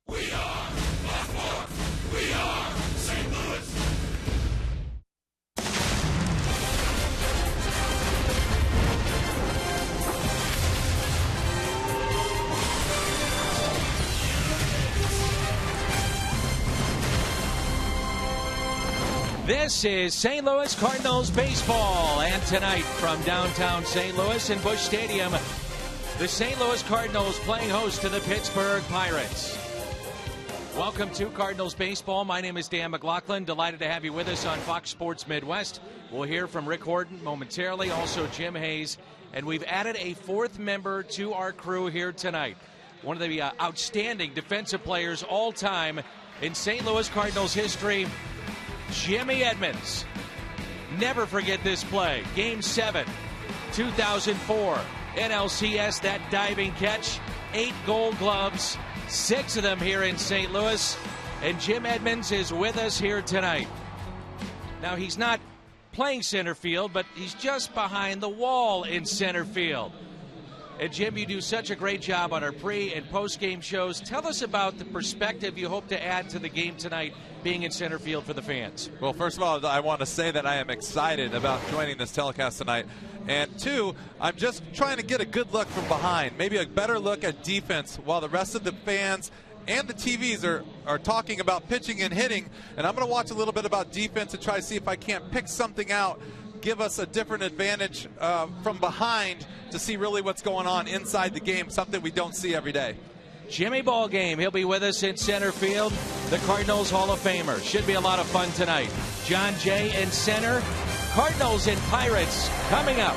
We are Baltimore. We are St. Louis. This is St. Louis Cardinals baseball, and tonight from downtown St. Louis in Busch Stadium, the St. Louis Cardinals playing host to the Pittsburgh Pirates. Welcome to Cardinals baseball. My name is Dan McLaughlin. Delighted to have you with us on Fox Sports Midwest. We'll hear from Rick Horton momentarily, also Jim Hayes, and we've added a fourth member to our crew here tonight. One of the outstanding defensive players all time in St. Louis Cardinals history, Jimmy Edmonds. Never forget this play. Game 7, 2004. NLCS, that diving catch. 8 gold gloves, 6 of them here in St. Louis. And Jim Edmonds is with us here tonight. Now, he's not playing center field, but he's just behind the wall in center field. And Jim, you do such a great job on our pre- and post-game shows. Tell us about the perspective you hope to add to the game tonight, being in center field for the fans. Well, first of all, I want to say that I am excited about joining this telecast tonight. And 2, I'm just trying to get a good look from behind, maybe a better look at defense while the rest of the fans and the TVs are talking about pitching and hitting. And I'm going to watch a little bit about defense and try to see if I can't pick something out, give us a different advantage from behind to see really what's going on inside the game, something we don't see every day. Jimmy Ballgame, he'll be with us in center field. The Cardinals Hall of Famer. Should be a lot of fun tonight. John Jay in center. Cardinals and Pirates coming up.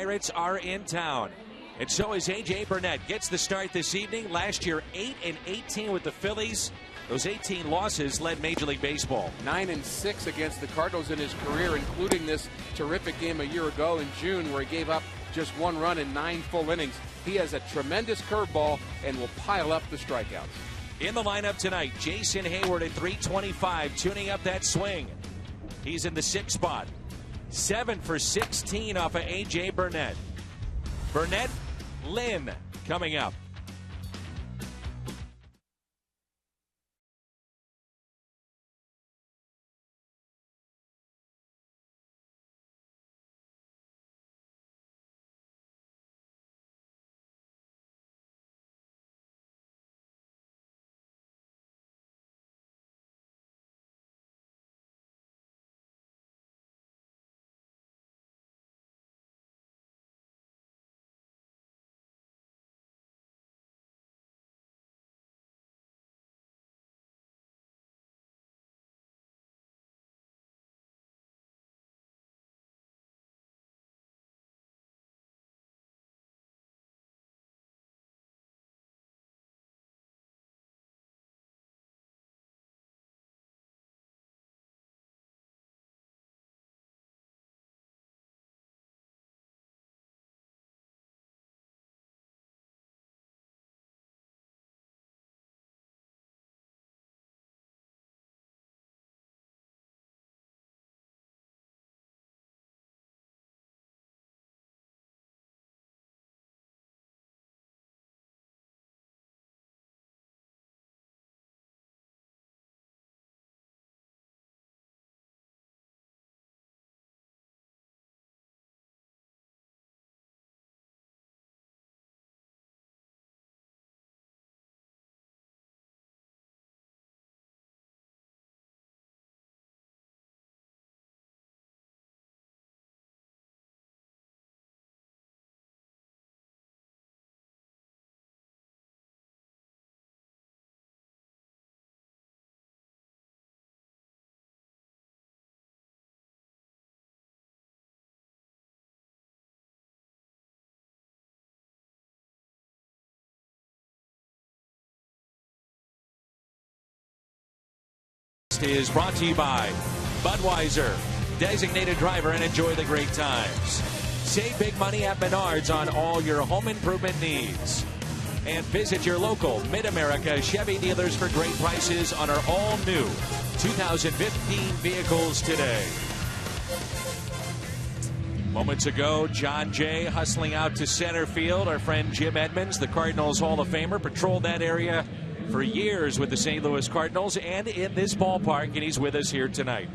Pirates are in town. And so is A.J. Burnett. Gets the start this evening. Last year, 8-18 with the Phillies. Those 18 losses led Major League Baseball. 9-6 against the Cardinals in his career, including this terrific game a year ago in June where he gave up just 1 run in 9 full innings. He has a tremendous curveball and will pile up the strikeouts. In the lineup tonight, Jason Hayward at 325, tuning up that swing. He's in the 6th spot. 7 for 16 off of A.J. Burnett. Burnett, Lynn coming up. Is brought to you by Budweiser, designated driver, and enjoy the great times. Save big money at Menards on all your home improvement needs. And visit your local Mid-America Chevy dealers for great prices on our all-new 2015 vehicles today. Moments ago, John Jay hustling out to center field. Our friend Jim Edmonds, the Cardinals Hall of Famer, patrolled that area for years with the St. Louis Cardinals and in this ballpark, and he's with us here tonight.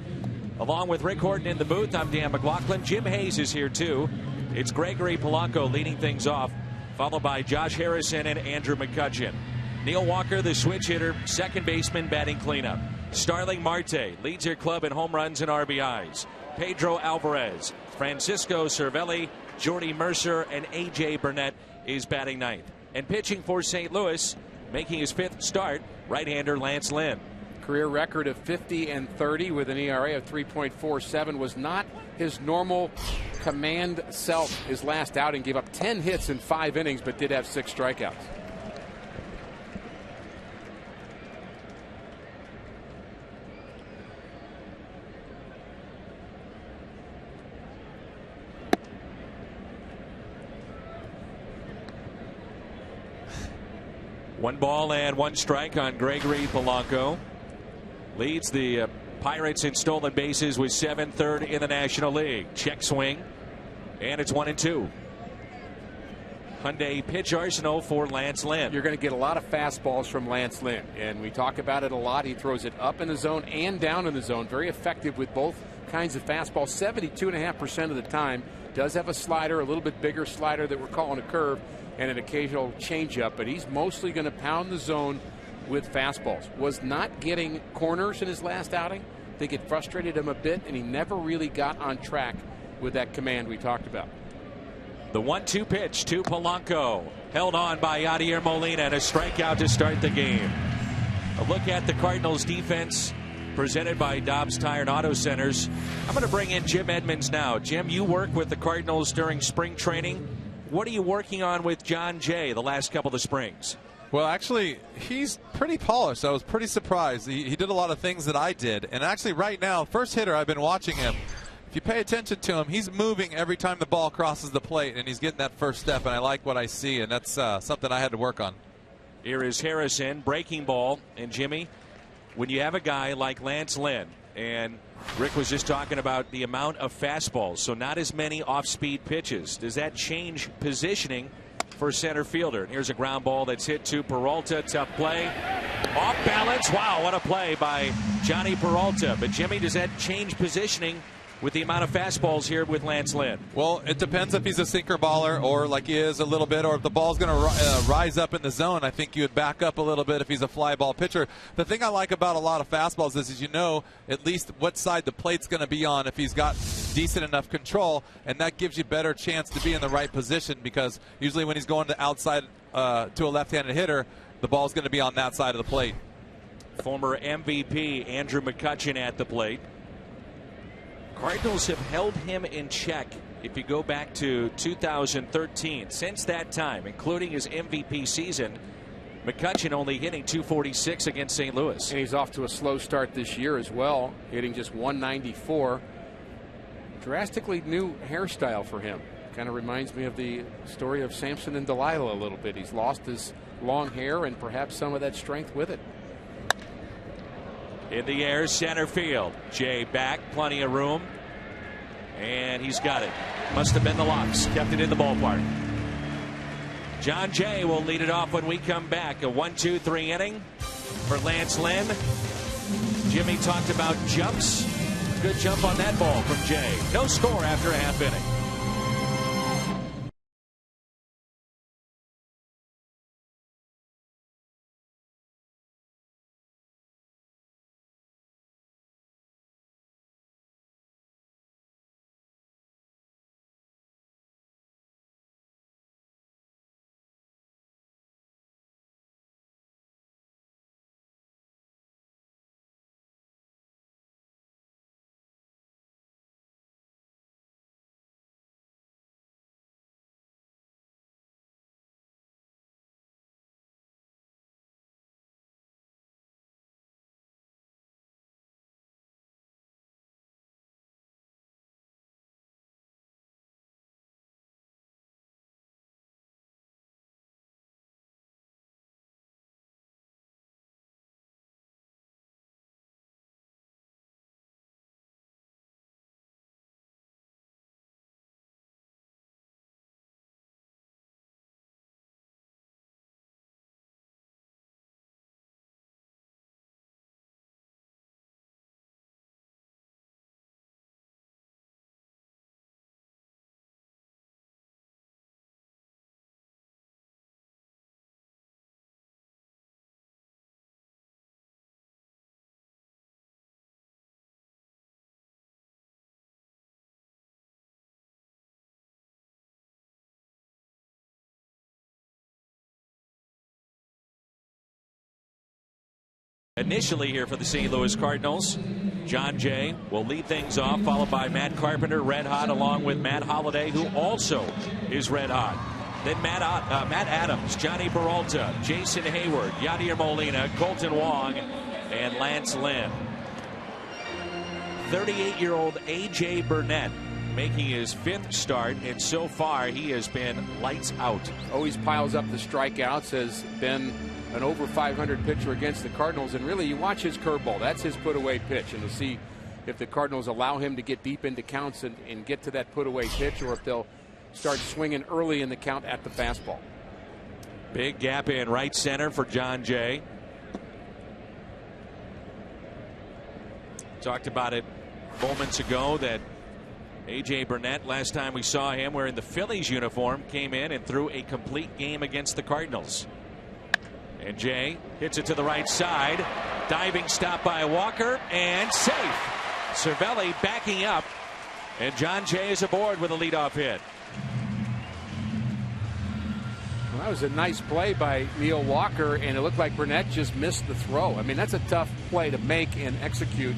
Along with Rick Horton in the booth, I'm Dan McLaughlin. Jim Hayes is here too. It's Gregory Polanco leading things off, followed by Josh Harrison and Andrew McCutchen. Neil Walker, the switch hitter, second baseman, batting cleanup. Starling Marte leads your club in home runs and RBIs. Pedro Alvarez, Francisco Cervelli, Jordy Mercer, and A.J. Burnett is batting ninth. And pitching for St. Louis, making his 5th start, right-hander Lance Lynn. Career record of 50-30 with an ERA of 3.47 was not his normal command self. His last outing gave up 10 hits in 5 innings, but did have 6 strikeouts. One ball and 1 strike on Gregory Polanco. Leads the Pirates in stolen bases with 7, third in the National League. Check swing, and it's 1-2. Hyundai pitch arsenal for Lance Lynn. You're going to get a lot of fastballs from Lance Lynn, and we talk about it a lot. He throws it up in the zone and down in the zone. Very effective with both kinds of fastballs. 72.5% of the time. Does have a slider, a little bit bigger slider that we're calling a curve, and an occasional changeup, but he's mostly going to pound the zone with fastballs. Was not getting corners in his last outing. I think it frustrated him a bit, and he never really got on track with that command we talked about. The 1-2 pitch to Polanco, held on by Yadier Molina, and a strikeout to start the game. A look at the Cardinals defense presented by Dobbs Tire and Auto Centers. I'm going to bring in Jim Edmonds now. Jim, you work with the Cardinals during spring training. What are you working on with John Jay the last couple of springs? Well, actually, he's pretty polished. I was pretty surprised. He did a lot of things that I did. And actually, right now, first hitter, I've been watching him. If you pay attention to him, he's moving every time the ball crosses the plate, and he's getting that first step, and I like what I see, and that's something I had to work on. Here is Harrison, breaking ball. And Jimmy, when you have a guy like Lance Lynn, and Rick was just talking about the amount of fastballs, so not as many off-speed pitches, does that change positioning for center fielder? And here's a ground ball that's hit to Peralta. Tough play. Off balance. Wow, what a play by Johnny Peralta. But Jimmy, does that change positioning with the amount of fastballs here with Lance Lynn? Well, it depends if he's a sinker baller or like he is a little bit, or if the ball's going to rise up in the zone. I think you would back up a little bit if he's a fly ball pitcher. The thing I like about a lot of fastballs is you know at least what side the plate's going to be on if he's got decent enough control, and that gives you better chance to be in the right position, because usually when he's going to outside to a left-handed hitter, the ball's going to be on that side of the plate. Former MVP Andrew McCutchen at the plate. Cardinals have held him in check if you go back to 2013. Since that time, including his MVP season, McCutchen only hitting .246 against St. Louis. And he's off to a slow start this year as well, hitting just .194. Drastically new hairstyle for him. Kind of reminds me of the story of Samson and Delilah a little bit. He's lost his long hair and perhaps some of that strength with it. In the air, center field. Jay back, plenty of room. And he's got it. Must have been the locks. Kept it in the ballpark. John Jay will lead it off when we come back. A 1-2-3 inning for Lance Lynn. Jimmy talked about jumps. Good jump on that ball from Jay. No score after a half inning. Initially here for the St. Louis Cardinals, John Jay will lead things off, followed by Matt Carpenter, red hot, along with Matt Holliday, who also is red hot. Then Matt Adams, Johnny Peralta, Jason Hayward, Yadier Molina, Colton Wong, and Lance Lynn. 38-year-old A.J. Burnett making his 5th start, and so far he has been lights out. Always piles up the strikeouts, has been an over 500 pitcher against the Cardinals, and really you watch his curveball. That's his put-away pitch, and to see if the Cardinals allow him to get deep into counts and get to that put-away pitch, or if they'll start swinging early in the count at the fastball. Big gap in right center for John Jay. Talked about it moments ago that A.J. Burnett, last time we saw him wearing the Phillies uniform, came in and threw a complete game against the Cardinals. And Jay hits it to the right side. Diving stop by Walker, and safe. Cervelli backing up, and John Jay is aboard with a leadoff hit. Well, that was a nice play by Neil Walker, and it looked like Burnett just missed the throw. I mean, that's a tough play to make and execute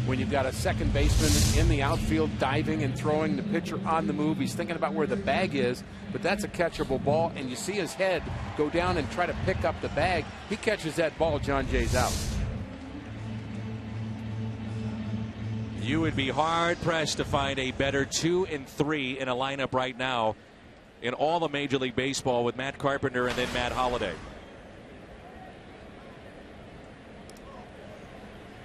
when you've got a second baseman in the outfield diving and throwing, the pitcher on the move. He's thinking about where the bag is, but that's a catchable ball, and you see his head go down and try to pick up the bag. He catches that ball, John Jay's out. You would be hard-pressed to find a better 2 and 3 in a lineup right now in all of Major League Baseball with Matt Carpenter and then Matt Holliday.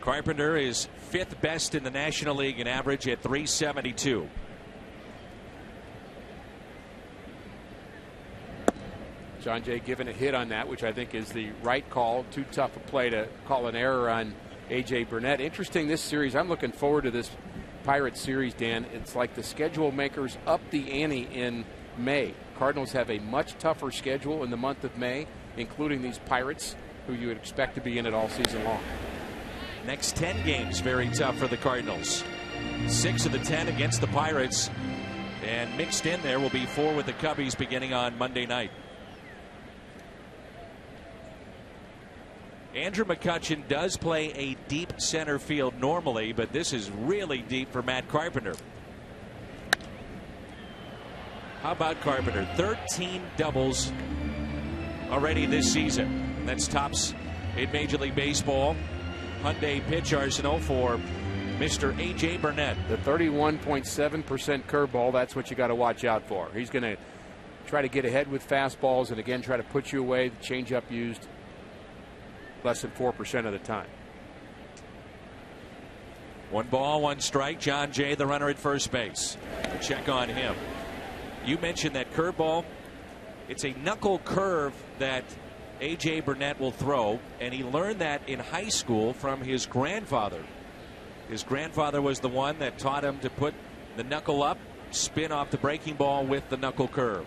Carpenter is 5th best in the National League in average at .372. John Jay given a hit on that, which I think is the right call. Too tough a play to call an error on A.J. Burnett. Interesting, this series. I'm looking forward to this Pirates series, Dan. It's like the schedule makers up the ante in May. Cardinals have a much tougher schedule in the month of May, including these Pirates, who you would expect to be in it all season long. Next 10 games very tough for the Cardinals. 6 of the 10 against the Pirates, and mixed in there will be 4 with the Cubbies beginning on Monday night. Andrew McCutchen does play a deep center field normally, but this is really deep for Matt Carpenter. How about Carpenter? 13 doubles already this season. That's tops in Major League Baseball. Hyundai pitch arsenal for Mr. A.J. Burnett. The 31.7% curveball, that's what you got to watch out for. He's going to try to get ahead with fastballs and again try to put you away. The changeup used less than 4% of the time. 1 ball, 1 strike. John Jay, the runner at first base. Check on him. You mentioned that curveball. It's a knuckle curve that A.J. Burnett will throw, and he learned that in high school from his grandfather. His grandfather was the one that taught him to put the knuckle up, spin off the breaking ball with the knuckle curve.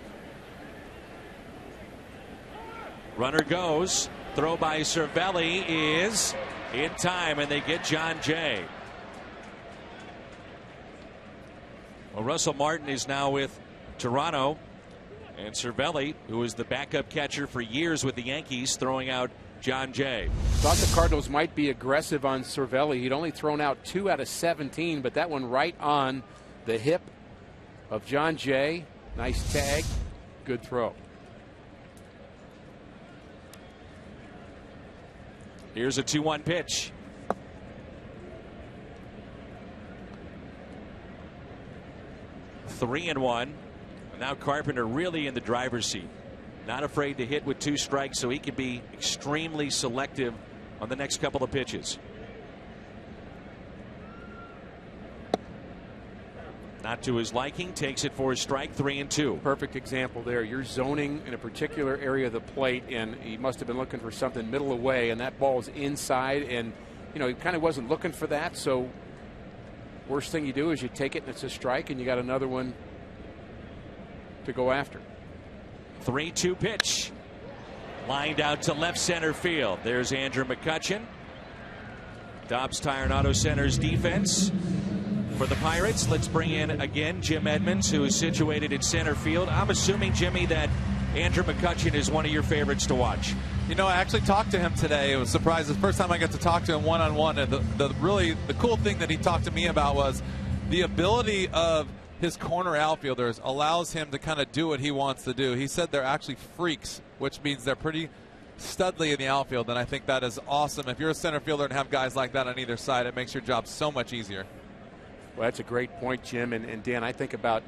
Runner goes. Throw by Cervelli is in time, and they get John Jay. Well, Russell Martin is now with Toronto, and Cervelli, who was the backup catcher for years with the Yankees, throwing out John Jay. Thought the Cardinals might be aggressive on Cervelli. He'd only thrown out 2 out of 17, but that one right on the hip of John Jay. Nice tag. Good throw. Here's a 2-1 pitch. Three and 1. Now Carpenter really in the driver's seat. Not afraid to hit with 2 strikes, so he can be extremely selective on the next couple of pitches. Not to his liking, takes it for a strike, 3 and 2. Perfect example there. You're zoning in a particular area of the plate, and he must have been looking for something middle away, and that ball's inside, and you know he kind of wasn't looking for that. So worst thing you do is you take it and it's a strike, and you got another one to go after. 3-2 pitch. Lined out to left center field. There's Andrew McCutchen. Dobbs Tire and Auto Center's defense. For the Pirates, let's bring in again Jim Edmonds, who is situated in center field. I'm assuming, Jimmy, that Andrew McCutchen is one of your favorites to watch. You know, I actually talked to him today. It was surprising. The first time I got to talk to him one-on-one. And the cool thing that he talked to me about was the ability of his corner outfielders allows him to kind of do what he wants to do. He said they're actually freaks, which means they're pretty studly in the outfield, and I think that is awesome. If you're a center fielder and have guys like that on either side, it makes your job so much easier. Well, that's a great point, Jim. And Dan, I think about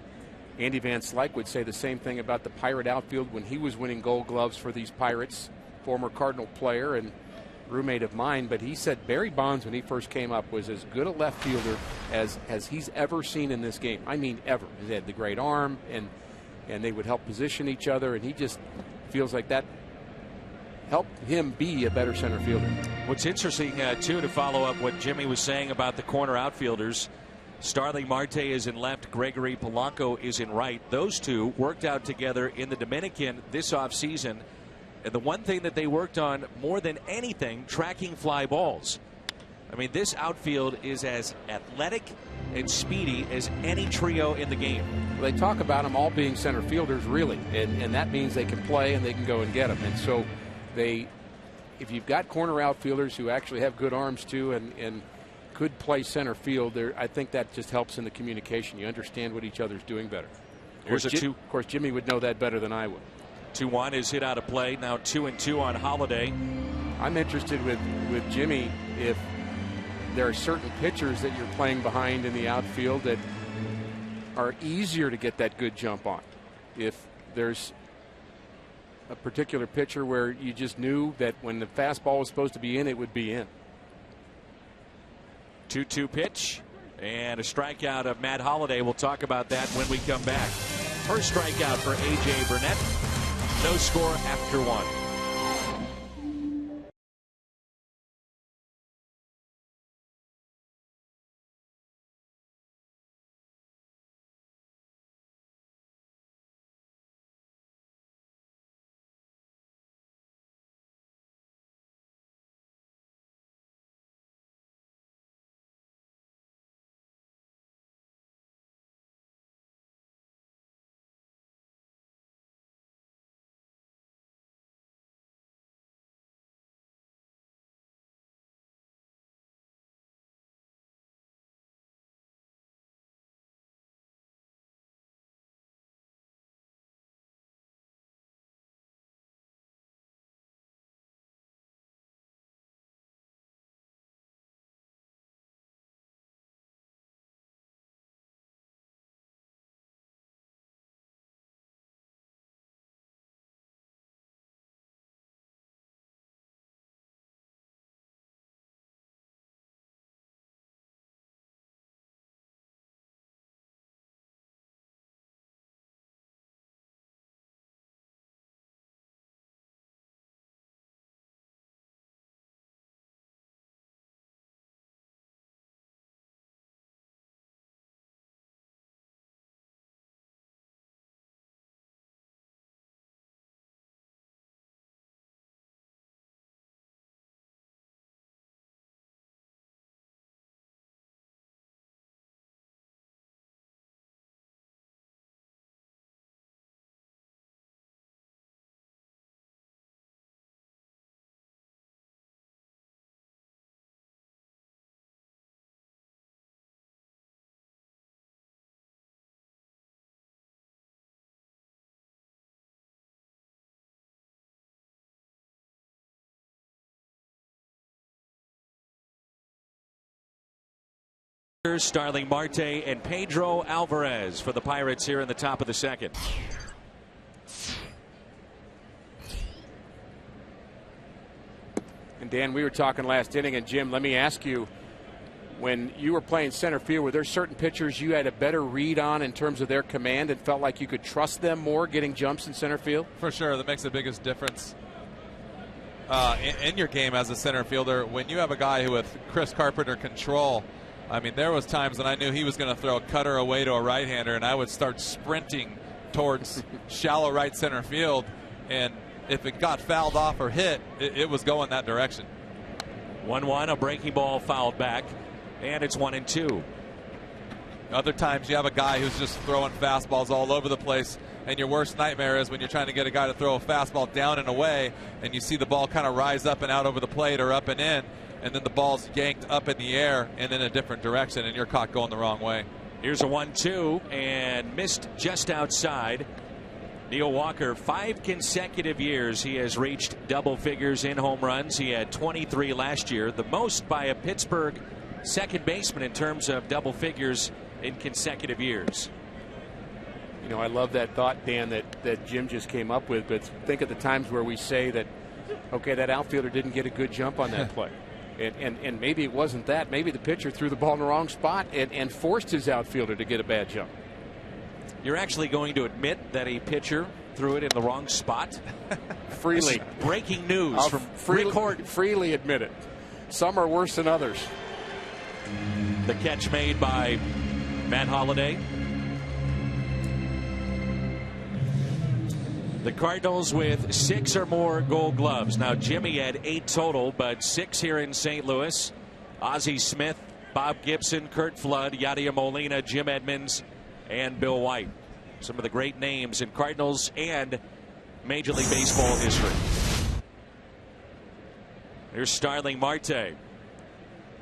Andy Van Slyke would say the same thing about the Pirate outfield when he was winning Gold Gloves for these Pirates. Former Cardinal player and roommate of mine, but he said Barry Bonds, when he first came up, was as good a left fielder as he's ever seen in this game. I mean, ever. He had the great arm, and they would help position each other, and he just feels like that helped him be a better center fielder. What's interesting, too, to follow up what Jimmy was saying about the corner outfielders, Starling Marte is in left, Gregory Polanco is in right. Those two worked out together in the Dominican this offseason. And the one thing that they worked on more than anything, tracking fly balls. I mean, this outfield is as athletic and speedy as any trio in the game. Well, they talk about them all being center fielders, really, and that means they can play and they can go and get them. And so if you've got corner outfielders who actually have good arms too and could play center field, I think that just helps in the communication. You understand what each other's doing better. Of course, Jimmy would know that better than I would. 2-1 is hit out of play. Now 2-2 on Holiday. I'm interested with Jimmy if there are certain pitchers that you're playing behind in the outfield that are easier to get that good jump on. If there's a particular pitcher where you just knew that when the fastball was supposed to be in, it would be in. 2-2 pitch and a strikeout of Matt Holliday. We'll talk about that when we come back. First strikeout for A.J. Burnett. No score after 1. Starling Marte and Pedro Alvarez for the Pirates here in the top of the second. And Dan, we were talking last inning, and Jim, let me ask you, when you were playing center field, were there certain pitchers you had a better read on in terms of their command and felt like you could trust them more getting jumps in center field? For sure, that makes the biggest difference in your game as a center fielder. When you have a guy who with Chris Carpenter control, I mean, there was times when I knew he was going to throw a cutter away to a right-hander, and I would start sprinting towards shallow right center field, and if it got fouled off or hit, it was going that direction. 1-1, a breaking ball fouled back, and it's 1-2. Other times you have a guy who's just throwing fastballs all over the place, and your worst nightmare is when you're trying to get a guy to throw a fastball down and away, and you see the ball kind of rise up and out over the plate or up and in, and then the ball's yanked up in the air and in a different direction, and you're caught going the wrong way. Here's a 1-2 and missed just outside. Neil Walker, 5 consecutive years he has reached double figures in home runs. He had 23 last year, the most by a Pittsburgh second baseman in terms of double figures in consecutive years. You know, I love that thought, Dan, that Jim just came up with, but think of the times where we say that, okay, that outfielder didn't get a good jump on that play. And maybe it wasn't that. Maybe the pitcher threw the ball in the wrong spot and forced his outfielder to get a bad jump. You're actually going to admit that a pitcher threw it in the wrong spot? Freely. Breaking news from freely admit it. Some are worse than others. The catch made by Matt Holliday. The Cardinals with 6 or more Gold Gloves. Now Jimmy had 8 total, but 6 here in St. Louis. Ozzie Smith, Bob Gibson, Kurt Flood, Yadier Molina, Jim Edmonds, and Bill White. Some of the great names in Cardinals and Major League Baseball history. Here's Starling Marte.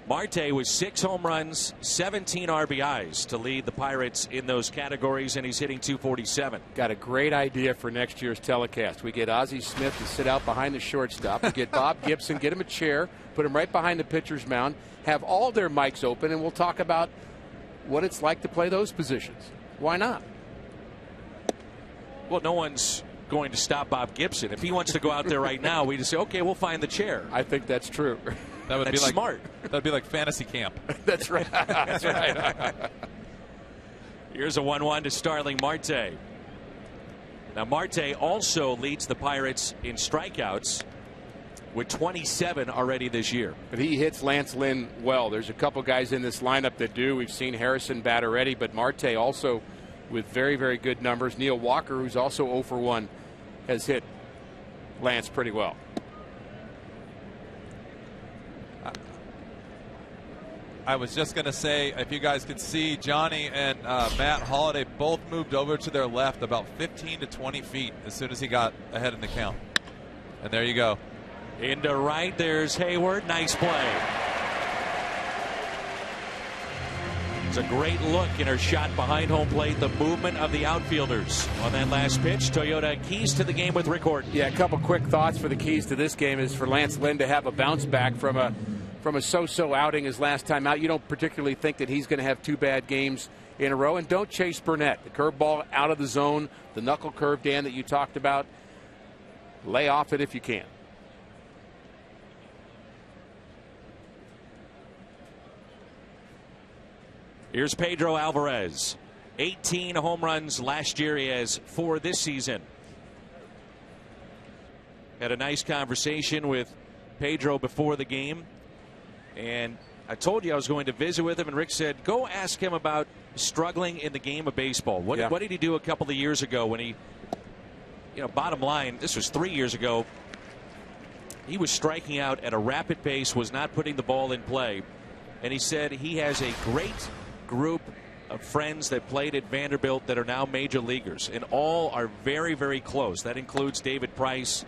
Marte with 6 home runs, 17 RBIs to lead the Pirates in those categories, and he's hitting .247. Got a great idea for next year's telecast. We get Ozzie Smith to sit out behind the shortstop. We get Bob Gibson, get him a chair, put him right behind the pitcher's mound, have all their mics open, and we'll talk about what it's like to play those positions. Why not? Well, no one's going to stop Bob Gibson. If he wants to go out there right now, we just say, okay, we'll find the chair. I think that's true. That would That's be like smart. That'd be like fantasy camp. That's right. That's right. Here's a 1-1 to Starling Marte. Now, Marte also leads the Pirates in strikeouts with 27 already this year. But he hits Lance Lynn well. There's a couple guys in this lineup that do. We've seen Harrison bat already, but Marte also with very, very good numbers. Neil Walker, who's also 0 for 1, has hit Lance pretty well. I was just going to say, if you guys could see, Johnny and Matt Holliday both moved over to their left about 15 to 20 feet as soon as he got ahead in the count. And there you go. Into right, there's Hayward. Nice play. It's a great look in her shot behind home plate. The movement of the outfielders on that last pitch. Toyota keys to the game with Rick Horton. Yeah, a couple quick thoughts for the keys to this game is for Lance Lynn to have a bounce back from a so-so outing his last time out. You don't particularly think that he's going to have 2 bad games in a row. And don't chase Burnett. The curveball out of the zone, the knuckle curve, Dan, that you talked about. Lay off it if you can. Here's Pedro Alvarez. 18 home runs last year. He has 4 this season. Had a nice conversation with Pedro before the game. And I told you I was going to visit with him, and Rick said, go ask him about struggling in the game of baseball. What did he do a couple of years ago when he, bottom line, this was 3 years ago, he was striking out at a rapid pace, was not putting the ball in play. And he said he has a great group of friends that played at Vanderbilt that are now major leaguers, and all are very, very close. That includes David Price,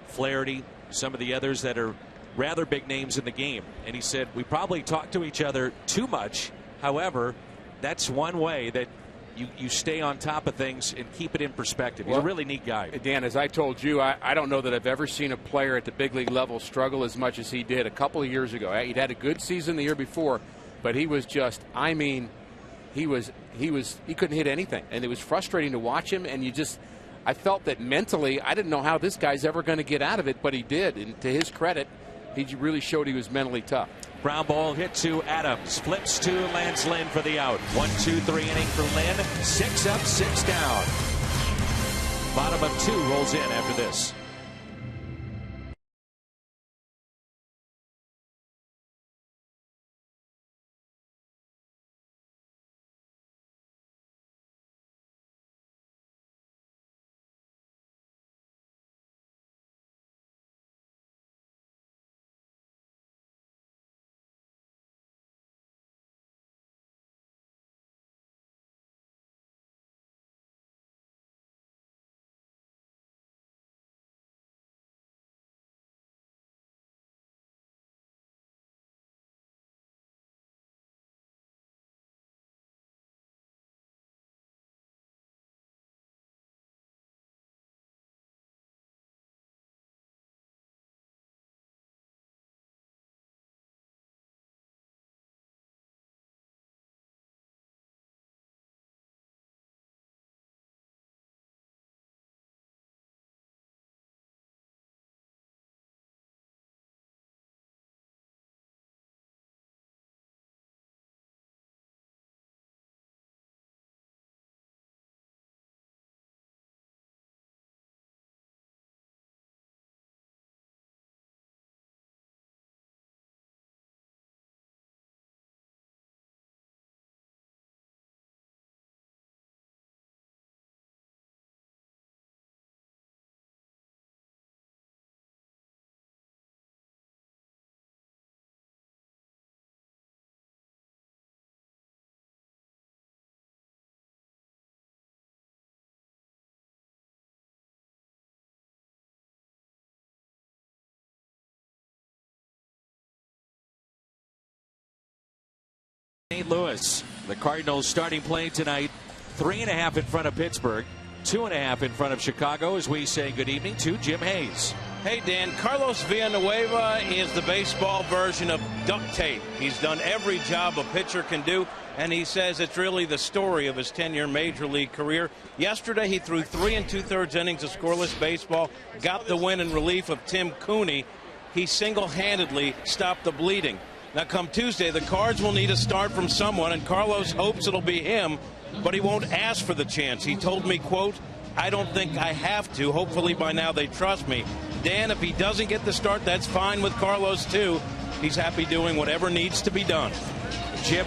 Flaherty, some of the others that are rather big names in the game. And he said, we probably talk to each other too much. However, that's one way that you stay on top of things and keep it in perspective. He's a really neat guy. Dan, as I told you, I don't know that I've ever seen a player at the big league level struggle as much as he did a couple of years ago. He'd had a good season the year before, but he was just, he couldn't hit anything. And it was frustrating to watch him, and I felt that mentally, I didn't know how this guy's ever going to get out of it, but he did. And to his credit, he really showed he was mentally tough. Ground ball hit to Adams. Flips to Lance Lynn for the out. 1-2-3 inning for Lynn. 6 up, 6 down. Bottom of 2 rolls in after this. Louis. The Cardinals starting play tonight, 3.5 in front of Pittsburgh, 2.5 in front of Chicago, as we say good evening to Jim Hayes. Hey, Dan, Carlos Villanueva is the baseball version of duct tape. He's done every job a pitcher can do, and he says it's really the story of his 10-year major league career. Yesterday, he threw 3 2/3 innings of scoreless baseball, got the win in relief of Tim Cooney. He single-handedly stopped the bleeding. Now, come Tuesday, the Cards will need a start from someone, and Carlos hopes it'll be him, but he won't ask for the chance. He told me, quote, "I don't think I have to. Hopefully by now they trust me." Dan, if he doesn't get the start, that's fine with Carlos, too. He's happy doing whatever needs to be done. Jim,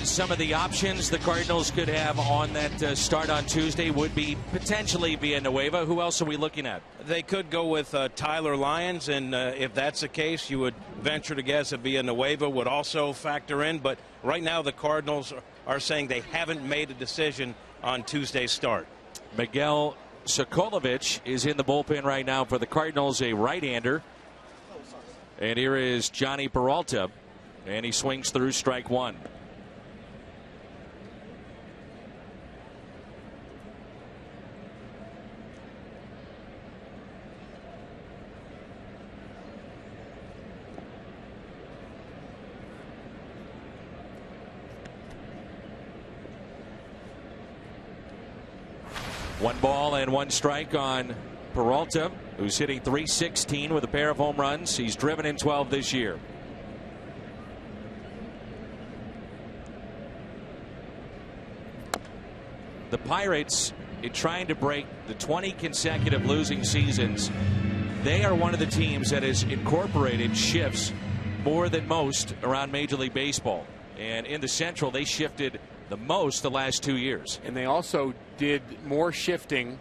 some of the options the Cardinals could have on that start on Tuesday would be potentially Villanueva. Who else are we looking at? They could go with Tyler Lyons, and if that's the case, you would venture to guess that Villanueva would also factor in. But right now the Cardinals are saying they haven't made a decision on Tuesday's start. Miguel Sokolovic is in the bullpen right now for the Cardinals, a right-hander. And here is Johnny Peralta, and he swings through strike one. One ball and one strike on Peralta, who's hitting .316 with a pair of home runs. He's driven in 12 this year. The Pirates, in trying to break the 20 consecutive losing seasons, they are one of the teams that has incorporated shifts more than most around Major League Baseball. And in the Central, they shifted the most the last 2 years. And they also did more shifting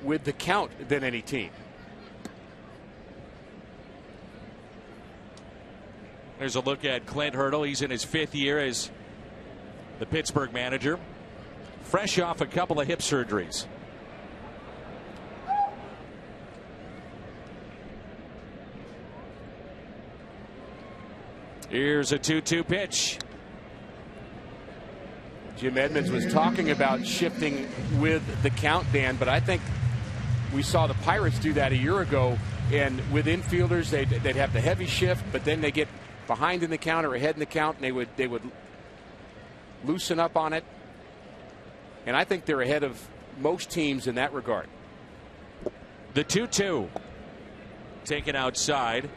with the count than any team. There's a look at Clint Hurdle. He's in his 5th year as the Pittsburgh manager, fresh off a couple of hip surgeries. Here's a 2-2 pitch. Jim Edmonds was talking about shifting with the count, Dan, but I think we saw the Pirates do that a year ago, and with infielders they'd have the heavy shift, but then they get behind in the count or ahead in the count, and they would loosen up on it. And I think they're ahead of most teams in that regard. The 2-2 taken outside.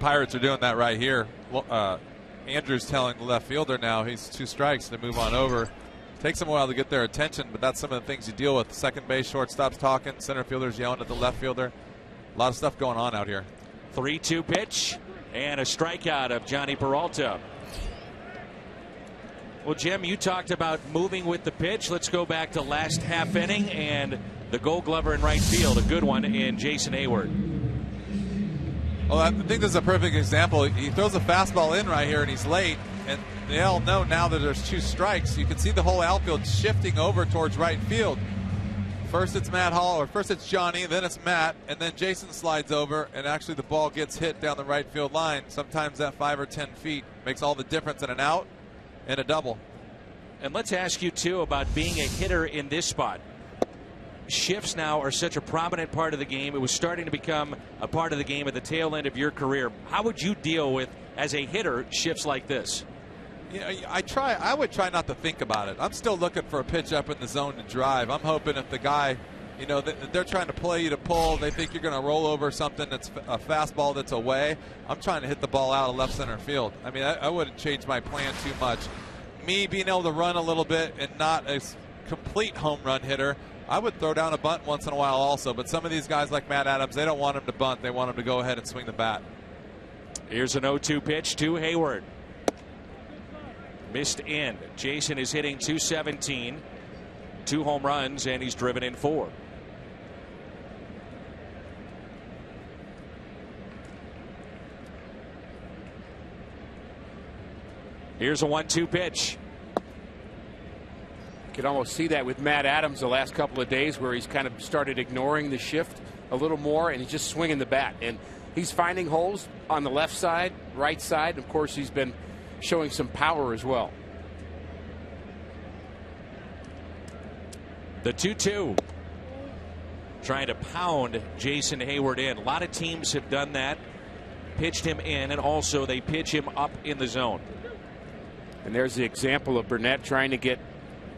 Pirates are doing that right here. Well, Andrew's telling the left fielder now he's 2 strikes to move on over. Takes them a while to get their attention, but that's some of the things you deal with. Second base, shortstop's talking, center fielder's yelling at the left fielder. A lot of stuff going on out here. 3-2 pitch and a strikeout of Johnny Peralta. Well, Jim, you talked about moving with the pitch. Let's go back to last half inning and the Gold Glover in right field, a good one in Jason Hayward. Well, I think this is a perfect example. He throws a fastball in right here, and he's late. And they all know now that there's 2 strikes. You can see the whole outfield shifting over towards right field. First it's Matt Hall, or first it's Johnny, then it's Matt, and then Jason slides over, and actually the ball gets hit down the right field line. Sometimes that 5 or 10 feet makes all the difference in an out and a double. And let's ask you, too, about being a hitter in this spot. Shifts now are such a prominent part of the game. It was starting to become a part of the game at the tail end of your career. How would you deal with, as a hitter, shifts like this? Yeah, I would try not to think about it. I'm still looking for a pitch up in the zone to drive. I'm hoping if the guy, you know, they're trying to play you to pull, they think you're going to roll over something that's a fastball that's away. I'm trying to hit the ball out of left center field. I mean, I wouldn't change my plan too much. Me being able to run a little bit and not a complete home run hitter, I would throw down a bunt once in a while also. But some of these guys like Matt Adams, they don't want him to bunt. They want him to go ahead and swing the bat. Here's an 0-2 pitch to Hayward. Missed in. Jason is hitting .217, 2 home runs, and he's driven in 4. Here's a 1-2 pitch. You could almost see that with Matt Adams the last couple of days, where he's kind of started ignoring the shift a little more, and he's just swinging the bat. And he's finding holes on the left side, right side. Of course, he's been showing some power as well. The 2-2. Trying to pound Jason Hayward in. A lot of teams have done that. Pitched him in, and also they pitch him up in the zone. And there's the example of Burnett trying to get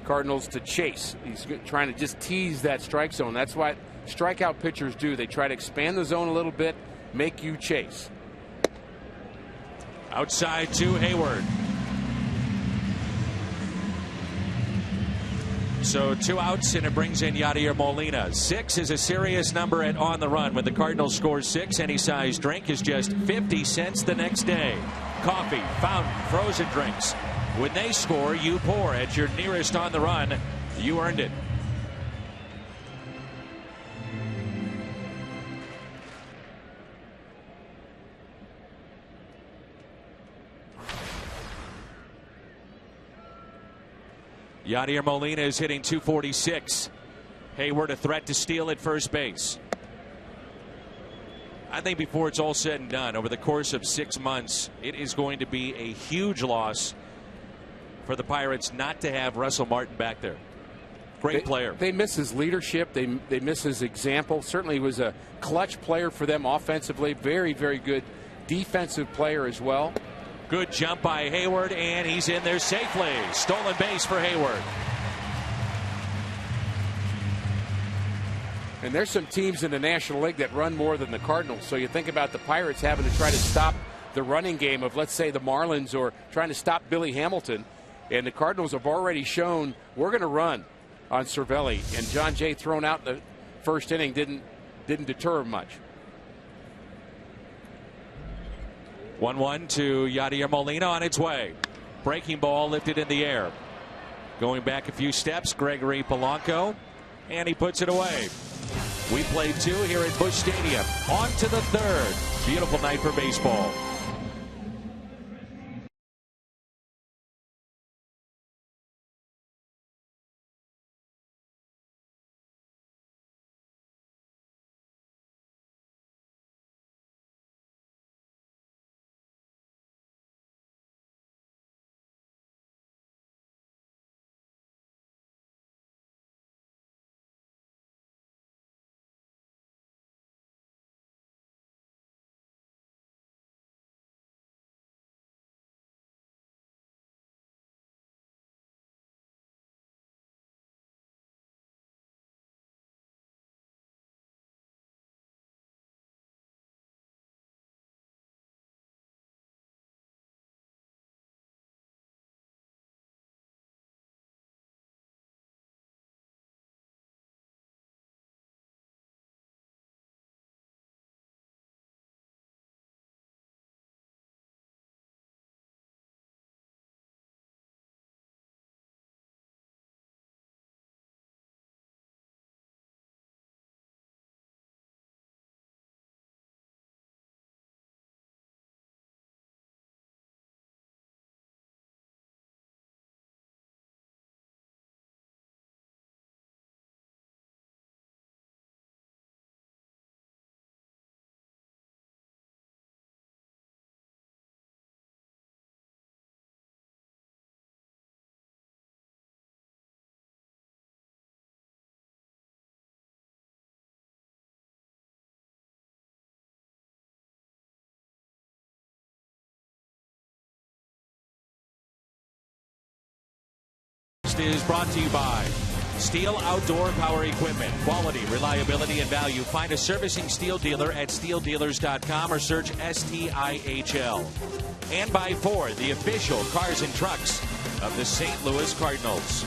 Cardinals to chase. He's trying to just tease that strike zone. That's what strikeout pitchers do. They try to expand the zone a little bit, make you chase. Outside to Hayward. So 2 outs, and it brings in Yadier Molina. 6 is a serious number at On the Run. When the Cardinals score 6, any size drink is just 50 cents the next day. Coffee, fountain, frozen drinks. When they score, you pour at your nearest On the Run. You earned it. Yadier Molina is hitting .246. Hayward a threat to steal at first base. I think before it's all said and done, over the course of 6 months, it is going to be a huge loss for the Pirates not to have Russell Martin back there. Great player. They miss his leadership. They miss his example. Certainly was a clutch player for them offensively. Very, very good defensive player as well. Good jump by Hayward, and he's in there safely. Stolen base for Hayward. And there's some teams in the National League that run more than the Cardinals. So you think about the Pirates having to try to stop the running game of, let's say, the Marlins, or trying to stop Billy Hamilton. And the Cardinals have already shown we're going to run on Cervelli. And John Jay thrown out in the first inning didn't deter him much. 1-1 to Yadier Molina on its way. Breaking ball lifted in the air. Going back a few steps, Gregory Polanco, and he puts it away. We played 2 here at Busch Stadium. On to the 3rd. Beautiful night for baseball. Is brought to you by Steel Outdoor Power Equipment. Quality, reliability, and value. Find a servicing Steel dealer at steeldealers.com or search STIHL. And by Ford, the official cars and trucks of the St. Louis Cardinals.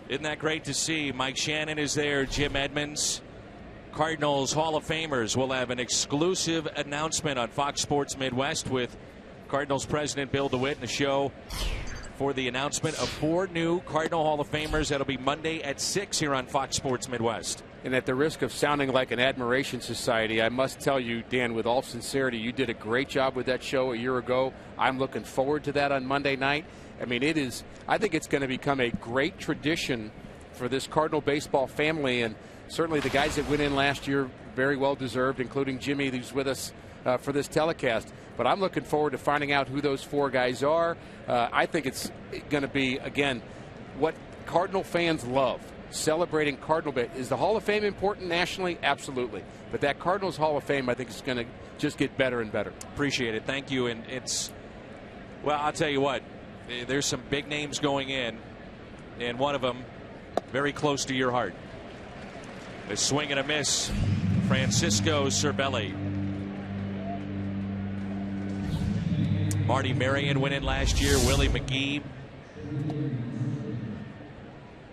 Isn't that great to see? Mike Shannon is there, Jim Edmonds. Cardinals Hall of Famers will have an exclusive announcement on Fox Sports Midwest with Cardinals President Bill DeWitt, and a show for the announcement of 4 new Cardinal Hall of Famers. That'll be Monday at 6 here on Fox Sports Midwest. And at the risk of sounding like an admiration society, I must tell you, Dan, with all sincerity, you did a great job with that show a year ago. I'm looking forward to that on Monday night. I mean, I think it's going to become a great tradition for this Cardinal baseball family, and certainly the guys that went in last year, very well deserved, including Jimmy, who's with us for this telecast. But I'm looking forward to finding out who those 4 guys are. I think it's going to be, again, what Cardinal fans love. Celebrating Cardinal. Is the Hall of Fame important nationally? Absolutely. But that Cardinals Hall of Fame, I think, is going to just get better and better. Appreciate it. Thank you. And it's, well, I'll tell you what, there's some big names going in, and one of them very close to your heart. A swing and a miss. Francisco Cervelli. Marty Marion went in last year. Willie McGee.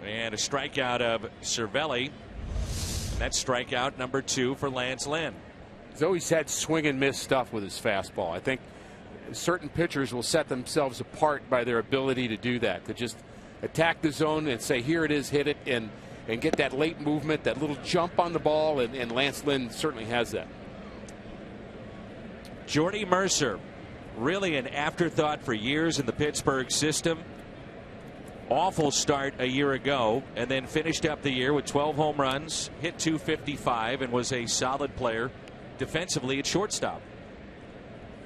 And a strikeout of Cervelli. And that's strikeout number 2 for Lance Lynn. He's always had swing and miss stuff with his fastball. I think certain pitchers will set themselves apart by their ability to do that, to just attack the zone and say, here it is, hit it, and get that late movement, that little jump on the ball, and Lance Lynn certainly has that. Jordy Mercer, really an afterthought for years in the Pittsburgh system. Awful start a year ago, and then finished up the year with 12 home runs, hit .255, and was a solid player defensively at shortstop.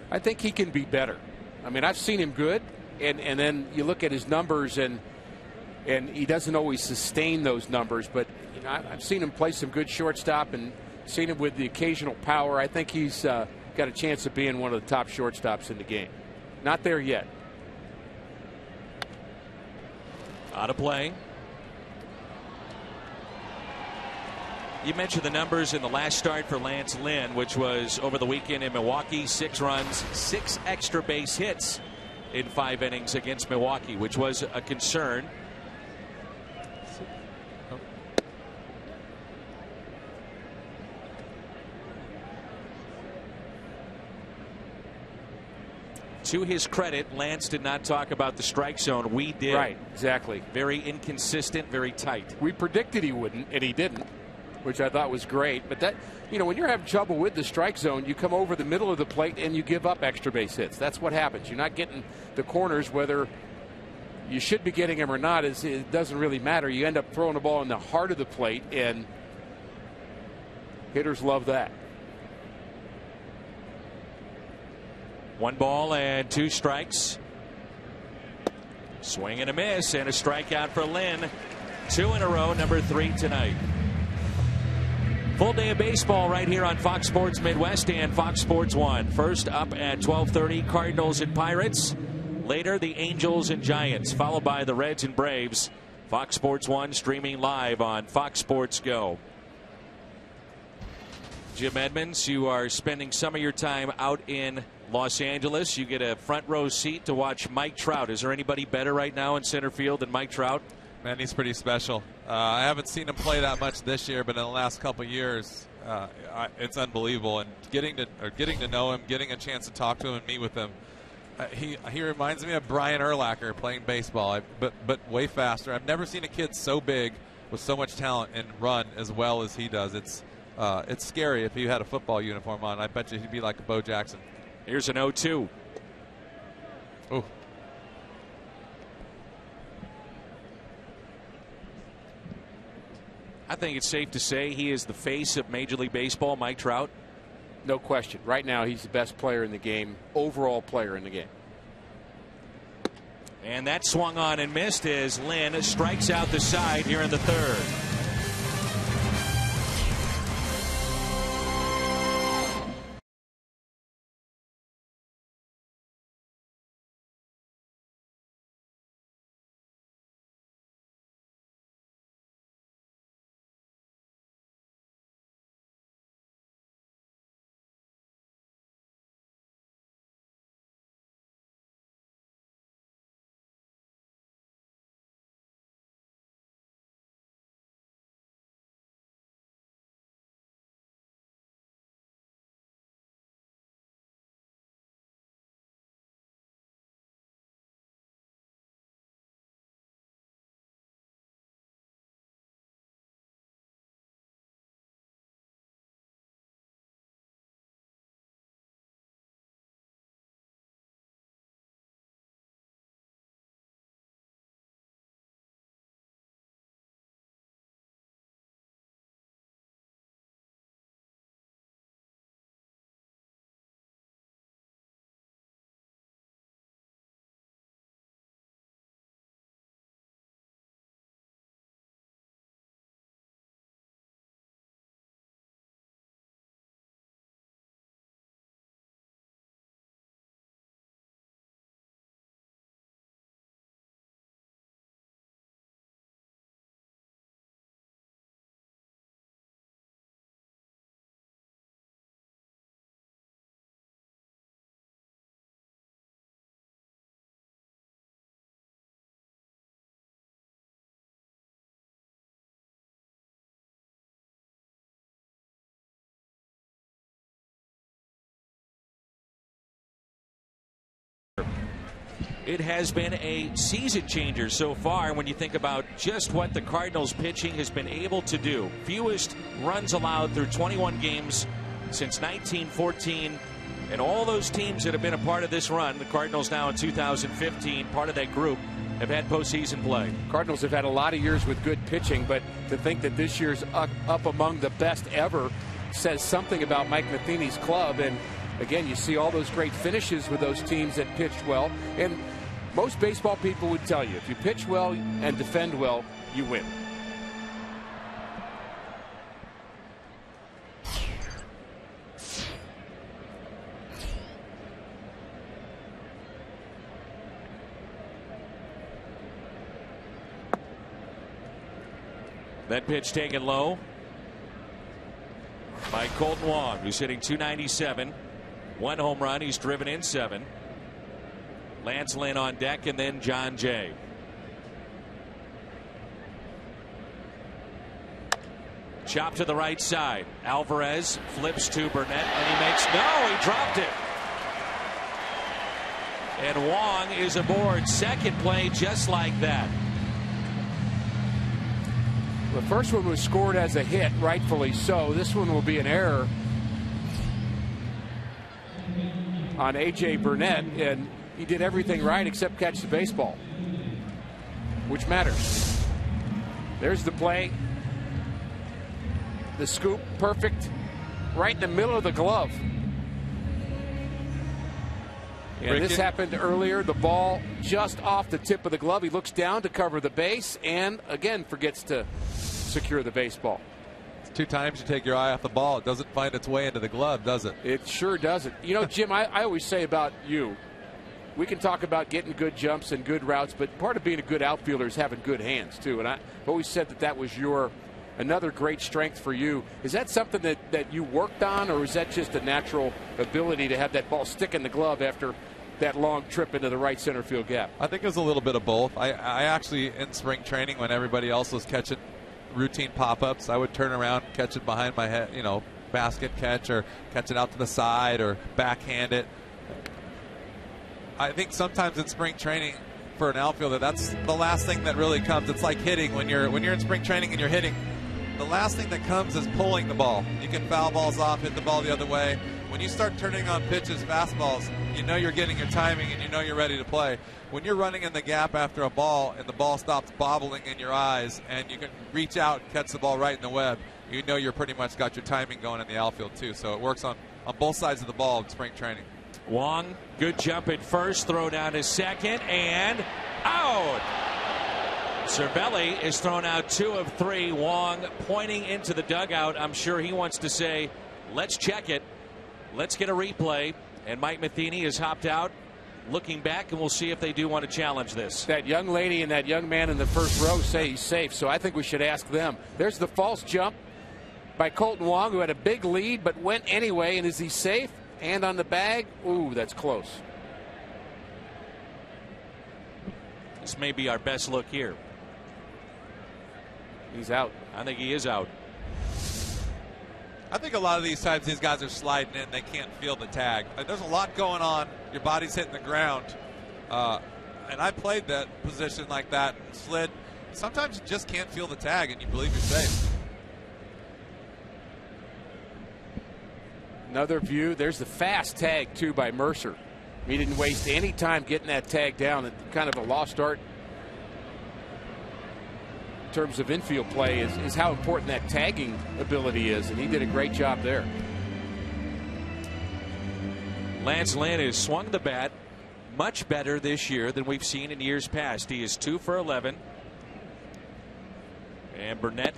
I think he can be better. I mean, I've seen him good, and then you look at his numbers, and he doesn't always sustain those numbers. But you know, I've seen him play some good shortstop and seen him with the occasional power. I think he's got a chance of being one of the top shortstops in the game. Not there yet. Out of play. You mentioned the numbers in the last start for Lance Lynn, which was over the weekend in Milwaukee. 6 runs, 6 extra base hits in 5 innings against Milwaukee, which was a concern. To his credit, Lance did not talk about the strike zone. We did. Right, exactly. Very inconsistent, very tight. We predicted he wouldn't, and he didn't, which I thought was great. But that, you know, when you're having trouble with the strike zone, you come over the middle of the plate and you give up extra base hits. That's what happens. You're not getting the corners, whether you should be getting them or not. It doesn't really matter. You end up throwing the ball in the heart of the plate, and hitters love that. 1 ball and 2 strikes. Swing and a miss, and a strikeout for Lynn. 2 in a row, number 3 tonight. Full day of baseball right here on Fox Sports Midwest and Fox Sports 1. First up at 12:30, Cardinals and Pirates. Later, the Angels and Giants, followed by the Reds and Braves. Fox Sports 1 streaming live on Fox Sports Go. Jim Edmonds, you are spending some of your time out in Los Angeles. You get a front row seat to watch Mike Trout. Is there anybody better right now in center field than Mike Trout? Man, he's pretty special. I haven't seen him play that much this year, but in the last couple of years, it's unbelievable. And getting to know him, getting a chance to talk to him and meet with him, he reminds me of Brian Urlacher playing baseball, but way faster. I've never seen a kid so big with so much talent and run as well as he does. It's scary if he had a football uniform on. I bet you he'd be like a Bo Jackson. Here's an 0-2. Ooh. I think it's safe to say he is the face of Major League Baseball, Mike Trout. No question. Right now, he's the best player in the game, overall player in the game. And that swung on and missed as Lynn strikes out the side here in the 3rd. it has been a season changer so far when you think about just what the Cardinals pitching has been able to do. Fewest runs allowed through 21 games since 1914. And all those teams that have been a part of this run, the Cardinals now in 2015, part of that group, have had postseason play. Cardinals have had a lot of years with good pitching, but to think that this year's up among the best ever says something about Mike Matheny's club. And again, you see all those great finishes with those teams that pitched well. And most baseball people would tell you, if you pitch well and defend well, you win. That pitch taken low by Colton Wong, who's hitting .297. 1 home run. He's driven in 7. Lance Lynn on deck, and then John Jay. Chop to the right side. Alvarez flips to Burnett, and he makes no. He dropped it. And Wong is aboard. Second play just like that. The first one was scored as a hit, rightfully so. This one will be an error on A.J. Burnett, and he did everything right except catch the baseball, which matters. There's the play. The scoop, perfect, right in the middle of the glove. And this happened earlier. The ball just off the tip of the glove. He looks down to cover the base and again forgets to secure the baseball. 2 times you take your eye off the ball. It doesn't find its way into the glove, does it? It sure doesn't. You know, Jim, I always say about you, we can talk about getting good jumps and good routes, but part of being a good outfielder is having good hands too. And I've always said that was another great strength for you. Is that something that you worked on, or is that just a natural ability to have that ball stick in the glove after that long trip into the right center field gap? I think it was a little bit of both. I actually, in spring training, when everybody else was catching routine pop-ups, I would turn around, catch it behind my head, basket catch, or catch it out to the side, or backhand it. I think sometimes in spring training for an outfielder, that's the last thing that really comes. It's like hitting. When you're in spring training and you're hitting, the last thing that comes is pulling the ball. You can foul balls off, hit the ball the other way. When you start turning on pitches, fastballs, you know you're getting your timing and you know you're ready to play. When you're running in the gap after a ball and the ball stops bobbling in your eyes and you can reach out and catch the ball right in the web, you know you're pretty much got your timing going in the outfield too. So it works on both sides of the ball in spring training. Wong, good jump at first, throw down to second, and out. Cervelli is thrown out 2 of 3. Wong pointing into the dugout. I'm sure he wants to say, let's check it. Let's get a replay. And Mike Matheny has hopped out, looking back, and we'll see if they do want to challenge this. That young lady and that young man in the first row say he's safe, so I think we should ask them. There's the false jump by Colton Wong, who had a big lead but went anyway. And is he safe? Hand on the bag. Ooh, that's close. This may be our best look here. He's out. I think he is out. I think a lot of these times these guys are sliding in. They can't feel the tag. There's a lot going on. Your body's hitting the ground. And I played that position like that and slid. Sometimes you just can't feel the tag and you believe you're safe. Another view. There's the fast tag, too, by Mercer. He didn't waste any time getting that tag down. It's kind of a lost art in terms of infield play is how important that tagging ability is, and he did a great job there. Lance Lynn has swung the bat much better this year than we've seen in years past. He is 2 for 11. And Burnett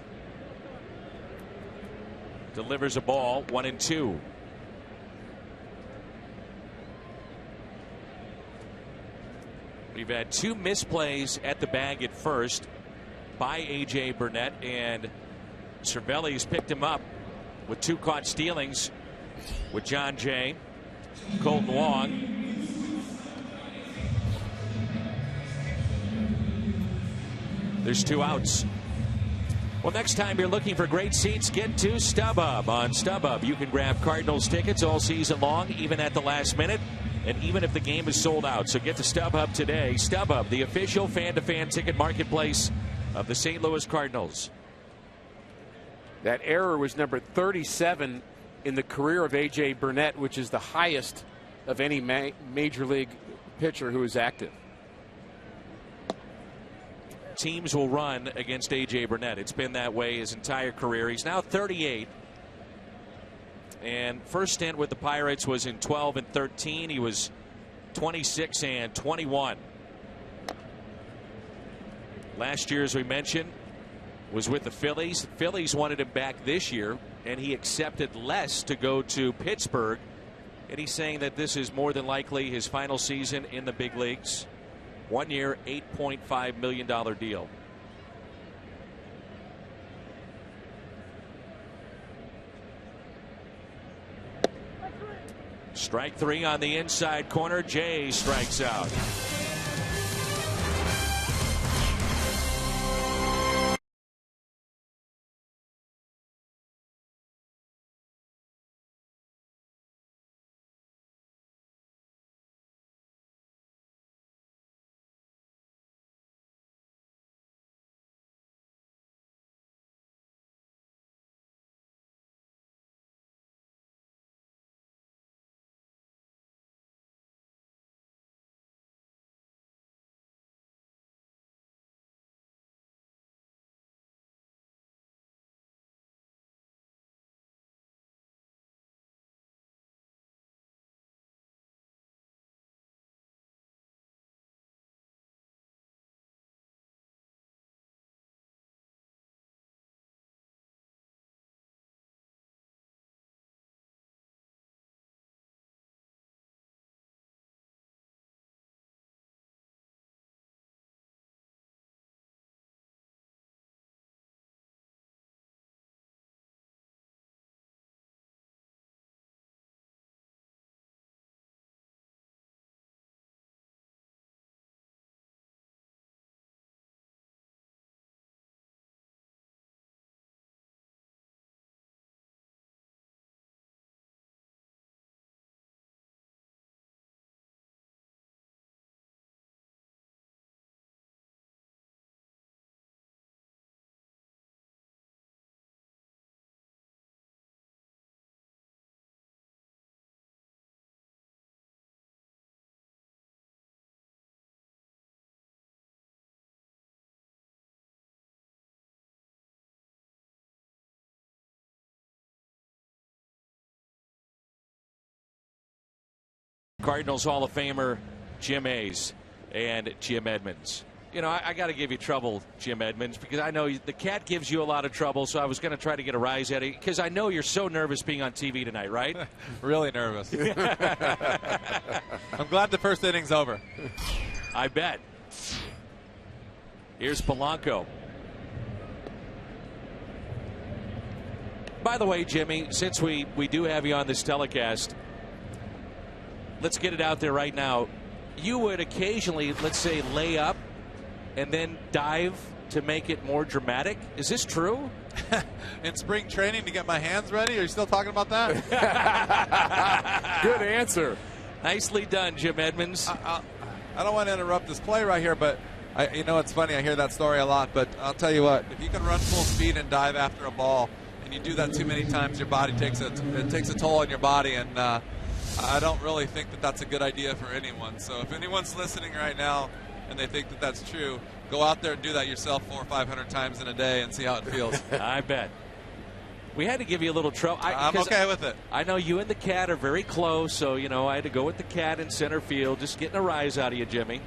delivers a ball, 1-2. We've had 2 misplays at the bag at first by A.J. Burnett, and Cervelli's picked him up with 2 caught stealings with John Jay. Colton Wong. There's 2 outs. Well, next time you're looking for great seats, get to StubHub. On StubHub, you can grab Cardinals tickets all season long, even at the last minute. and even if the game is sold out. So get to StubHub today. StubHub, the official fan-to-fan ticket marketplace of the St. Louis Cardinals. That error was number 37 in the career of A.J. Burnett, which is the highest of any major league pitcher who is active. Teams will run against A.J. Burnett. It's been that way his entire career. He's now 38. And first stint with the Pirates was in 12 and 13. He was 26 and 21. Last year, as we mentioned, was with the Phillies. The Phillies wanted him back this year, and he accepted less to go to Pittsburgh. And he's saying that this is more than likely his final season in the big leagues. 1 year, $8.5 million deal. Strike three on the inside corner. Jay strikes out. Cardinals Hall of Famer Jim Hayes and Jim Edmonds. You know, I got to give you trouble, Jim Edmonds, because I know the cat gives you a lot of trouble, so I was going to try to get a rise out of you, because I know you're so nervous being on TV tonight, right? Really nervous. I'm glad the first inning's over. I bet. Here's Polanco. By the way, Jimmy, since we do have you on this telecast, let's get it out there right now. You would occasionally, let's say, lay up and then dive to make it more dramatic. Is this true? In spring training to get my hands ready? Are you still talking about that? Good answer. Nicely done, Jim Edmonds. I don't want to interrupt this play right here, but you know, it's funny. I hear that story a lot, but I'll tell you what. If you can run full speed and dive after a ball, and you do that too many times, your body takes a toll on your body, and I don't really think that that's a good idea for anyone. So if anyone's listening right now and they think that that's true, go out there and do that yourself 400 or 500 times in a day and see how it feels. I bet. We had to give you a little trouble. I'm okay with it. I know you and the cat are very close, so, you know, I had to go with the cat in center field, just getting a rise out of you, Jimmy.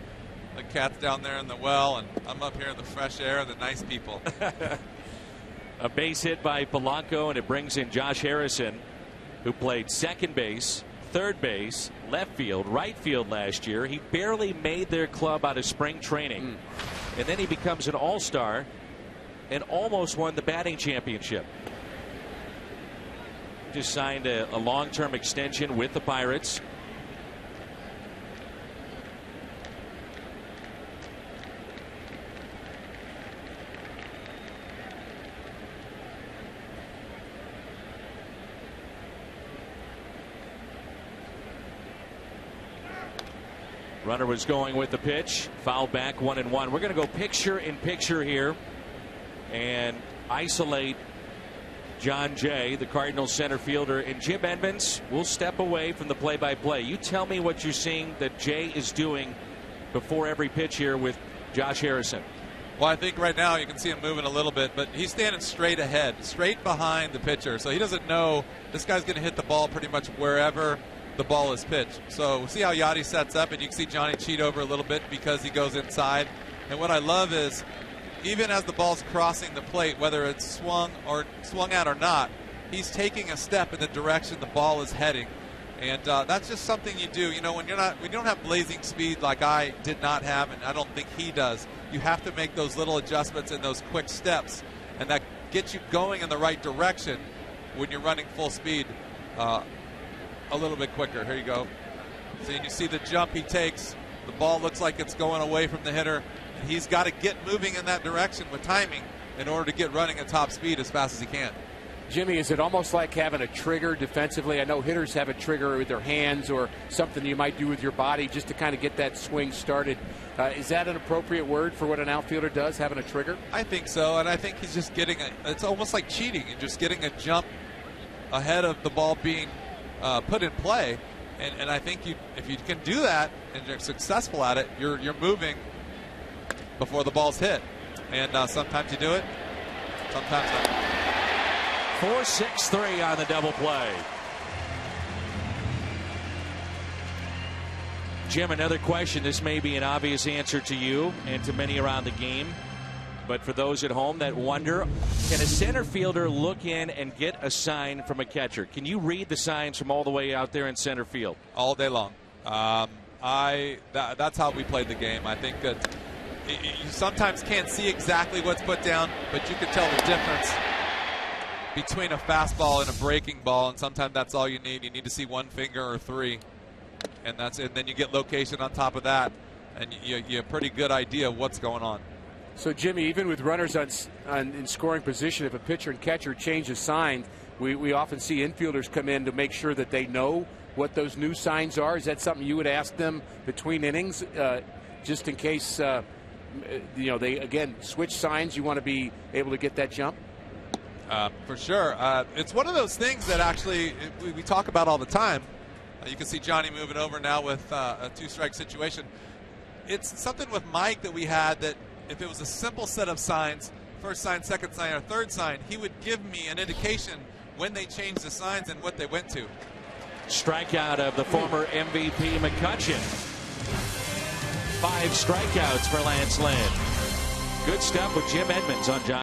The cat's down there in the well, and I'm up here in the fresh air and the nice people. A base hit by Polanco, and it brings in Josh Harrison, who played second base, third base, left field, right field last year. He barely made their club out of spring training. And then he becomes an all-star and almost won the batting championship. Just signed a long-term extension with the Pirates. Runner was going with the pitch. Foul back, 1-1. We're going to go picture in picture here and isolate John Jay, the Cardinals center fielder, and Jim Edmonds will step away from the play-by-play. You tell me what you're seeing that Jay is doing before every pitch here with Josh Harrison. Well, I think right now you can see him moving a little bit, but he's standing straight ahead, straight behind the pitcher. So he doesn't know this guy's going to hit the ball pretty much wherever the ball is pitched. So we'll see how Yachty sets up, and you can see Johnny cheat over a little bit because he goes inside. And what I love is even as the ball's crossing the plate, whether it's swung out or not, he's taking a step in the direction the ball is heading. And that's just something you do. You know, when you don't have blazing speed like I did not have, and I don't think he does, you have to make those little adjustments and those quick steps, and that gets you going in the right direction when you're running full speed a little bit quicker. Here you go. So you see the jump he takes. The ball looks like it's going away from the hitter. And he's got to get moving in that direction with timing in order to get running at top speed as fast as he can. Jimmy, is it almost like having a trigger defensively? I know hitters have a trigger with their hands or something you might do with your body just to kind of get that swing started. Is that an appropriate word for what an outfielder does, having a trigger? I think so, and I think he's just getting it's almost like cheating. You're just getting a jump ahead of the ball being put in play. And I think if you can do that and you're successful at it, you're moving before the ball's hit. And sometimes you do it, sometimes not. 4-6-3 on the double play. Jim, another question. This may be an obvious answer to you and to many around the game, but for those at home that wonder, can a center fielder look in and get a sign from a catcher? Can you read the signs from all the way out there in center field? All day long. That's how we played the game. I think that you sometimes can't see exactly what's put down, but you can tell the difference between a fastball and a breaking ball, and sometimes that's all you need. You need to see one finger or three, and that's it. Then you get location on top of that, and you have a pretty good idea of what's going on. So, Jimmy, even with runners in scoring position, if a pitcher and catcher changes signs, we often see infielders come in to make sure that they know what those new signs are. Is that something you would ask them between innings, just in case they again switch signs? You want to be able to get that jump. For sure. It's one of those things that actually we talk about all the time. You can see Johnny moving over now with a two-strike situation. It's something with Mike that we had that if it was a simple set of signs, first sign, second sign, or third sign, he would give me an indication when they changed the signs and what they went to. Strikeout of the former MVP McCutchen. 5 strikeouts for Lance Lynn. Good stuff with Jim Edmonds on John.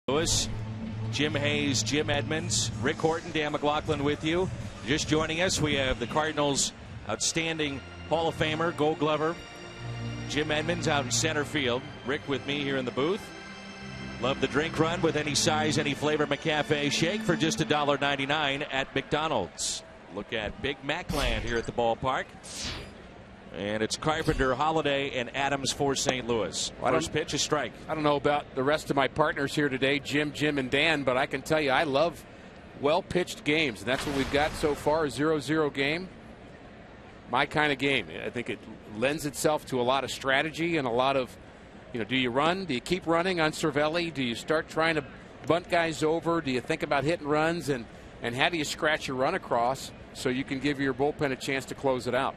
Lewis, Jim Hayes, Jim Edmonds, Rick Horton, Dan McLaughlin with you. Just joining us, we have the Cardinals' outstanding Hall of Famer, Gold Glover, Jim Edmonds out in center field. Rick with me here in the booth. Love the drink run with any size, any flavor McCafe shake for just $1.99 at McDonald's. Look at Big Mac land here at the ballpark. And it's Carpenter, Holiday, and Adams for St. Louis. First pitch, a strike. I don't know about the rest of my partners here today, Jim, and Dan, but I can tell you I love well-pitched games. And that's what we've got so far, a 0-0 game. My kind of game. I think it lends itself to a lot of strategy and a lot of, do you run? Do you keep running on Cervelli? Do you start trying to bunt guys over? Do you think about hitting runs? And how do you scratch your run across so you can give your bullpen a chance to close it out?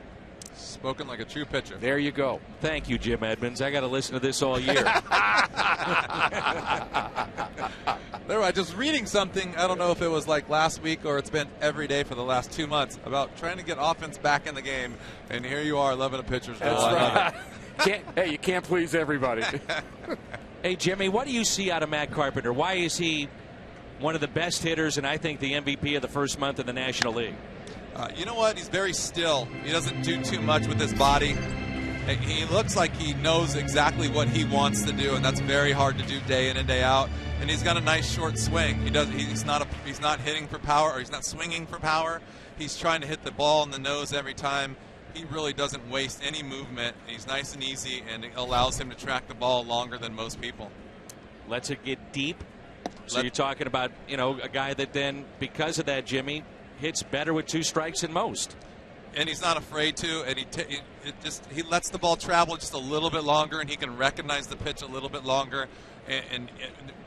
Spoken like a true pitcher. There you go. Thank you, Jim Edmonds. I got to listen to this all year. There, I just reading something. I don't know if it was like last week or it's been every day for the last 2 months about trying to get offense back in the game. And here you are, loving a pitcher's goal. That's right. Hey, you can't please everybody. Hey, Jimmy, what do you see out of Matt Carpenter? Why is he one of the best hitters and I think the MVP of the first month in the National League? You know what? He's very still. He doesn't do too much with his body. He looks like he knows exactly what he wants to do, and that's very hard to do day in and day out. And he's got a nice short swing. He's not hitting for power, or he's not swinging for power. He's trying to hit the ball in the nose every time. He really doesn't waste any movement. He's nice and easy, and it allows him to track the ball longer than most people. Lets it get deep. So you're talking about, a guy that then, because of that, Jimmy, hits better with 2 strikes than most. And he's not afraid to, and he lets the ball travel just a little bit longer, and he can recognize the pitch a little bit longer. And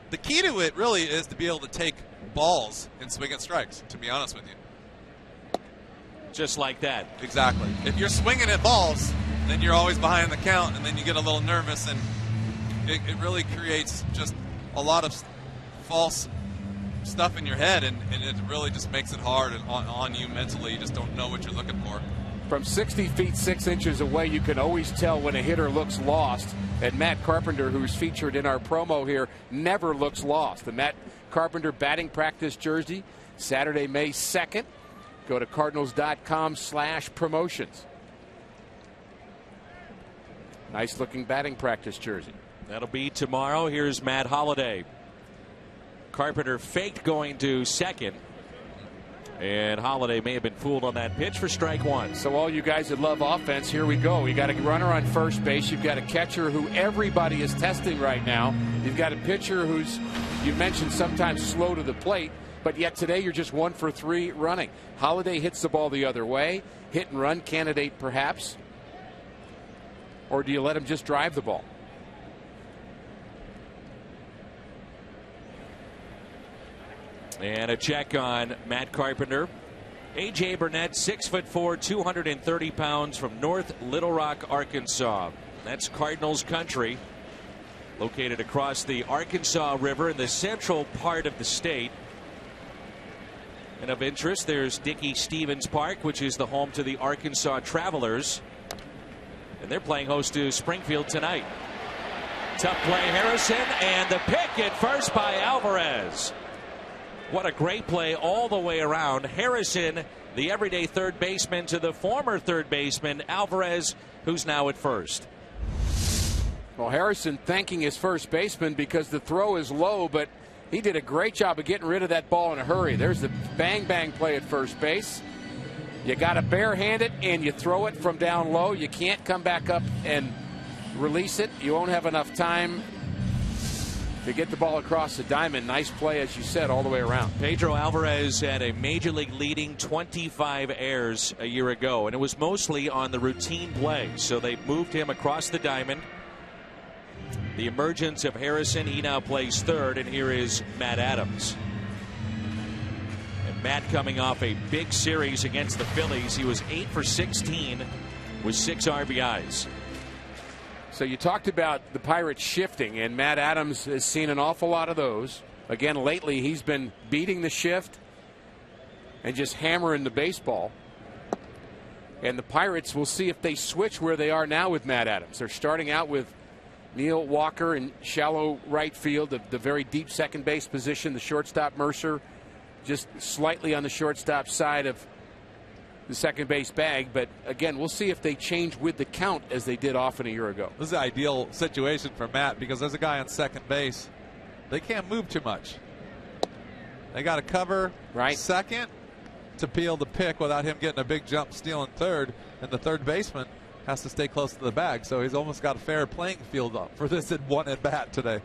the key to it really is to be able to take balls and swing at strikes, to be honest with you. Just like that. Exactly. If you're swinging at balls, then you're always behind the count, and then you get a little nervous, and it really creates just a lot of false stuff in your head, and it really just makes it hard on you mentally. You just don't know what you're looking for. From 60 feet 6 inches away, you can always tell when a hitter looks lost. And Matt Carpenter, who's featured in our promo here, never looks lost. The Matt Carpenter batting practice jersey, Saturday, May 2nd. Go to cardinals.com/promotions. Nice looking batting practice jersey. That'll be tomorrow. Here's Matt Holliday. Carpenter faked going to second, and Holiday may have been fooled on that pitch for strike 1. So all you guys that love offense, here we go. You got a runner on first base. You've got a catcher who everybody is testing right now. You've got a pitcher who's, you mentioned, sometimes slow to the plate, but yet today you're just 1 for 3 running. Holiday hits the ball the other way. Hit and run candidate perhaps. Or do you let him just drive the ball? And a check on Matt Carpenter. A.J. Burnett, 6'4", 230 pounds, from North Little Rock, Arkansas. That's Cardinals country, located across the Arkansas River in the central part of the state. And of interest, there's Dickey Stevens Park, which is the home to the Arkansas Travelers. And they're playing host to Springfield tonight. Tough play, Harrison, and the pick at first by Alvarez. What a great play all the way around. Harrison, the everyday third baseman, to the former third baseman, Alvarez, who's now at first. Well, Harrison thanking his first baseman because the throw is low, but he did a great job of getting rid of that ball in a hurry. There's the bang play at first base. You got to barehand it and you throw it from down low. You can't come back up and release it. You won't have enough time to get the ball across the diamond. Nice play, as you said, all the way around. Pedro Alvarez had a major league leading 25 errors a year ago, and it was mostly on the routine play. So they moved him across the diamond. The emergence of Harrison, he now plays third, and here is Matt Adams. And Matt coming off a big series against the Phillies. He was 8 for 16 with 6 RBIs. So you talked about the Pirates shifting, and Matt Adams has seen an awful lot of those. Again, lately he's been beating the shift and just hammering the baseball. And the Pirates, will see if they switch where they are now with Matt Adams. They're starting out with Neil Walker in shallow right field, the very deep second base position. The shortstop, Mercer, just slightly on the shortstop side of the second base bag. But again, we'll see if they change with the count as they did often a year ago. This is the ideal situation for Matt because there's a guy on second base. They can't move too much. They got to cover second to peel the pick without him getting a big jump stealing third, and the third baseman has to stay close to the bag. So he's almost got a fair playing field up for this at one at bat today.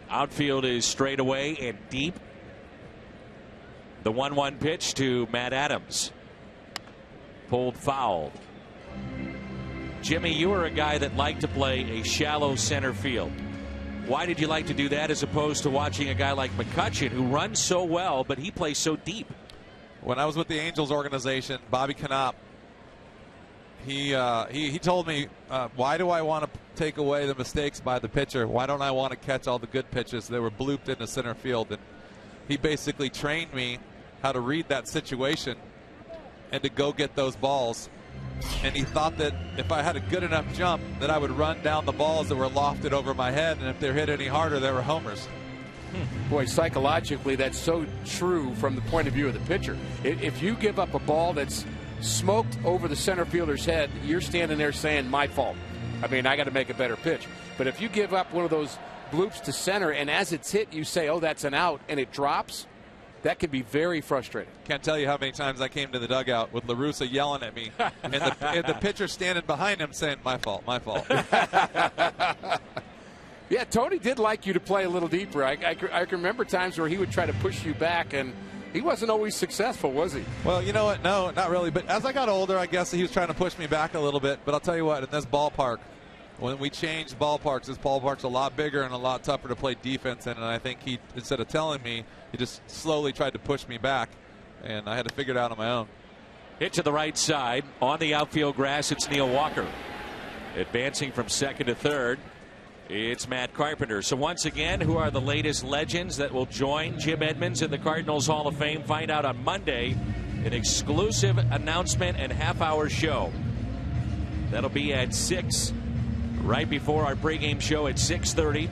Outfield is straight away and deep. The 1-1 pitch to Matt Adams. Pulled foul. Jimmy, you were a guy that liked to play a shallow center field. Why did you like to do that as opposed to watching a guy like McCutchen who runs so well, but he plays so deep? When I was with the Angels organization, Bobby Knopp, he told me, why do I want to take away the mistakes by the pitcher? Why don't I want to catch all the good pitches that were blooped into center field? And he basically trained me how to read that situation and to go get those balls. And he thought that if I had a good enough jump that I would run down the balls that were lofted over my head, and if they hit any harder, they were homers. Boy, psychologically, that's so true from the point of view of the pitcher. If you give up a ball that's smoked over the center fielder's head, you're standing there saying, my fault. I mean, I got to make a better pitch. But if you give up one of those bloops to center, and as it's hit, you say, oh, that's an out, and it drops, that can be very frustrating. Can't tell you how many times I came to the dugout with La Russa yelling at me, and the pitcher standing behind him saying, my fault, my fault. Yeah, Tony did like you to play a little deeper. I can remember times where he would try to push you back, and he wasn't always successful, was he? Well, you know what? No, not really. But as I got older, I guess he was trying to push me back a little bit. But I'll tell you what, in this ballpark, when we changed ballparks, this ballpark's a lot bigger and a lot tougher to play defense in. And I think he, instead of telling me, he just slowly tried to push me back. And I had to figure it out on my own. Hit to the right side. On the outfield grass, it's Neil Walker. Advancing from second to third, it's Matt Carpenter. So once again, who are the latest legends that will join Jim Edmonds in the Cardinals Hall of Fame? Find out on Monday. An exclusive announcement and half-hour show. That'll be at 6, right before our pregame show at 6:30.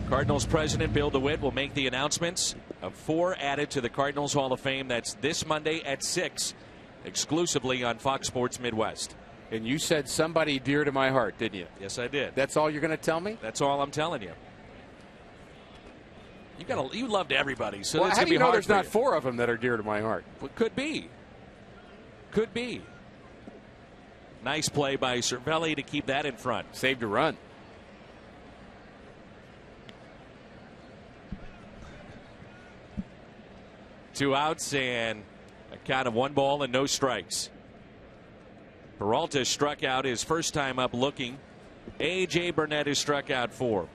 Cardinals president Bill DeWitt will make the announcements of 4 added to the Cardinals Hall of Fame. That's this Monday at 6, exclusively on Fox Sports Midwest. And you said somebody dear to my heart, didn't you? Yes, I did. That's all you're going to tell me? That's all I'm telling you. You loved everybody, so well, it's how going to do you be know hard there's for not you. 4 of them that are dear to my heart? Well, could be. Could be. Nice play by Cervelli to keep that in front. Saved a run. Two outs and a count of 1 ball and no strikes. Peralta struck out his first time up looking. A.J. Burnett has struck out 4.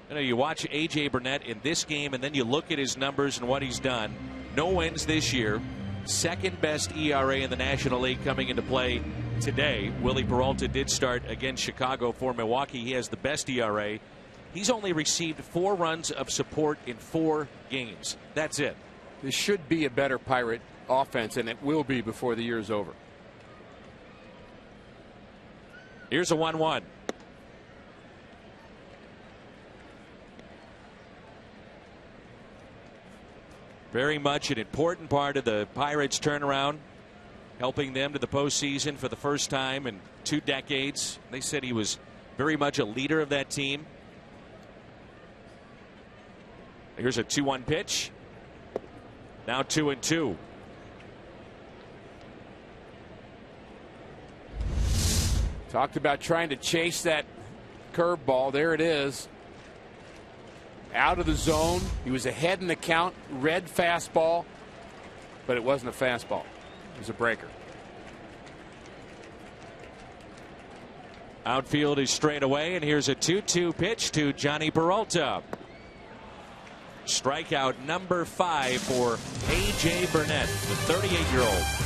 You know, you watch A.J. Burnett in this game and then you look at his numbers and what he's done. No wins this year. Second best ERA in the National League coming into play today. Willie Peralta did start against Chicago for Milwaukee. He has the best ERA. He's only received 4 runs of support in 4 games. That's it. This should be a better Pirate offense, and it will be before the year is over. Here's a 1-1. Very much an important part of the Pirates' turnaround, helping them to the postseason for the first time in 2 decades. They said he was very much a leader of that team. Here's a 2-1 pitch. Now 2-2. Talked about trying to chase that curveball. There it is. Out of the zone. He was ahead in the count. Red fastball. But it wasn't a fastball. It was a breaker. Outfield is straight away, and here's a 2-2 pitch to Johnny Peralta. Strikeout number 5 for A.J. Burnett, the 38-year-old.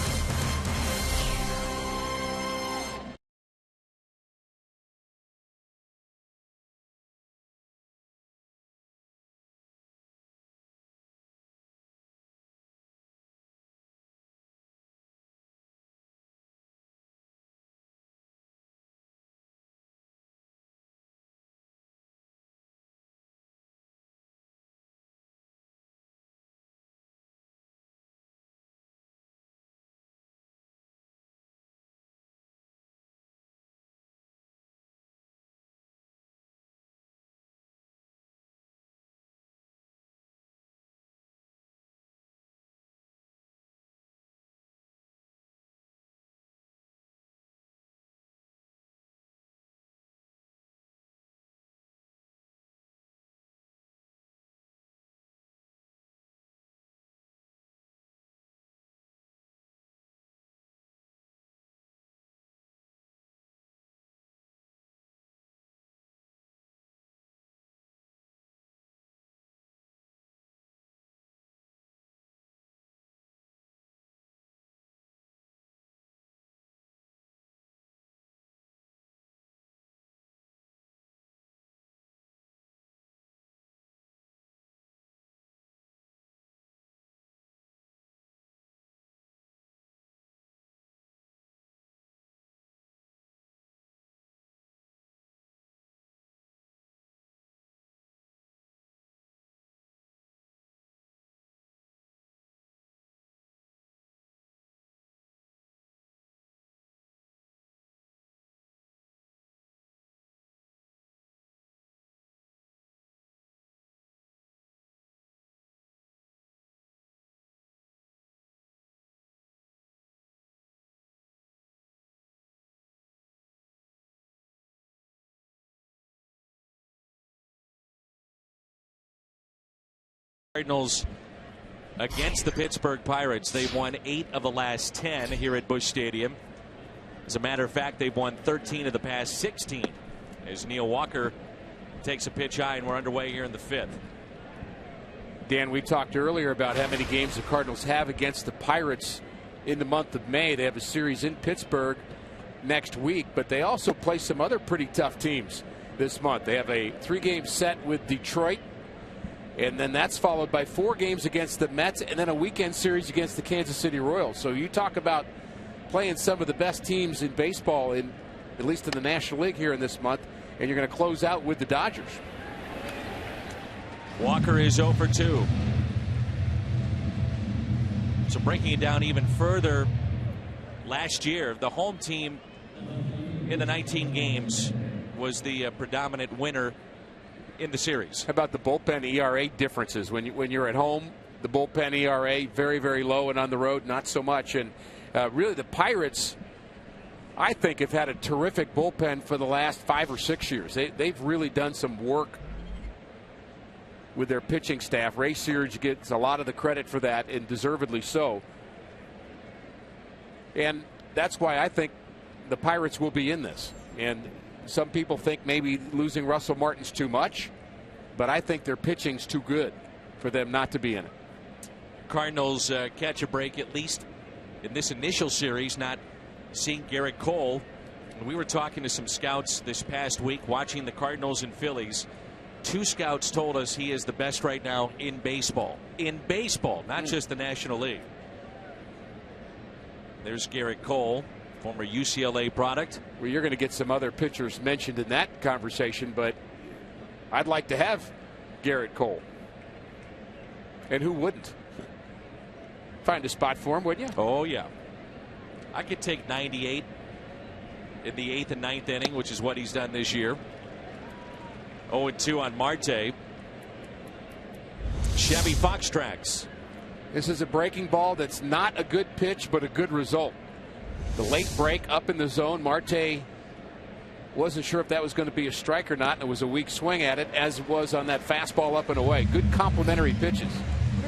Cardinals against the Pittsburgh Pirates. They've won 8 of the last 10 here at Busch Stadium. As a matter of fact, they've won 13 of the past 16. As Neil Walker takes a pitch high, and we're underway here in the 5th. Dan, we talked earlier about how many games the Cardinals have against the Pirates in the month of May. They have a series in Pittsburgh next week, but they also play some other pretty tough teams this month. They have a 3-game set with Detroit, and then that's followed by 4 games against the Mets, and then a weekend series against the Kansas City Royals. So you talk about playing some of the best teams in baseball, at least in the National League here in this month, and you're going to close out with the Dodgers. Walker is 0 for 2. So breaking it down even further, last year the home team in the 19 games was the predominant winner in the series. How about the bullpen ERA differences? When you're at home, the bullpen ERA very, very low, and on the road not so much. And really the Pirates, I think, have had a terrific bullpen for the last 5 or 6 years. They've really done some work with their pitching staff. Ray Searage gets a lot of the credit for that, and deservedly so. And that's why I think the Pirates will be in this. And some people think maybe losing Russell Martin's too much, but I think their pitching's too good for them not to be in it. Cardinals catch a break, at least in this initial series, not seeing Garrett Cole. We were talking to some scouts this past week watching the Cardinals and Phillies. 2 scouts told us he is the best right now in baseball. In baseball, not just the National League. There's Garrett Cole, former UCLA product. Well, you're going to get some other pitchers mentioned in that conversation, but I'd like to have Garrett Cole. And who wouldn't? Find a spot for him, wouldn't you? Oh, yeah. I could take 98 in the 8th and 9th inning, which is what he's done this year. 0-2 on Marte. Chevy Foxtrax. This is a breaking ball that's not a good pitch, but a good result. The late break up in the zone. Marte wasn't sure if that was going to be a strike or not, and it was a weak swing at it, as it was on that fastball up and away. Good complementary pitches.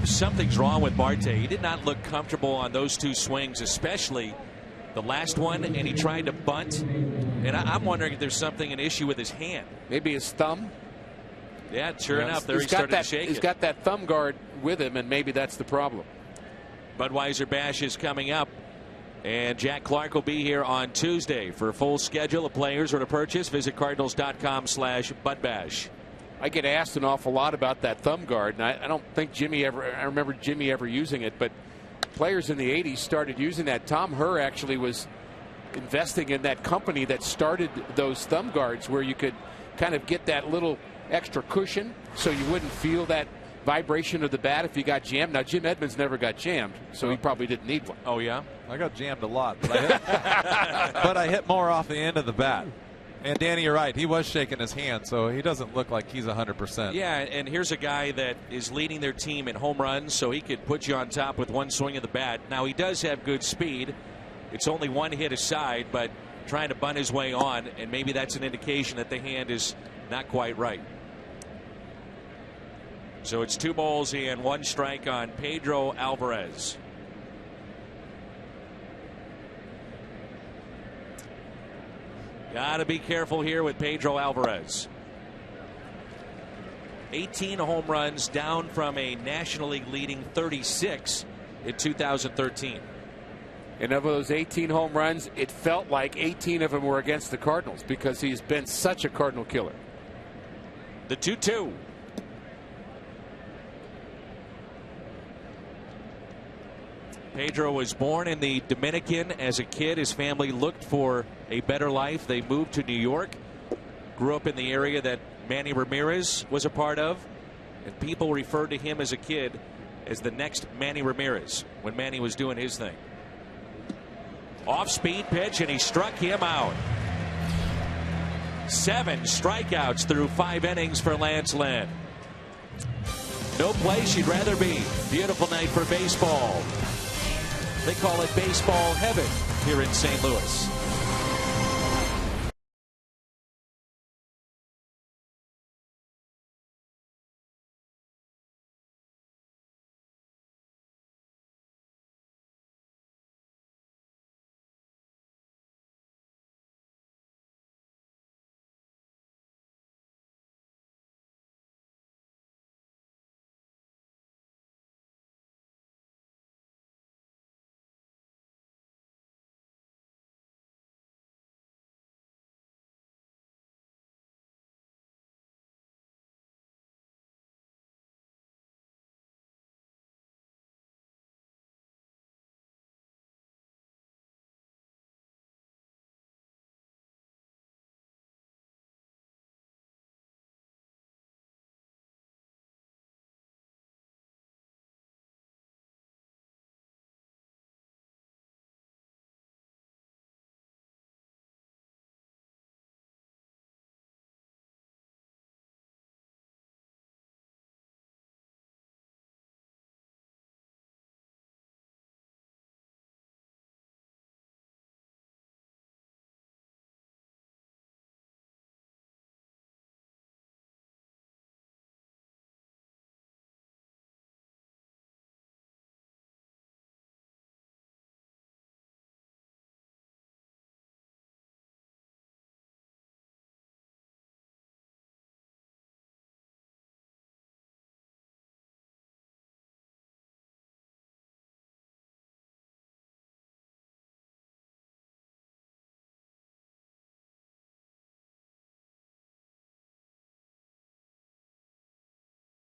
Something's wrong with Marte. He did not look comfortable on those 2 swings, especially the last one, and he tried to bunt. And I'm wondering if there's an issue with his hand. Maybe his thumb. Yeah, sure enough, there he started to shake it. He's got that thumb guard with him, and maybe that's the problem. Budweiser Bash is coming up, and Jack Clark will be here on Tuesday. For a full schedule of players or to purchase, visit Cardinals.com/BudBash. I get asked an awful lot about that thumb guard, and I don't think I remember Jimmy ever using it, but players in the 80s started using that. Tom Herr actually was investing in that company that started those thumb guards, where you could kind of get that little extra cushion so you wouldn't feel that vibration of the bat if you got jammed. Now, Jim Edmonds never got jammed, so he probably didn't need one. Oh, yeah? I got jammed a lot, but I hit more off the end of the bat. And Danny, you're right. He was shaking his hand, so he doesn't look like he's 100%. Yeah, and here's a guy that is leading their team in home runs, so he could put you on top with one swing of the bat. Now, he does have good speed. It's only one hit aside, but trying to bunt his way on, and maybe that's an indication that the hand is not quite right. So it's 2 balls and 1 strike on Pedro Alvarez. Got to be careful here with Pedro Alvarez. 18 home runs, down from a National League leading 36 in 2013. And of those 18 home runs, it felt like 18 of them were against the Cardinals, because he's been such a Cardinal killer. The 2-2. Pedro was born in the Dominican. As a kid, his family looked for a better life. They moved to New York, grew up in the area that Manny Ramirez was a part of, and people referred to him as a kid as the next Manny Ramirez when Manny was doing his thing. Off-speed pitch, and he struck him out. 7 strikeouts through 5 innings for Lance Lynn. No place you'd rather be. Beautiful night for baseball. They call it baseball heaven here in St. Louis.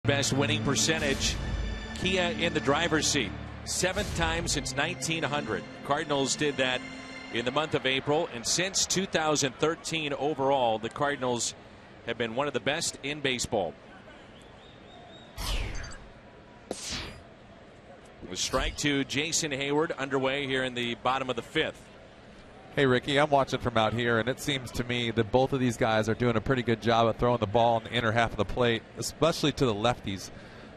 Best winning percentage. Kia in the driver's seat. 7th time since 1900. Cardinals did that in the month of April. And since 2013 overall, the Cardinals have been one of the best in baseball. With strike to Jason Hayward underway here in the bottom of the 5th. Hey, Ricky, I'm watching from out here, and it seems to me that both of these guys are doing a pretty good job of throwing the ball in the inner half of the plate, especially to the lefties.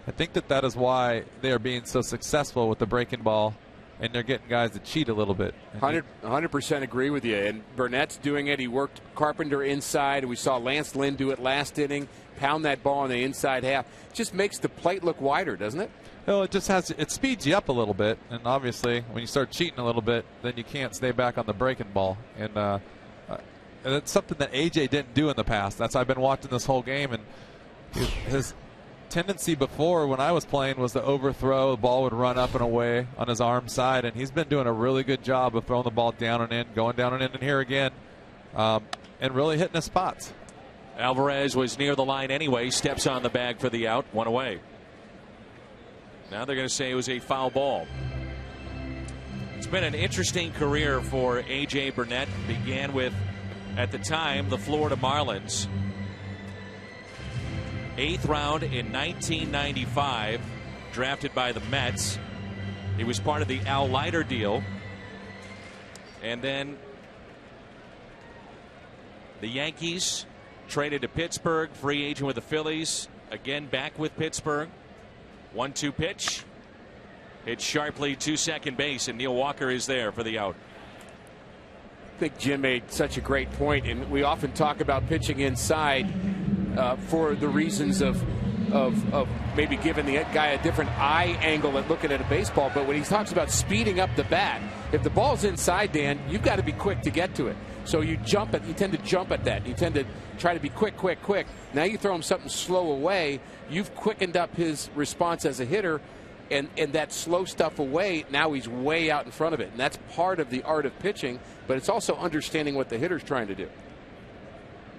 I think that is why they are being so successful with the breaking ball, and they're getting guys to cheat a little bit. 100% agree with you. And Burnett's doing it. He worked Carpenter inside. We saw Lance Lynn do it last inning, pound that ball in the inside half. It just makes the plate look wider, doesn't it? No, it speeds you up a little bit, and obviously when you start cheating a little bit, then you can't stay back on the breaking ball, and it's something that AJ didn't do in the past. That's I've been watching this whole game, and his tendency before when I was playing was to overthrow. The ball would run up and away on his arm side, and he's been doing a really good job of throwing the ball down and in, going down and in, and here again, and really hitting his spots. Alvarez was near the line anyway, steps on the bag for the out, 1 away. Now they're going to say it was a foul ball. It's been an interesting career for A.J. Burnett. Began with, at the time, the Florida Marlins. 8th round in 1995, drafted by the Mets. He was part of the Al Leiter deal. And then the Yankees traded to Pittsburgh, free agent with the Phillies. Again back with Pittsburgh. 1-2 pitch. Hit sharply to second base, and Neil Walker is there for the out. I think Jim made such a great point, and we often talk about pitching inside for the reasons of maybe giving the guy a different eye angle at looking at a baseball. But when he talks about speeding up the bat, if the ball's inside, Dan, you've got to be quick to get to it. So you tend to jump at that. You tend to try to be quick. Now you throw him something slow away. You've quickened up his response as a hitter, and that slow stuff away, now he's way out in front of it. And that's part of the art of pitching, but it's also understanding what the hitter's trying to do.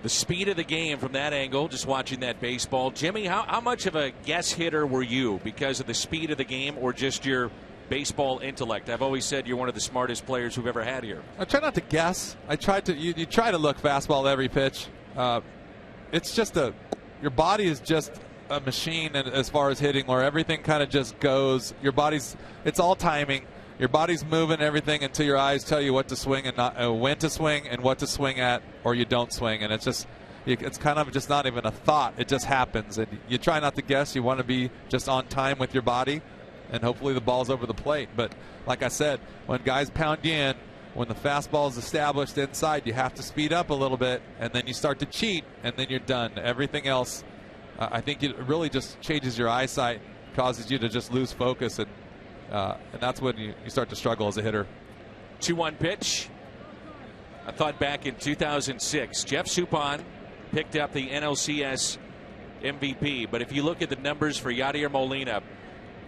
The speed of the game from that angle, just watching that baseball. Jimmy, how much of a guess hitter were you because of the speed of the game or just your baseball intellect? I've always said you're one of the smartest players we've ever had here. I try not to guess. I try to. You try to look fastball at every pitch. It's just your body is just a machine, and as far as hitting, where everything kind of just goes. It's all timing. Your body's moving everything until your eyes tell you what to swing and not when to swing and what to swing at, or you don't swing, and it's kind of just not even a thought. It just happens, and you try not to guess. You want to be just on time with your body, and hopefully the ball's over the plate. But like I said, when guys pound you in, when the fastball is established inside, you have to speed up a little bit, and then you start to cheat, and then you're done. Everything else, I think it really just changes your eyesight, causes you to just lose focus, and that's when you start to struggle as a hitter. 2-1 pitch. I thought back in 2006, Jeff Suppan picked up the NLCS MVP, but if you look at the numbers for Yadier Molina,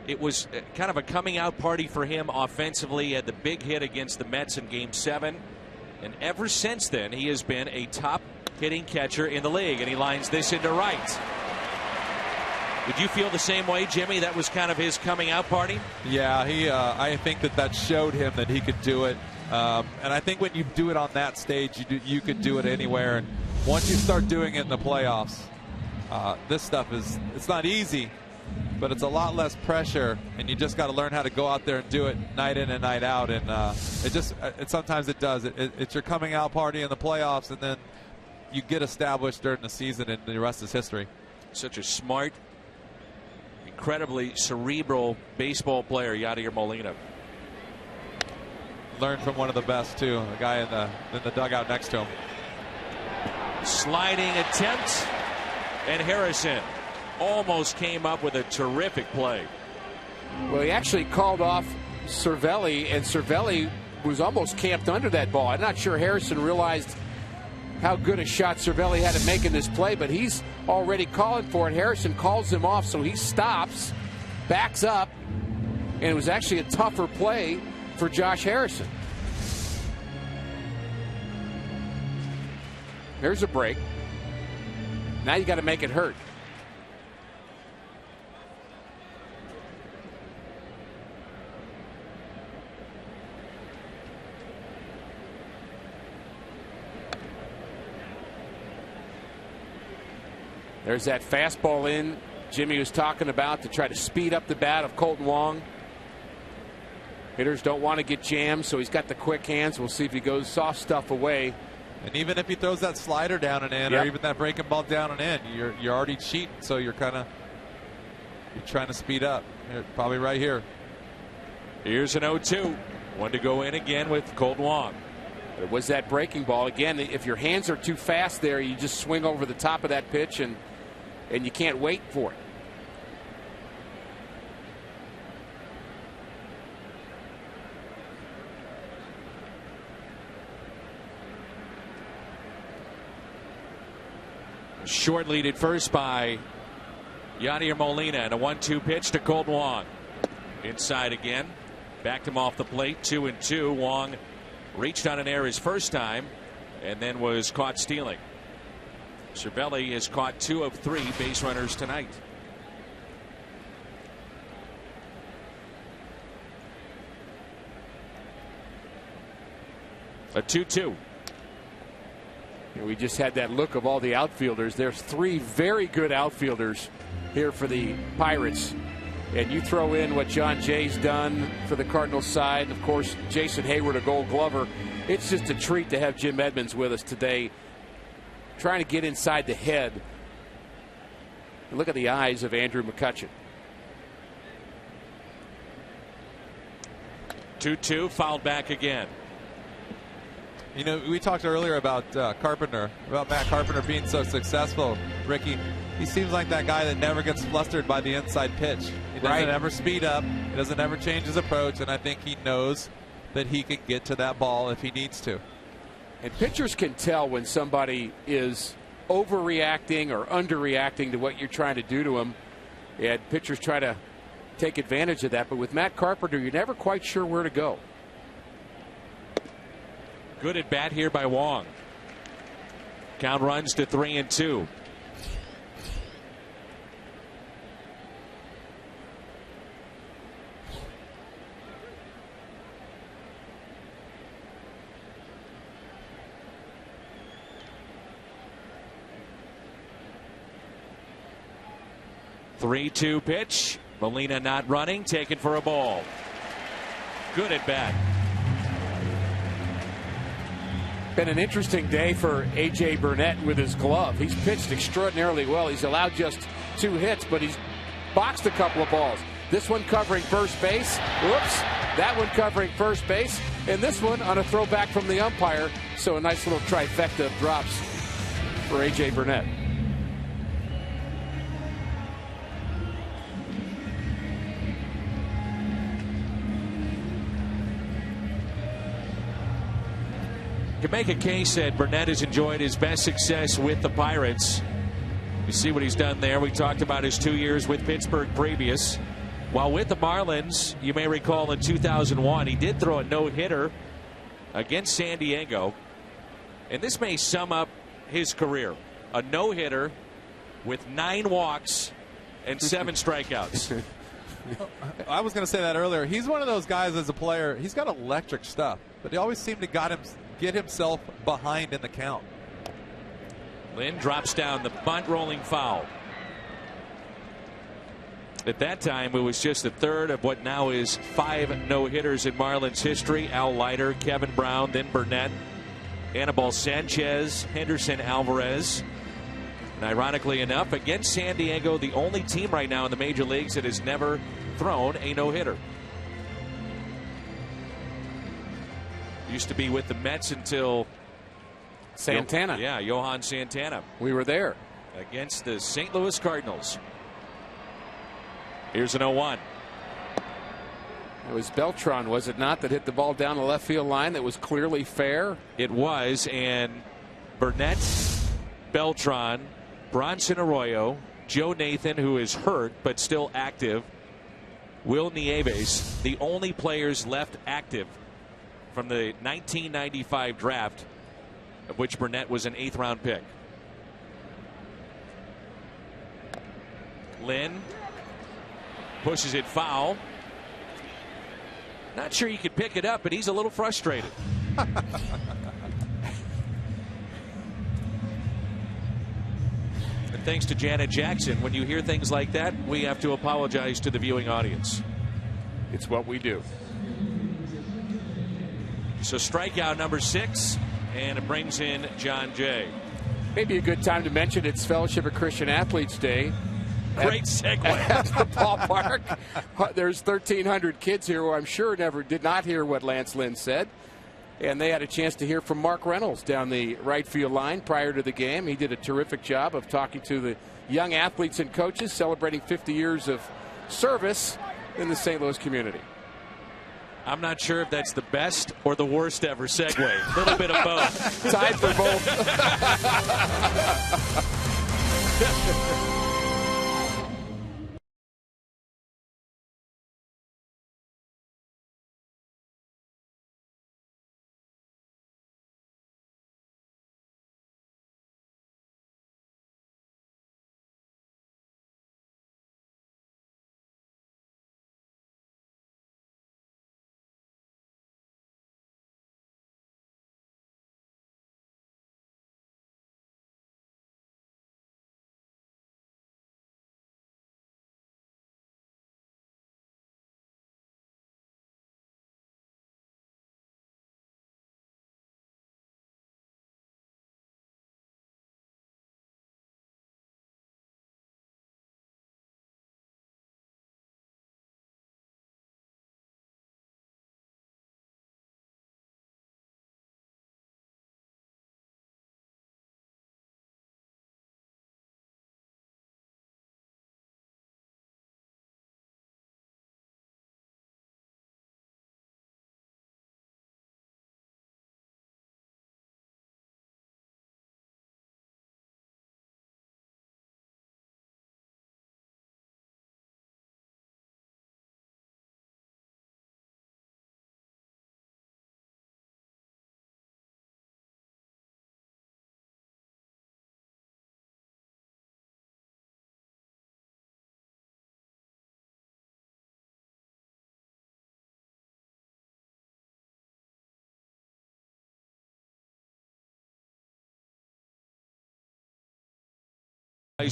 it was kind of a coming out party for him offensively. He had the big hit against the Mets in Game 7, and ever since then he has been a top hitting catcher in the league, and he lines this into right. Did you feel the same way, Jimmy? That was kind of his coming out party? Yeah, I think that showed him that he could do it. And I think when you do it on that stage, you could do it anywhere. And once you start doing it in the playoffs, this stuff it's not easy, but it's a lot less pressure, and you just got to learn how to go out there and do it night in and night out. And sometimes it does. It's your coming out party in the playoffs, and then you get established during the season, and the rest is history. Such a smart, incredibly cerebral baseball player, Yadier Molina. Learned from one of the best too, the guy in the dugout next to him. Sliding attempt, and Harrison almost came up with a terrific play. Well, he actually called off Cervelli, and Cervelli was almost camped under that ball. I'm not sure Harrison realized how good a shot Cervelli had at making this play, but he's already calling for it. Harrison calls him off, so he stops, backs up, and it was actually a tougher play for Josh Harrison. There's a break. Now you got to make it hurt. There's that fastball in Jimmy was talking about to try to speed up the bat of Kolten Wong. Hitters don't want to get jammed, so he's got the quick hands. We'll see if he goes soft stuff away. And even if he throws that slider down and in, or even that breaking ball down and in, you're already cheating. So you're trying to speed up. Here, probably right here. Here's an 0-2. One to go in again with Kolten Wong. It was that breaking ball again. If your hands are too fast there, you just swing over the top of that pitch and you can't wait for it. Short lead at first by Yadier Molina, and a 1-2 pitch to Kolten Wong. Inside again. Backed him off the plate. 2-2. Wong reached on an error his first time and then was caught stealing. Cervelli has caught 2 of 3 base runners tonight. A 2-2. We just had that look of all the outfielders. There's 3 very good outfielders here for the Pirates. And you throw in what John Jay's done for the Cardinals side. Of course, Jason Hayward, a Gold Glover. It's just a treat to have Jim Edmonds with us today, trying to get inside the head. And look at the eyes of Andrew McCutchen. 2-2, fouled back again. You know, we talked earlier about Carpenter, about Matt Carpenter being so successful. Ricky, he seems like that guy that never gets flustered by the inside pitch. He doesn't ever speed up. He doesn't ever change his approach, and I think he knows that he can get to that ball if he needs to. And pitchers can tell when somebody is overreacting or underreacting to what you're trying to do to them. And pitchers try to take advantage of that. But with Matt Carpenter, you're never quite sure where to go. Good at bat here by Wong. Count runs to 3-2. Three-two pitch. Molina not running, taken for a ball. Good at bat. Been an interesting day for A.J. Burnett with his glove. He's pitched extraordinarily well. He's allowed just 2 hits, but he's boxed a couple of balls. This one covering first base. Whoops. That one covering first base. And this one on a throwback from the umpire. So a nice little trifecta of drops for A.J. Burnett. Can make a case that Burnett has enjoyed his best success with the Pirates. You see what he's done there. We talked about his 2 years with Pittsburgh previous. While with the Marlins, you may recall in 2001, he did throw a no-hitter against San Diego. And this may sum up his career. A no-hitter with 9 walks and 7 strikeouts. I was going to say that earlier. He's one of those guys as a player. He's got electric stuff, but he always seemed to get himself behind in the count. Lynn drops down the bunt, rolling foul. At that time, it was just the third of what now is 5 no-hitters in Marlins history. Al Leiter, Kevin Brown, then Burnett, Anibal Sanchez, Henderson Alvarez. And ironically enough, against San Diego, the only team right now in the major leagues that has never thrown a no-hitter. Used to be with the Mets until Santana. Johan Santana. We were there. Against the St. Louis Cardinals. Here's an 0-1. It was Beltran, was it not, that hit the ball down the left field line that was clearly fair? It was, and Burnett, Beltran, Bronson Arroyo, Joe Nathan, who is hurt but still active, Will Nieves, the only players left active from the 1995 draft, of which Burnett was an 8th round pick. Lynn pushes it foul. Not sure he could pick it up, but he's a little frustrated. thanks to Janet Jackson. When you hear things like that, we have to apologize to the viewing audience. It's what we do. So strikeout number 6, and it brings in John Jay. Maybe a good time to mention it's Fellowship of Christian Athletes Day. Great segue. At the ballpark. There's 1,300 kids here who I'm sure did not hear what Lance Lynn said. And they had a chance to hear from Mark Reynolds down the right field line prior to the game. He did a terrific job of talking to the young athletes and coaches celebrating 50 years of service in the St. Louis community. I'm not sure if that's the best or the worst ever segue. A little bit of both. Tied for both.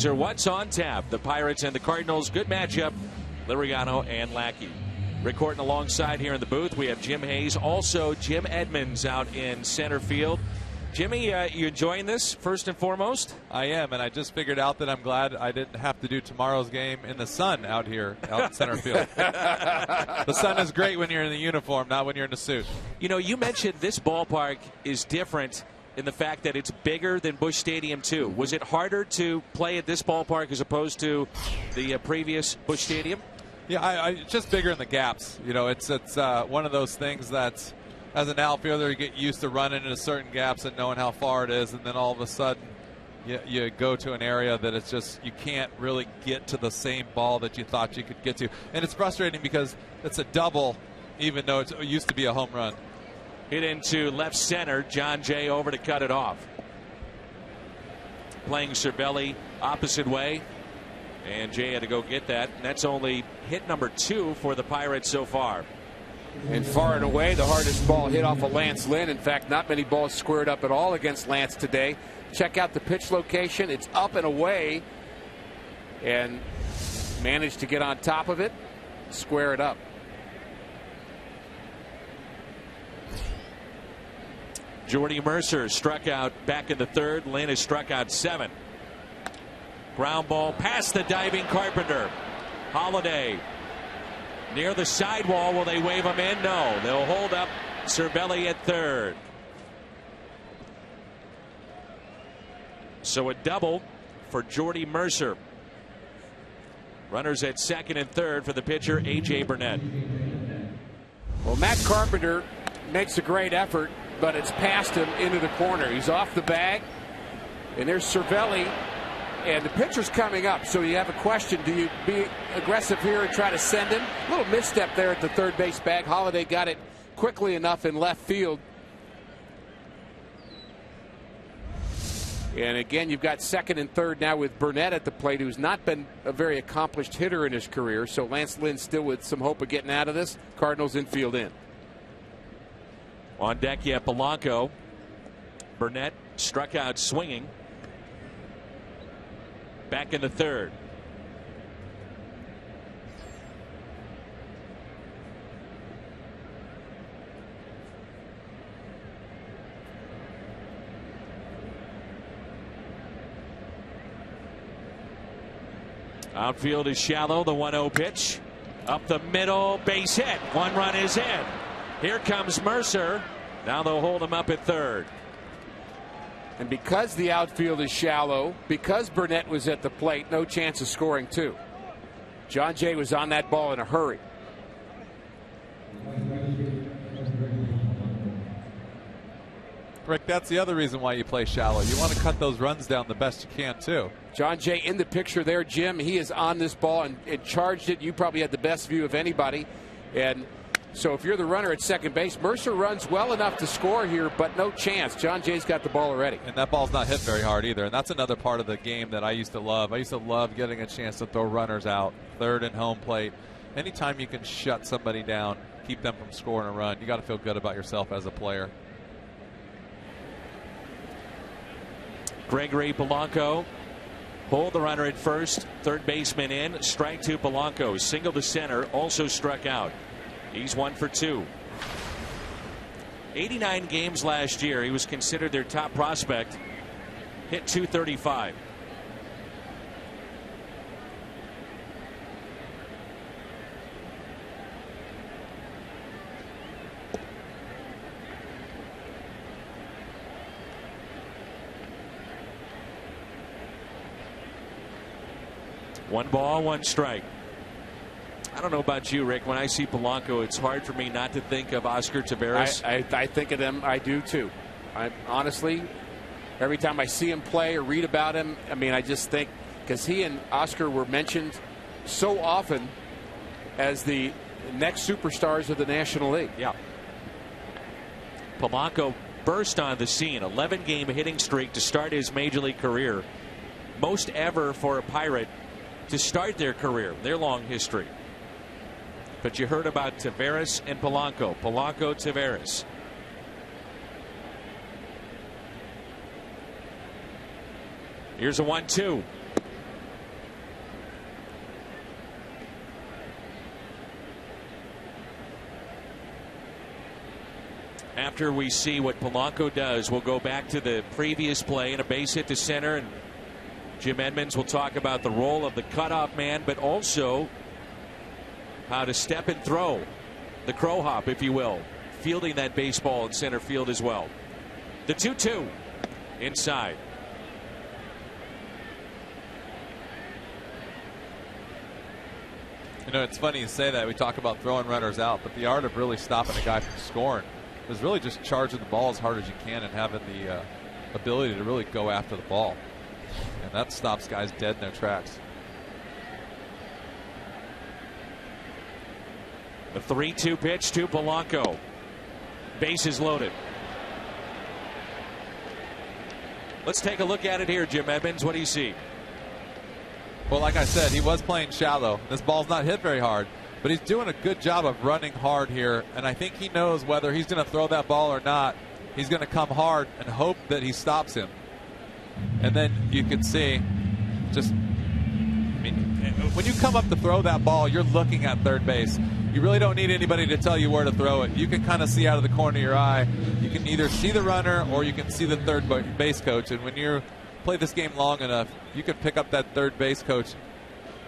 What's on tap? The Pirates and the Cardinals. Good matchup. Liriano and Lackey. Recording alongside here in the booth, we have Jim Hayes. Also, Jim Edmonds out in center field. Jimmy, you enjoying this first and foremost? I am, and I just figured out that I'm glad I didn't have to do tomorrow's game in the sun out here, out in center field. The sun is great when you're in the uniform, not when you're in the suit. You know, you mentioned this ballpark is different in the fact that it's bigger than Busch Stadium, too. Was it harder to play at this ballpark as opposed to the previous Busch Stadium? Yeah, it's just bigger in the gaps. You know, it's one of those things that, as an outfielder, you get used to running into certain gaps and knowing how far it is, and then all of a sudden you go to an area that it's just you can't really get to the same ball that you thought you could get to. And it's frustrating because it's a double, even though it used to be a home run. Hit into left center. John Jay over to cut it off. Playing Cervelli opposite way. And Jay had to go get that. And that's only hit number 2 for the Pirates so far. And far and away the hardest ball hit off of Lance Lynn. In fact, not many balls squared up at all against Lance today. Check out the pitch location. It's up and away. And managed to get on top of it. Square it up. Jordy Mercer struck out back in the 3rd. Lynn has struck out 7. Ground ball past the diving Carpenter. Holiday near the sidewall. Will they wave him in? No. They'll hold up Cervelli at 3rd. So a double for Jordy Mercer. Runners at 2nd and 3rd for the pitcher, A.J. Burnett. Well, Matt Carpenter makes a great effort, but it's past him into the corner. He's off the bag, and there's Cervelli, and the pitcher's coming up. So you have a question: do you be aggressive here and try to send him? A little misstep there at the third base bag. Holiday got it quickly enough in left field. And again, you've got 2nd and 3rd now with Burnett at the plate, who's not been a very accomplished hitter in his career. So Lance Lynn still with some hope of getting out of this. Cardinals infield in. On deck, you have Polanco. Burnett struck out swinging. back in the third. Outfield is shallow. The 1-0 pitch. Up the middle. Base hit. One run is in. Here comes Mercer. Now they'll hold him up at third. And because the outfield is shallow, because Burnett was at the plate, no chance of scoring two. John Jay was on that ball in a hurry. Rick, that's the other reason why you play shallow. You want to cut those runs down the best you can, too. John Jay in the picture there, Jim. He is on this ball and charged it. You probably had the best view of anybody. And so if you're the runner at second base, Mercer runs well enough to score here, but no chance. John Jay's got the ball already. And that ball's not hit very hard either. And that's another part of the game that I used to love. I used to love getting a chance to throw runners out, third and home plate. Anytime you can shut somebody down, keep them from scoring a run, you got to feel good about yourself as a player. Gregory Polanco hold the runner at first. Third baseman in. Strike to Polanco. Single to center. Also struck out. He's 1 for 2. 89 games last year. He was considered their top prospect. Hit .235. One ball, one strike. I don't know about you, Rick. When I see Polanco, it's hard for me not to think of Oscar Taveras. I think of them. I do, too. Honestly, every time I see him play or read about him, I mean, I just think, because he and Oscar were mentioned so often as the next superstars of the National League. Yeah. Polanco burst on the scene. 11-game hitting streak to start his major league career. Most ever for a Pirate to start their career, their long history. But you heard about Taveras and Polanco. Polanco, Taveras. Here's a 1-2. After we see what Polanco does, we'll go back to the previous play and a base hit to center, and Jim Edmonds will talk about the role of the cutoff man, but also how to step and throw, the crow hop, if you will, fielding that baseball in center field as well. The 2-2 inside. You know, it's funny you say that. We talk about throwing runners out, but the art of really stopping a guy from scoring is really just charging the ball as hard as you can and having the ability to really go after the ball. And that stops guys dead in their tracks. The 3-2 pitch to Polanco. Bases loaded. Let's take a look at it here, Jim Edmonds. What do you see? Well, like I said, he was playing shallow. This ball's not hit very hard, but he's doing a good job of running hard here. And I think he knows whether he's going to throw that ball or not. He's going to come hard and hope that he stops him. And then you can see just, I mean, when you come up to throw that ball, you're looking at third base. You really don't need anybody to tell you where to throw it. You can kind of see out of the corner of your eye. You can either see the runner or you can see the third base coach. And when you play this game long enough, you can pick up that third base coach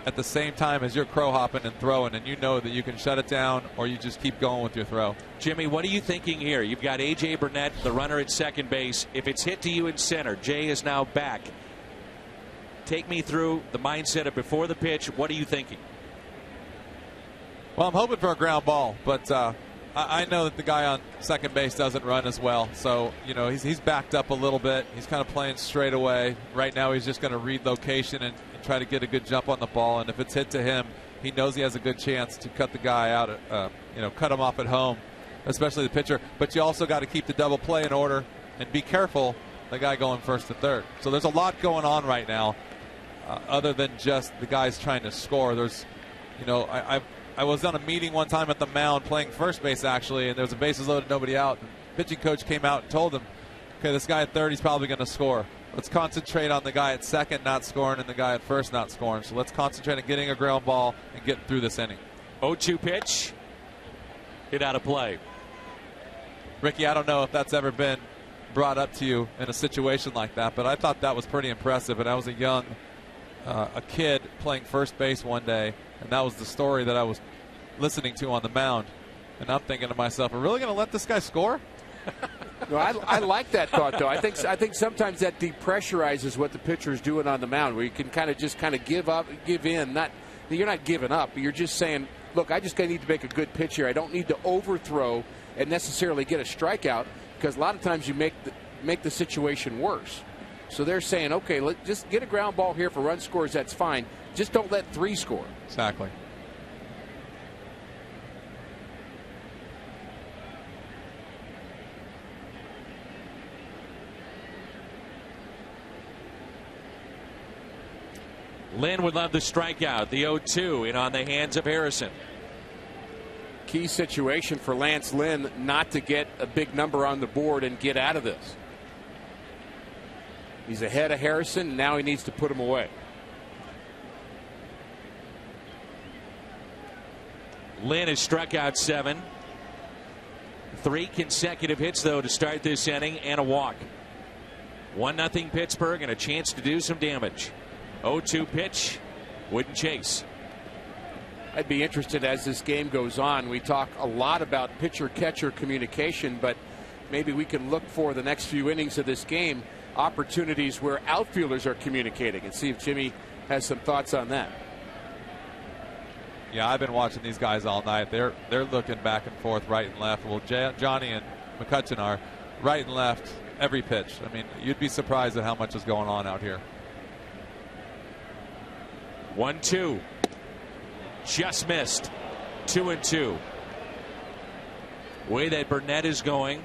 at the same time as you're crow hopping and throwing, and you know that you can shut it down or you just keep going with your throw. Jimmy, what are you thinking here? You've got A.J. Burnett, the runner at second base. If it's hit to you in center, Jay is now back. Take me through the mindset of before the pitch. What are you thinking? Well, I'm hoping for a ground ball, but I know that the guy on second base doesn't run as well. So, you know, he's backed up a little bit. He's kind of playing straight away. Right now he's just going to read location and try to get a good jump on the ball. And if it's hit to him, he knows he has a good chance to cut the guy out, cut him off at home, especially the pitcher. But you also got to keep the double play in order and be careful, the guy going first to third. So there's a lot going on right now other than just the guys trying to score. There's, you know, I was on a meeting one time at the mound playing first base, actually, and there was a bases loaded, nobody out. The pitching coach came out and told him, okay, this guy at third, he's probably going to score. let's concentrate on the guy at second not scoring and the guy at first not scoring. So let's concentrate on getting a ground ball and getting through this inning. 0-2 pitch. Hit out of play. Ricky, I don't know if that's ever been brought up to you in a situation like that, but I thought that was pretty impressive. And I was a kid playing first base one day, and that was the story that I was listening to on the mound. And I'm thinking to myself, are we really going to let this guy score? No, I like that thought, though. I think sometimes that depressurizes what the pitcher is doing on the mound, where you can kind of give in. You're not giving up, but you're just saying, look, I just need to make a good pitch here. I don't need to overthrow and necessarily get a strikeout, because a lot of times you make the situation worse. So they're saying, okay, let's just get a ground ball here for run scores. That's fine. Just don't let 3 score. Exactly. Lynn would love the strikeout. The 0-2 in on the hands of Harrison. Key situation for Lance Lynn not to get a big number on the board and get out of this. He's ahead of Harrison, and now he needs to put him away. Lynn has struck out 7. 3 consecutive hits, though, to start this inning, and a walk. 1-0 Pittsburgh, and a chance to do some damage. 0-2 pitch, wouldn't chase. I'd be interested as this game goes on. We talk a lot about pitcher-catcher communication, but maybe we can look for the next few innings of this game opportunities where outfielders are communicating, and see if Jimmy has some thoughts on that. Yeah, I've been watching these guys all night. They're looking back and forth, right and left. Well, Johnny and McCutcheon are right and left every pitch. I mean, you'd be surprised at how much is going on out here. 1-2. Just missed. 2-2. Way that Burnett is going.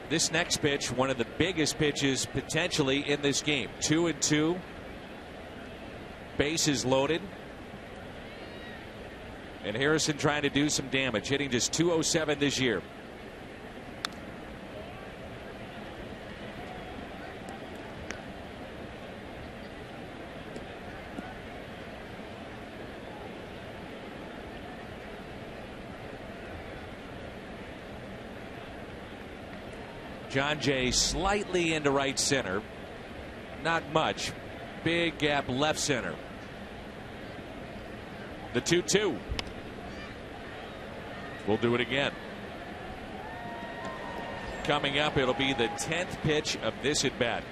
This next pitch, one of the biggest pitches potentially in this game. 2-2. Bases loaded. And Harrison trying to do some damage, hitting just .207 this year. John Jay slightly into right center. Not much. Big gap left center. The 2-2. We'll do it again. Coming up, it'll be the 10th pitch of this at bat.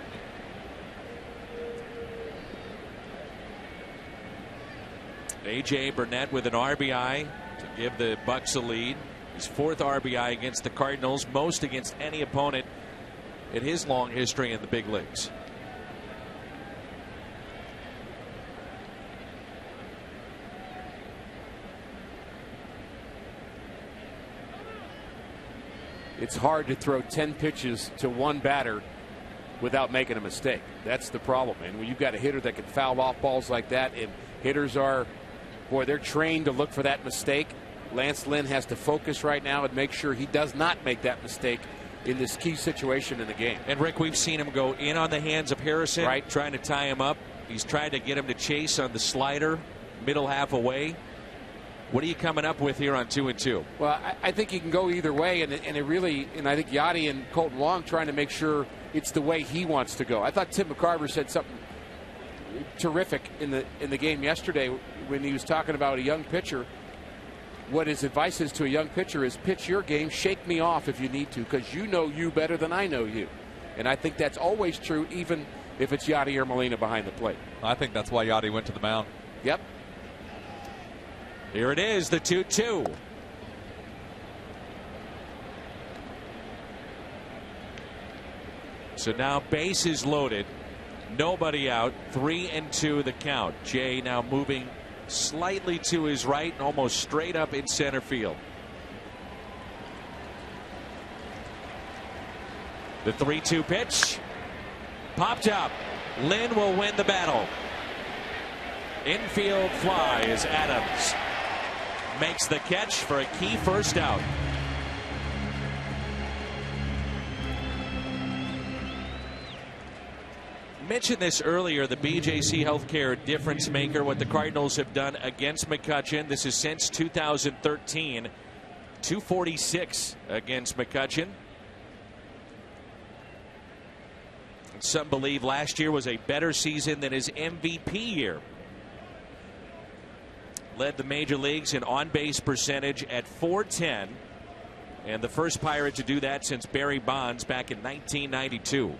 A.J. Burnett with an RBI to give the Bucks a lead. His 4th RBI against the Cardinals, most against any opponent in his long history in the big leagues. It's hard to throw 10 pitches to one batter without making a mistake. That's the problem. And when you've got a hitter that can foul off balls like that, and hitters are, boy, they're trained to look for that mistake. Lance Lynn has to focus right now and make sure he does not make that mistake in this key situation in the game. And Rick, we've seen him go in on the hands of Harrison, right, trying to tie him up. He's trying to get him to chase on the slider, middle half away. What are you coming up with here on 2-2? Well, I think you can go either way, and I think Yachty and Colton Wong trying to make sure it's the way he wants to go. I thought Tim McCarver said something terrific in the game yesterday when he was talking about a young pitcher. What his advice is to a young pitcher is pitch your game, shake me off if you need to, because you know you better than I know you. And I think that's always true, even if it's Yachty or Molina behind the plate. I think that's why Yachty went to the mound. Yep. Here it is, the 2-2. So now bases loaded, nobody out, 3-2 the count. Jay now moving slightly to his right and almost straight up in center field. The 3-2 pitch popped up. Lynn will win the battle. Infield fly as Adams makes the catch for a key first out. Mentioned this earlier, the BJC Healthcare difference maker, what the Cardinals have done against McCutchen. This is since 2013. 246 against McCutchen. Some believe last year was a better season than his MVP year. Led the major leagues in on-base percentage at .410, and the first Pirate to do that since Barry Bonds back in 1992.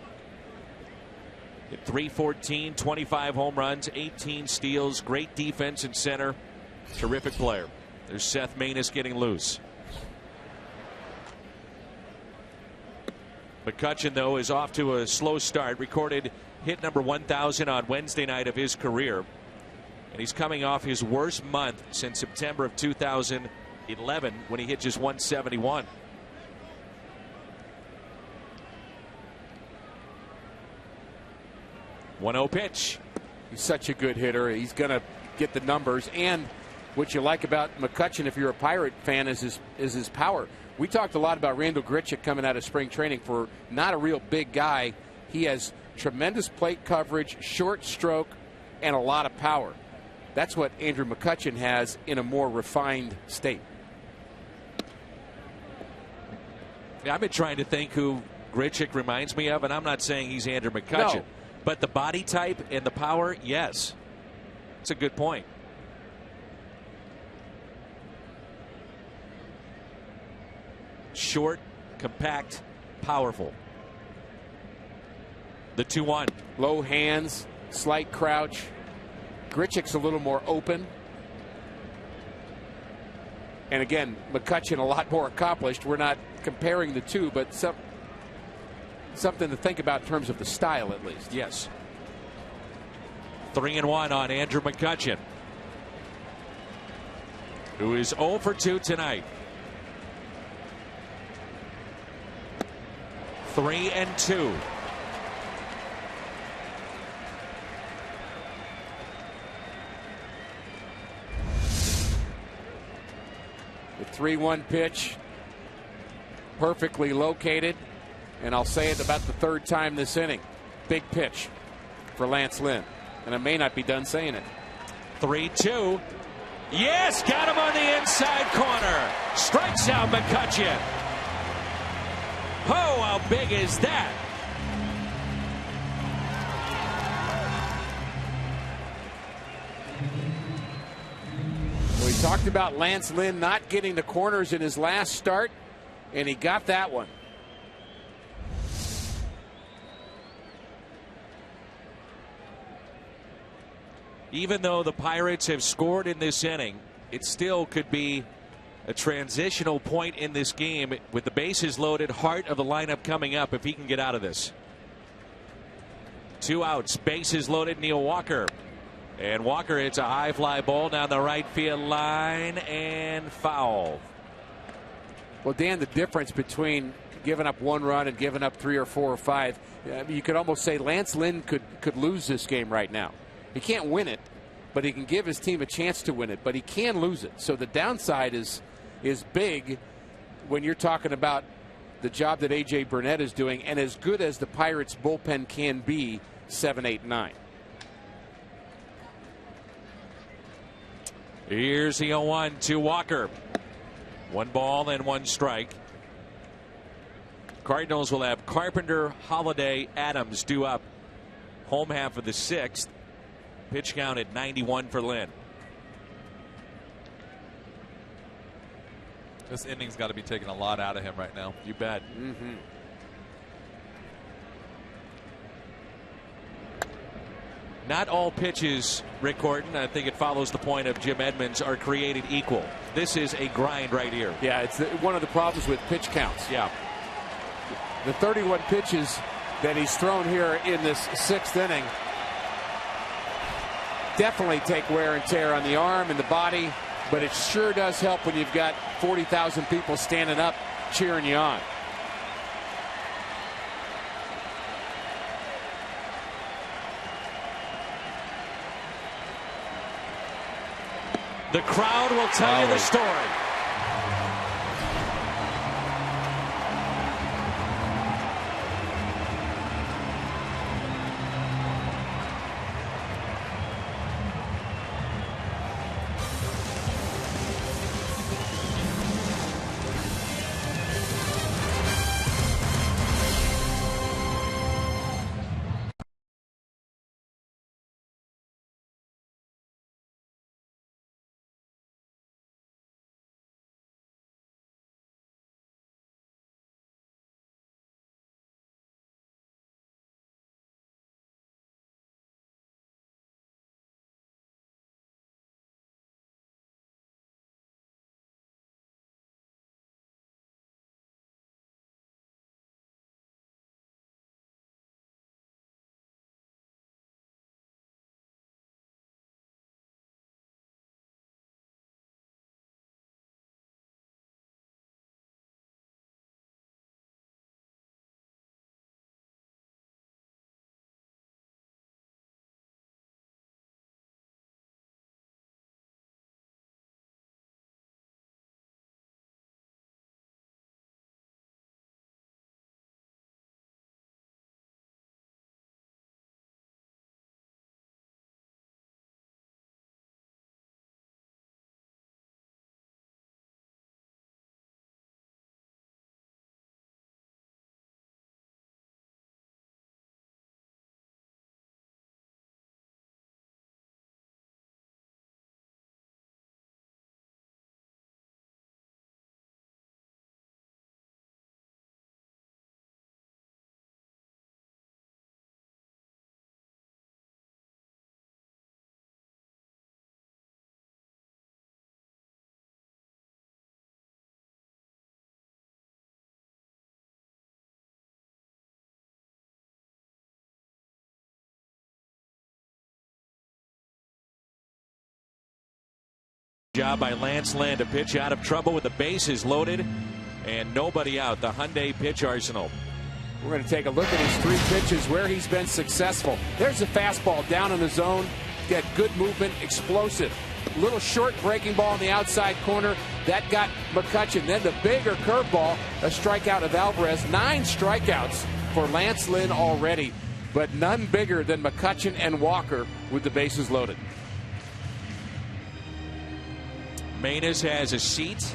Hit .314, 25 home runs, 18 steals, great defense in center, terrific player. There's Seth Maness getting loose. McCutchen, though, is off to a slow start. Recorded hit number 1,000 on Wednesday night of his career. And he's coming off his worst month since September of 2011 when he hit just 171. .1-0 pitch. He's such a good hitter. He's going to get the numbers. And what you like about McCutchen, if you're a Pirate fan, is his power. We talked a lot about Randal Grichuk coming out of spring training. For not a real big guy, he has tremendous plate coverage, short stroke, and a lot of power. That's what Andrew McCutchen has in a more refined state. Yeah, I've been trying to think who Grichuk reminds me of, and I'm not saying he's Andrew McCutchen. No. But the body type and the power, yes. It's a good point. Short, compact, powerful. The 2-1. Low hands, slight crouch. Grichuk's a little more open. And again, McCutchen a lot more accomplished. We're not comparing the two, but something to think about in terms of the style, at least. Yes. 3-1 on Andrew McCutchen, who is 0 for 2 tonight. 3-2. The 3-1 pitch, perfectly located, and I'll say it about the third time this inning. Big pitch for Lance Lynn, and I may not be done saying it. 3-2. Yes, got him on the inside corner. Strikes out McCutchen. Oh, how big is that? We talked about Lance Lynn not getting the corners in his last start, and he got that one. Even though the Pirates have scored in this inning, it still could be a transitional point in this game with the bases loaded, heart of the lineup coming up if he can get out of this. 2 outs, bases loaded, Neil Walker. And Walker hits a high fly ball down the right field line and foul. Well, Dan, the difference between giving up 1 run and giving up 3 or 4 or 5, you could almost say Lance Lynn could lose this game right now. He can't win it, but he can give his team a chance to win it, but he can lose it. So the downside is big when you're talking about the job that A.J. Burnett is doing, and as good as the Pirates bullpen can be 7, 8, 9. Here's the 0-1 to Walker. 1 ball and 1 strike. Cardinals will have Carpenter, Holiday, Adams due up home half of the 6th. Pitch count at 91 for Lynn. This inning's got to be taking a lot out of him right now. You bet. Mm-hmm. Not all pitches, Rick Horton, I think it follows the point of Jim Edmonds, are created equal. This is a grind right here. Yeah, it's one of the problems with pitch counts. Yeah. The 31 pitches that he's thrown here in this 6th inning definitely take wear and tear on the arm and the body, but it sure does help when you've got 40,000 people standing up cheering you on. The crowd will tell you the story. Job by Lance Lynn to pitch out of trouble with the bases loaded and nobody out. The Hyundai pitch arsenal. We're going to take a look at his 3 pitches where he's been successful. There's a fastball down in the zone. Got good movement, explosive. Little short breaking ball in the outside corner. That got McCutchen. Then the bigger curveball, a strikeout of Alvarez. 9 strikeouts for Lance Lynn already, but none bigger than McCutchen and Walker with the bases loaded. Manis has a seat.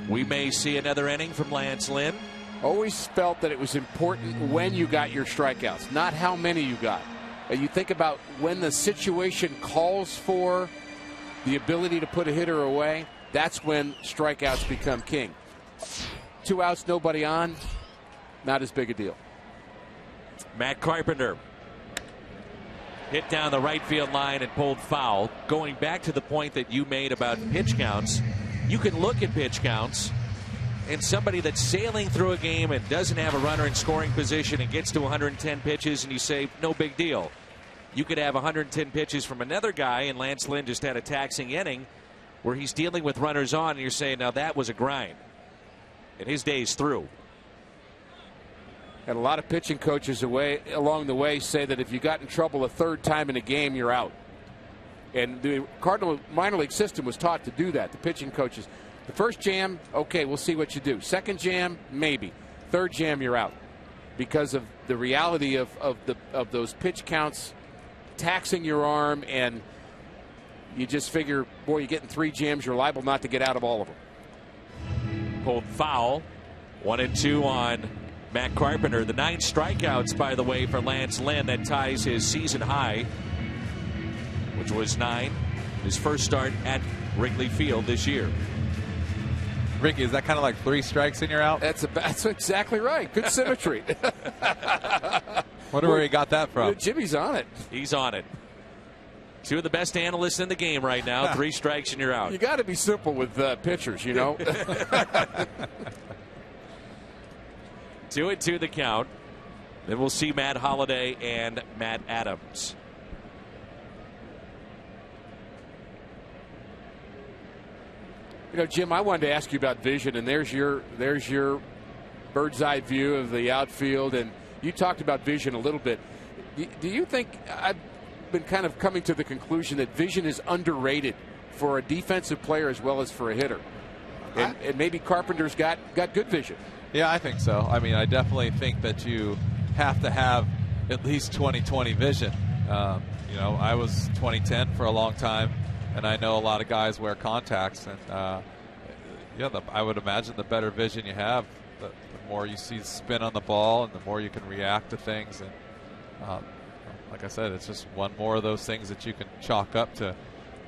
We may see another inning from Lance Lynn. Always felt that it was important when you got your strikeouts, not how many you got. You think about when the situation calls for the ability to put a hitter away, that's when strikeouts become king. 2 outs, nobody on, not as big a deal. Matt Carpenter hit down the right field line and pulled foul. Going back to the point that you made about pitch counts, you can look at pitch counts, and somebody that's sailing through a game and doesn't have a runner in scoring position and gets to 110 pitches, and you say, no big deal. You could have 110 pitches from another guy, and Lance Lynn just had a taxing inning where he's dealing with runners on, and you're saying, now that was a grind. And his day's through. And a lot of pitching coaches along the way say that if you got in trouble a 3rd time in a game, you're out. And the Cardinal minor league system was taught to do that. The pitching coaches, the first jam, okay, we'll see what you do. Second jam, maybe. 3rd jam, you're out, because of the reality of those pitch counts taxing your arm, and you just figure, boy, you're getting 3 jams, you're liable not to get out of all of them. Pulled foul. 1-2 on Matt Carpenter. The 9 strikeouts, by the way, for Lance Lynn. That ties his season high, which was 9. His first start at Wrigley Field this year. Ricky, is that kind of like 3 strikes and you're out? That's exactly right. Good symmetry. Wonder where he got that from. Jimmy's on it. He's on it. 2 of the best analysts in the game right now. 3 strikes and you're out. You got to be simple with pitchers, you know. 2-2 the count. Then we'll see Matt Holliday and Matt Adams. You know, Jim, I wanted to ask you about vision, and there's your bird's eye view of the outfield, and you talked about vision a little bit. Do you think, I've been kind of coming to the conclusion that vision is underrated for a defensive player as well as for a hitter, and maybe Carpenter's got good vision? Yeah, I think so. I mean, I definitely think that you have to have at least 20/20 vision. You know, I was 20/10 for a long time, and I know a lot of guys wear contacts, and I would imagine the better vision you have, the more you see spin on the ball, and the more you can react to things. And like I said, it's just one more of those things that you can chalk up to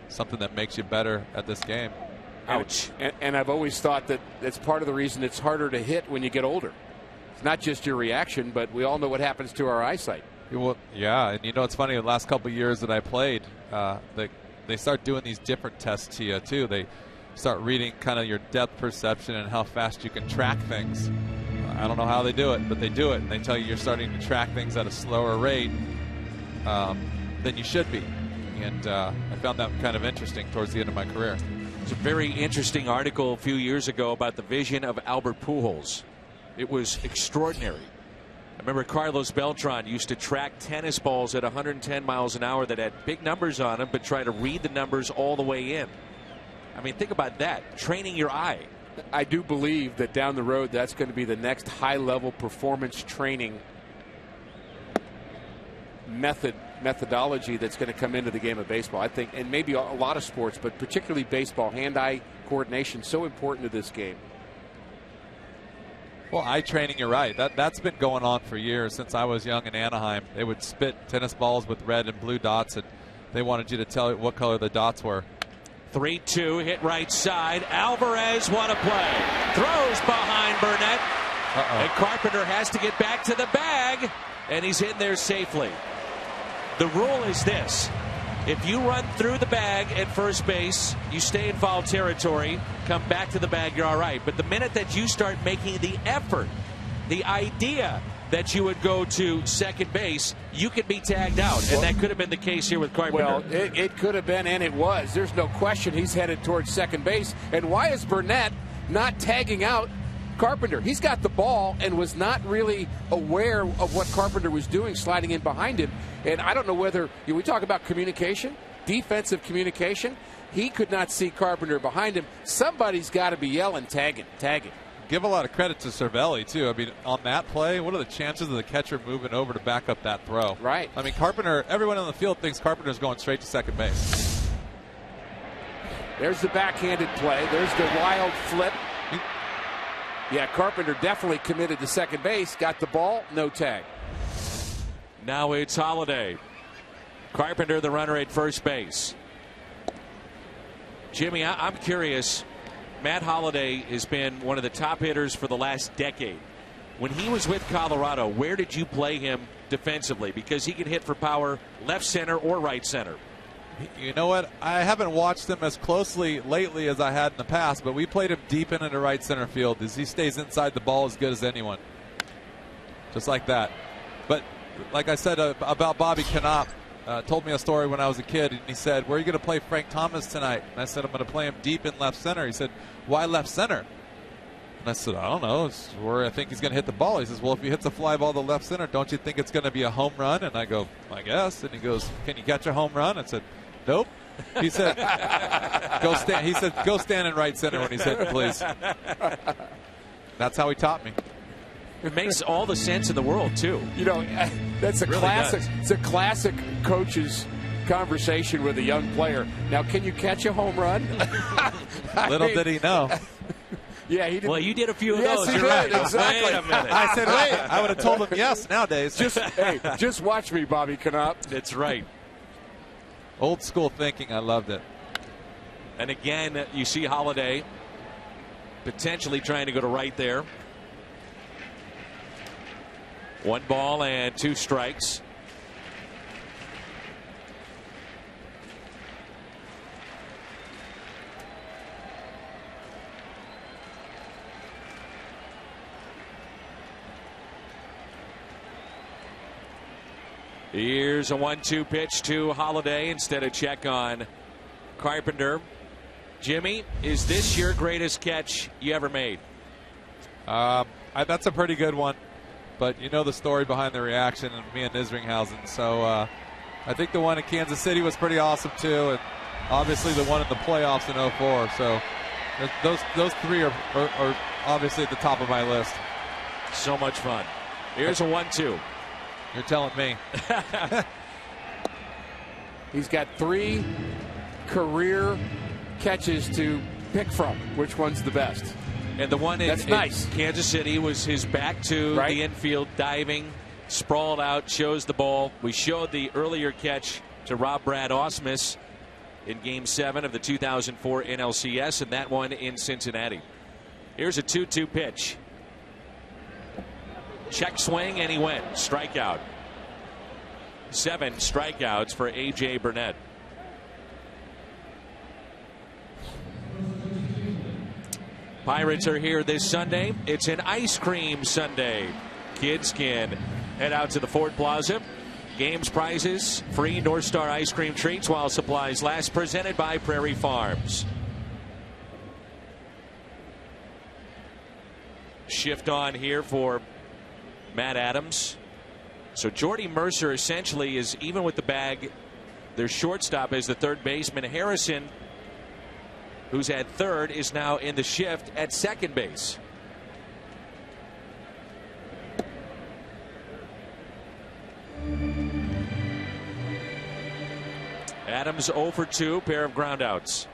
something that makes you better at this game. Ouch. And I've always thought that that's part of the reason it's harder to hit when you get older. It's not just your reaction, but we all know what happens to our eyesight. Well, yeah, and you know, it's funny, the last couple of years that I played, they start doing these different tests to you, too. They start reading kind of your depth perception and how fast you can track things. I don't know how they do it, but they do it, and they tell you you're starting to track things at a slower rate than you should be. And I found that kind of interesting towards the end of my career. It's a very interesting article a few years ago about the vision of Albert Pujols. It was extraordinary. I remember Carlos Beltran used to track tennis balls at 110 miles an hour that had big numbers on them, but try to read the numbers all the way in. I mean, think about that, training your eye. I do believe that down the road, that's going to be the next high-level performance training methodology that's going to come into the game of baseball. I think, and maybe a lot of sports, but particularly baseball, hand-eye coordination, so important to this game. Well, eye training, you're right. That's been going on for years. Since I was young in Anaheim, they would spit tennis balls with red and blue dots, and they wanted you to tell what color the dots were. 3-2, hit right side. Alvarez, what a play. Throws behind Burnett. And Carpenter has to get back to the bag, and he's in there safely. The rule is this. If you run through the bag at first base, you stay in foul territory, come back to the bag, you're all right. But the minute that you start making the effort, the idea that you would go to second base, you could be tagged out. And that could have been the case here with Carpenter. Well, it could have been, and it was. There's no question he's headed towards second base. And why is Burnett not tagging out Carpenter? He's got the ball and was not really aware of what Carpenter was doing, sliding in behind him. And I don't know whether, we talk about communication, defensive communication. He could not see Carpenter behind him. Somebody's got to be yelling, tag it. Give a lot of credit to Cervelli, too. I mean, on that play, what are the chances of the catcher moving over to back up that throw? Right. I mean, Carpenter, everyone on the field thinks Carpenter's going straight to second base. There's the backhanded play. There's the wild flip. Yeah, Carpenter definitely committed to second base. Got the ball, no tag. Now it's Holiday. Carpenter, the runner at first base. Jimmy, I'm curious. Matt Holliday has been one of the top hitters for the last decade. When he was with Colorado, where did you play him defensively? Because he can hit for power left center or right center. You know what? I haven't watched him as closely lately as I had in the past, but we played him deep into right center field as he stays inside the ball as good as anyone. Just like that. But like I said about Bobby Knopp, told me a story when I was a kid, and he said, "Where are you going to play Frank Thomas tonight?" And I said, "I'm going to play him deep in left center." He said, "Why left center?" And I said, "I don't know. It's where I think he's going to hit the ball." He says, "Well, if he hits a fly ball to left center, don't you think it's going to be a home run?" And I go, "I guess." And he goes, "Can you catch a home run?" I said, "Nope." He said, "Go stand." He said, "Go stand in right center when he's hitting, please." That's how he taught me. It makes all the sense in the world, too. You know, that's a really classic. does. It's a classic coach's conversation with a young player. Now, can you catch a home run? Little did he know. Yeah, he did. Well, you did a few of yes, those. He You're did. right. Exactly. Wait a minute. I said, "Wait." I would have told him yes nowadays. Just watch me, Bobby Knopp. That's right. Old school thinking. I loved it. And again, you see Holiday potentially trying to go to right there. 1 ball and 2 strikes. Here's a 1-2 pitch to Holiday instead of check on Carpenter. Jimmy, is this your greatest catch you ever made? That's a pretty good one. But you know the story behind the reaction, and me and Isringhausen. So I think the one in Kansas City was pretty awesome too, and obviously the one in the playoffs in 04. So those 3 are obviously at the top of my list. So much fun. Here's a 1-2. You're telling me. He's got 3 career catches to pick from. Which one's the best? And the one in nice. Kansas City was his back to the infield, diving, sprawled out, shows the ball. We showed the earlier catch to Rob Brad Osmus in Game 7 of the 2004 NLCS, and that one in Cincinnati. Here's a 2-2 pitch. Check swing, and he went. Strikeout. 7 strikeouts for A.J. Burnett. Pirates are here this Sunday. It's an ice cream Sunday. Kids can head out to the Ford Plaza. Games, prizes, free North Star ice cream treats while supplies last. Presented by Prairie Farms. Shift on here for Matt Adams. So Jordy Mercer essentially is even with the bag. Their shortstop is the third baseman. Harrison, who's at third, is now in the shift at second base. Adams 0 for 2, pair of groundouts.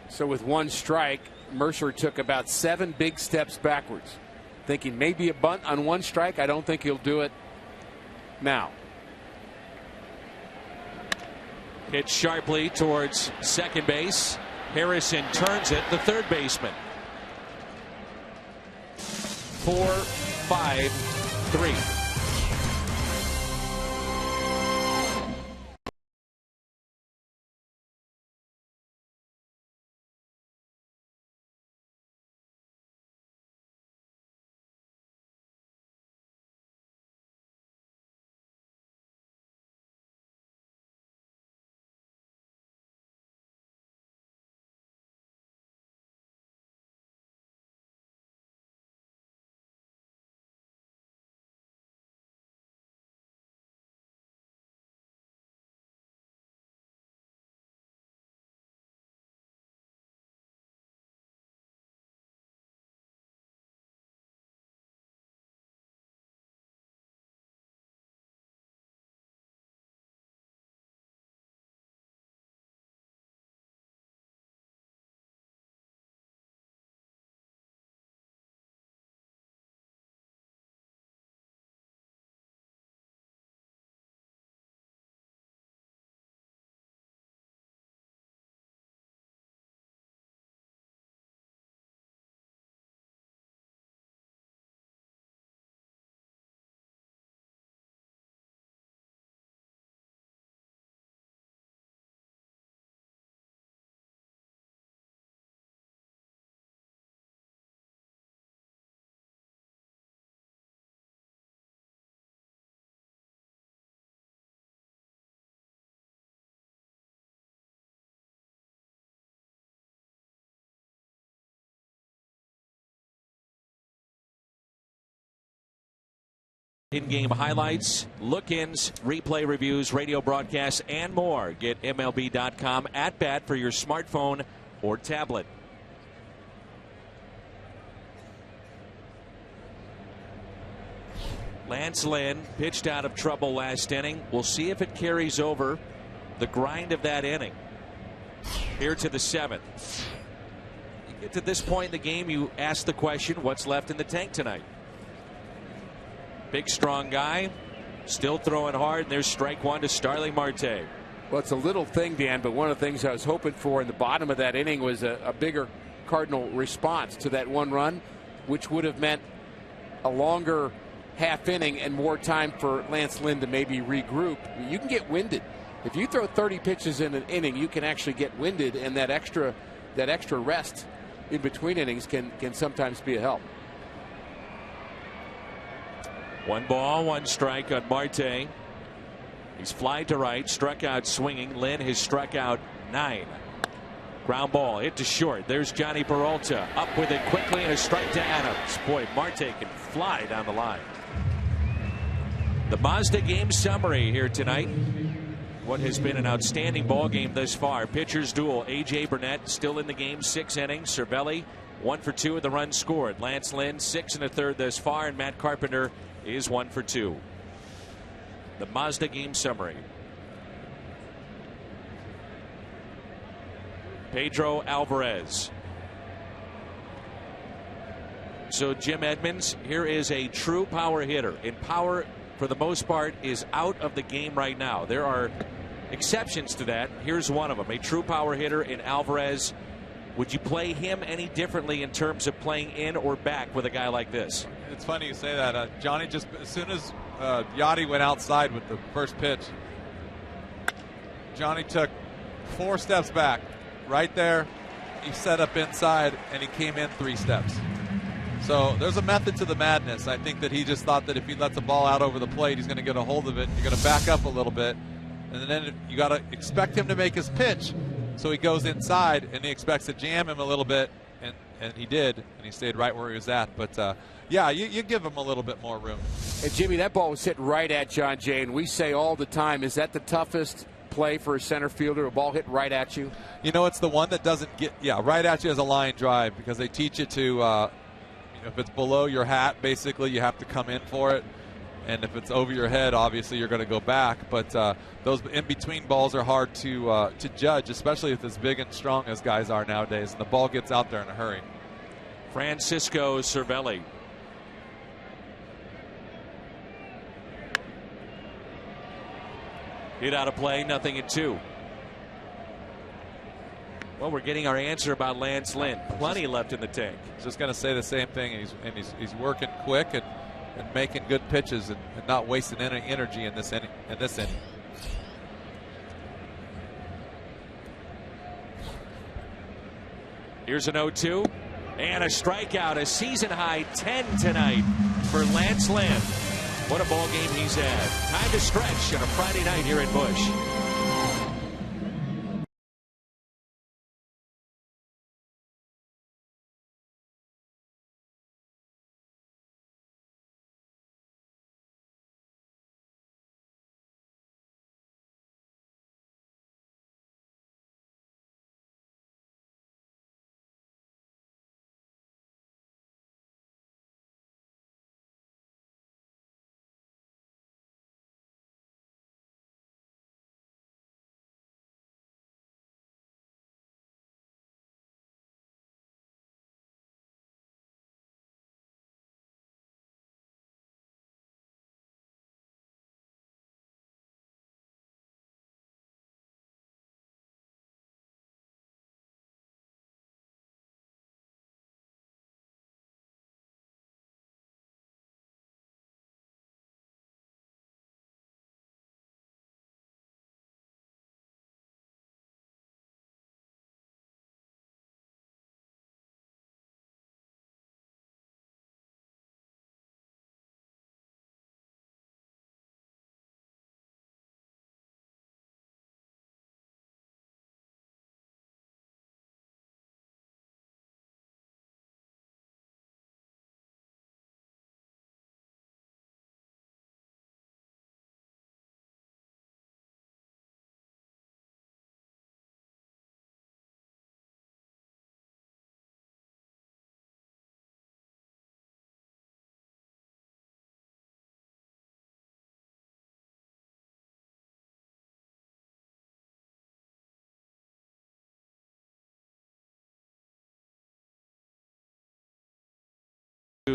So with 1 strike, Mercer took about 7 big steps backwards, thinking maybe a bunt on 1 strike. I don't think he'll do it now. Hit sharply towards second base. Harrison turns it, the third baseman. 4-5-3. In-game highlights, look-ins, replay reviews, radio broadcasts, and more. Get MLB.com at bat for your smartphone or tablet. Lance Lynn pitched out of trouble last inning. We'll see if it carries over the grind of that inning. Here to the 7th. You get to this point in the game, you ask the question, what's left in the tank tonight? Big, strong guy, still throwing hard. And there's strike one to Starling Marte. Well, it's a little thing, Dan, but one of the things I was hoping for in the bottom of that inning was a bigger Cardinal response to that one run, which would have meant a longer half inning and more time for Lance Lynn to maybe regroup. You can get winded. If you throw 30 pitches in an inning, you can actually get winded, and that extra rest in between innings can sometimes be a help. 1 ball, 1 strike on Marte. He's fly to right, struck out swinging. Lynn has struck out 9. Ground ball hit to short. There's Johnny Peralta up with it quickly and a strike to Adams. Boy, Marte can fly down the line. The Mazda game summary here tonight. What has been an outstanding ball game thus far. Pitchers duel. A.J. Burnett still in the game, 6 innings. Cervelli 1 for 2 of the runs scored. Lance Lynn 6 1/3 thus far, and Matt Carpenter is 1 for 2. The Mazda game summary. Pedro Alvarez. So Jim Edmonds, here is a true power hitter. In power, for the most part, is out of the game right now. There are exceptions to that. Here's one of them. A true power hitter in Alvarez. Would you play him any differently in terms of playing in or back with a guy like this? It's funny you say that. Johnny, just as soon as Yachty went outside with the first pitch, Johnny took 4 steps back. Right there, he set up inside, and he came in 3 steps. So there's a method to the madness. I think that he just thought that if he lets a ball out over the plate, he's going to get a hold of it. You're going to back up a little bit, and then you got to expect him to make his pitch. So he goes inside, and he expects to jam him a little bit, and he did, and he stayed right where he was at. But, yeah, you give him a little bit more room. And, Jimmy, that ball was hit right at John Jay, and we say all the time, is that the toughest play for a center fielder, a ball hit right at you? You know, it's the one that doesn't get, right at you as a line drive, because they teach you to, if it's below your hat, basically, you have to come in for it. And if it's over your head, obviously you're going to go back. But those in-between balls are hard to judge, especially if as big and strong as guys are nowadays. And the ball gets out there in a hurry. Francisco Cervelli. Hit out of play, 0-2. Well, we're getting our answer about Lance Lynn. Plenty left in the tank. I was just going to say the same thing. He's working quick and making good pitches and not wasting any energy in this inning. Here's an 0-2 and a strikeout, a season high 10 tonight for Lance Lynn. What a ball game he's had. Time to stretch on a Friday night here in Busch.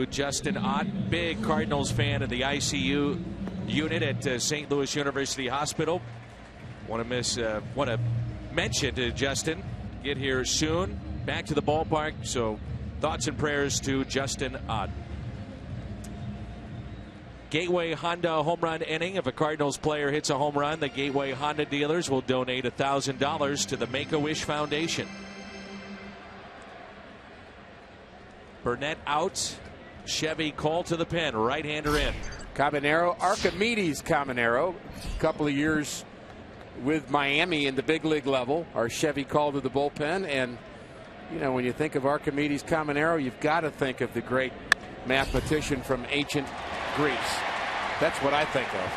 Justin Ott, big Cardinals fan of the ICU unit at St. Louis University Hospital. Want to mention to Justin, get here soon, back to the ballpark. So thoughts and prayers to Justin Ott. Gateway Honda home run inning. If a Cardinals player hits a home run, the Gateway Honda dealers will donate $1,000 to the Make-A-Wish Foundation. Burnett out. Chevy called to the pen. Right-hander in. Caminero, Archimedes Caminero, a couple of years with Miami in the big league level. Our Chevy called to the bullpen. And, you know, when you think of Archimedes Caminero, you've got to think of the great mathematician from ancient Greece. That's what I think of.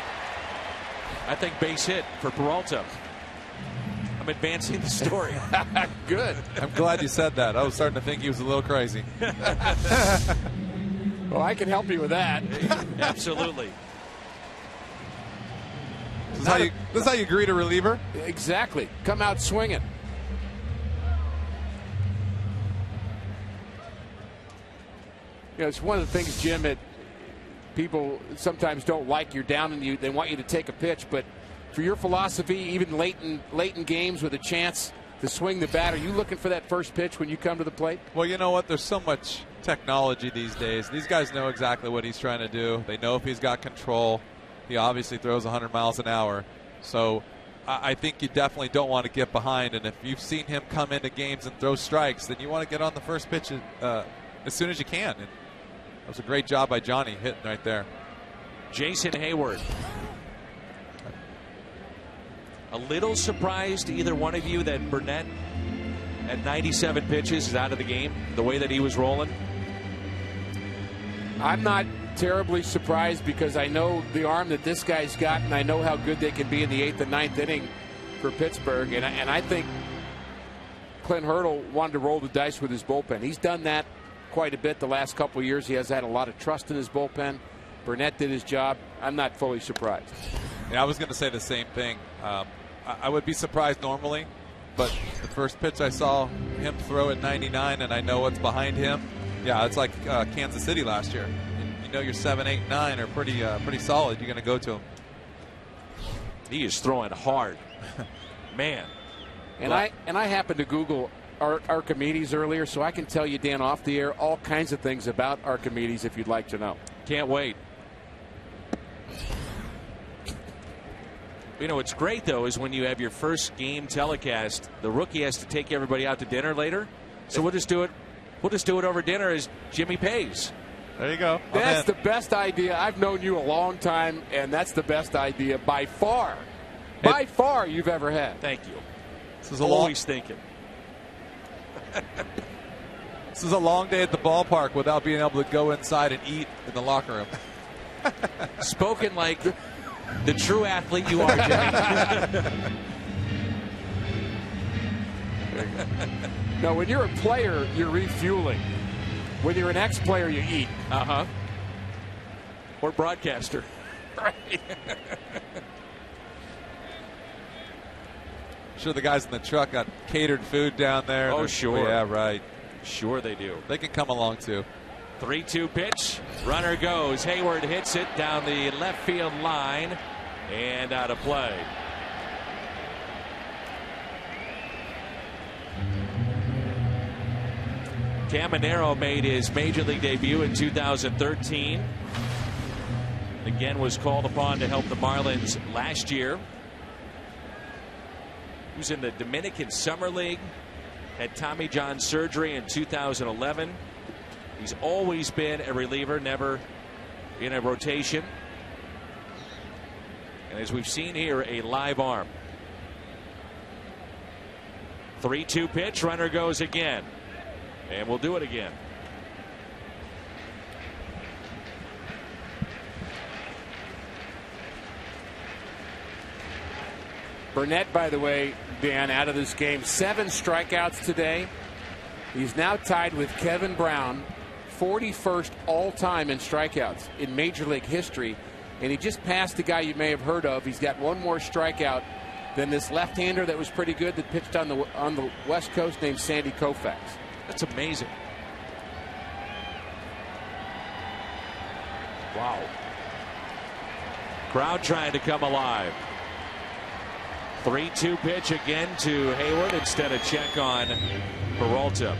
I think base hit for Peralta. I'm advancing the story. Good. I'm glad you said that. I was starting to think he was a little crazy. Well, I can help you with that. Absolutely. This is how you greet a reliever? Exactly. Come out swinging. You know, it's one of the things, Jim, that people sometimes don't like. You're down and they want you to take a pitch, but for your philosophy, even late in games with a chance to swing the bat, are you looking for that first pitch when you come to the plate? Well, you know what? There's so much technology these days. These guys know exactly what he's trying to do. They know if he's got control. He obviously throws 100 miles an hour. So I think you definitely don't want to get behind. And if you've seen him come into games and throw strikes, then you want to get on the first pitch as soon as you can. And that was a great job by Johnny hitting right there. Jason Hayward. A little surprised, either one of you, that Burnett at 97 pitches is out of the game, the way that he was rolling? I'm not terribly surprised because I know the arm that this guy's got, and I know how good they can be in the 8th and 9th inning for Pittsburgh. And I think Clint Hurdle wanted to roll the dice with his bullpen. He's done that quite a bit the last couple of years. He has had a lot of trust in his bullpen. Burnett did his job. I'm not fully surprised. Yeah, I was going to say the same thing. I would be surprised normally, but the first pitch I saw him throw at 99, and I know what's behind him. Yeah, it's like Kansas City last year. You know your 7, 8, 9 are pretty solid. You're going to go to him. He is throwing hard, man. And I happened to Google Archimedes earlier, so I can tell you, Dan, off the air, all kinds of things about Archimedes if you'd like to know. Can't wait. You know, what's great, though, is when you have your first game telecast, the rookie has to take everybody out to dinner later. So we'll just do it. We'll just do it over dinner as Jimmy pays. There you go. That's the best idea. I've known you a long time, and that's the best idea by far you've ever had. Thank you. This is always thinking. This is a long day at the ballpark without being able to go inside and eat in the locker room. Spoken like the true athlete you are, Jimmy. No, when you're a player, you're refueling. When you're an ex-player, you eat. Uh-huh. Or broadcaster. Right. Sure, the guys in the truck got catered food down there. Oh, sure. Yeah, right. Sure they do. They can come along, too. 3-2 pitch. Runner goes. Hayward hits it down the left field line and out of play. Caminero made his major league debut in 2013. Again, was called upon to help the Marlins last year. He was in the Dominican Summer League. Had Tommy John surgery in 2011. He's always been a reliever, never in a rotation. And as we've seen here, a live arm. 3-2 pitch. Runner goes again. And we'll do it again. Burnett, by the way, Dan, out of this game, 7 strikeouts today. He's now tied with Kevin Brown, 41st all-time in strikeouts in Major League history. And he just passed the guy you may have heard of. He's got one more strikeout than this left-hander that was pretty good that pitched on the West Coast named Sandy Koufax. That's amazing. Wow. Crowd trying to come alive. 3-2 pitch again to Hayward instead of check on Peralta.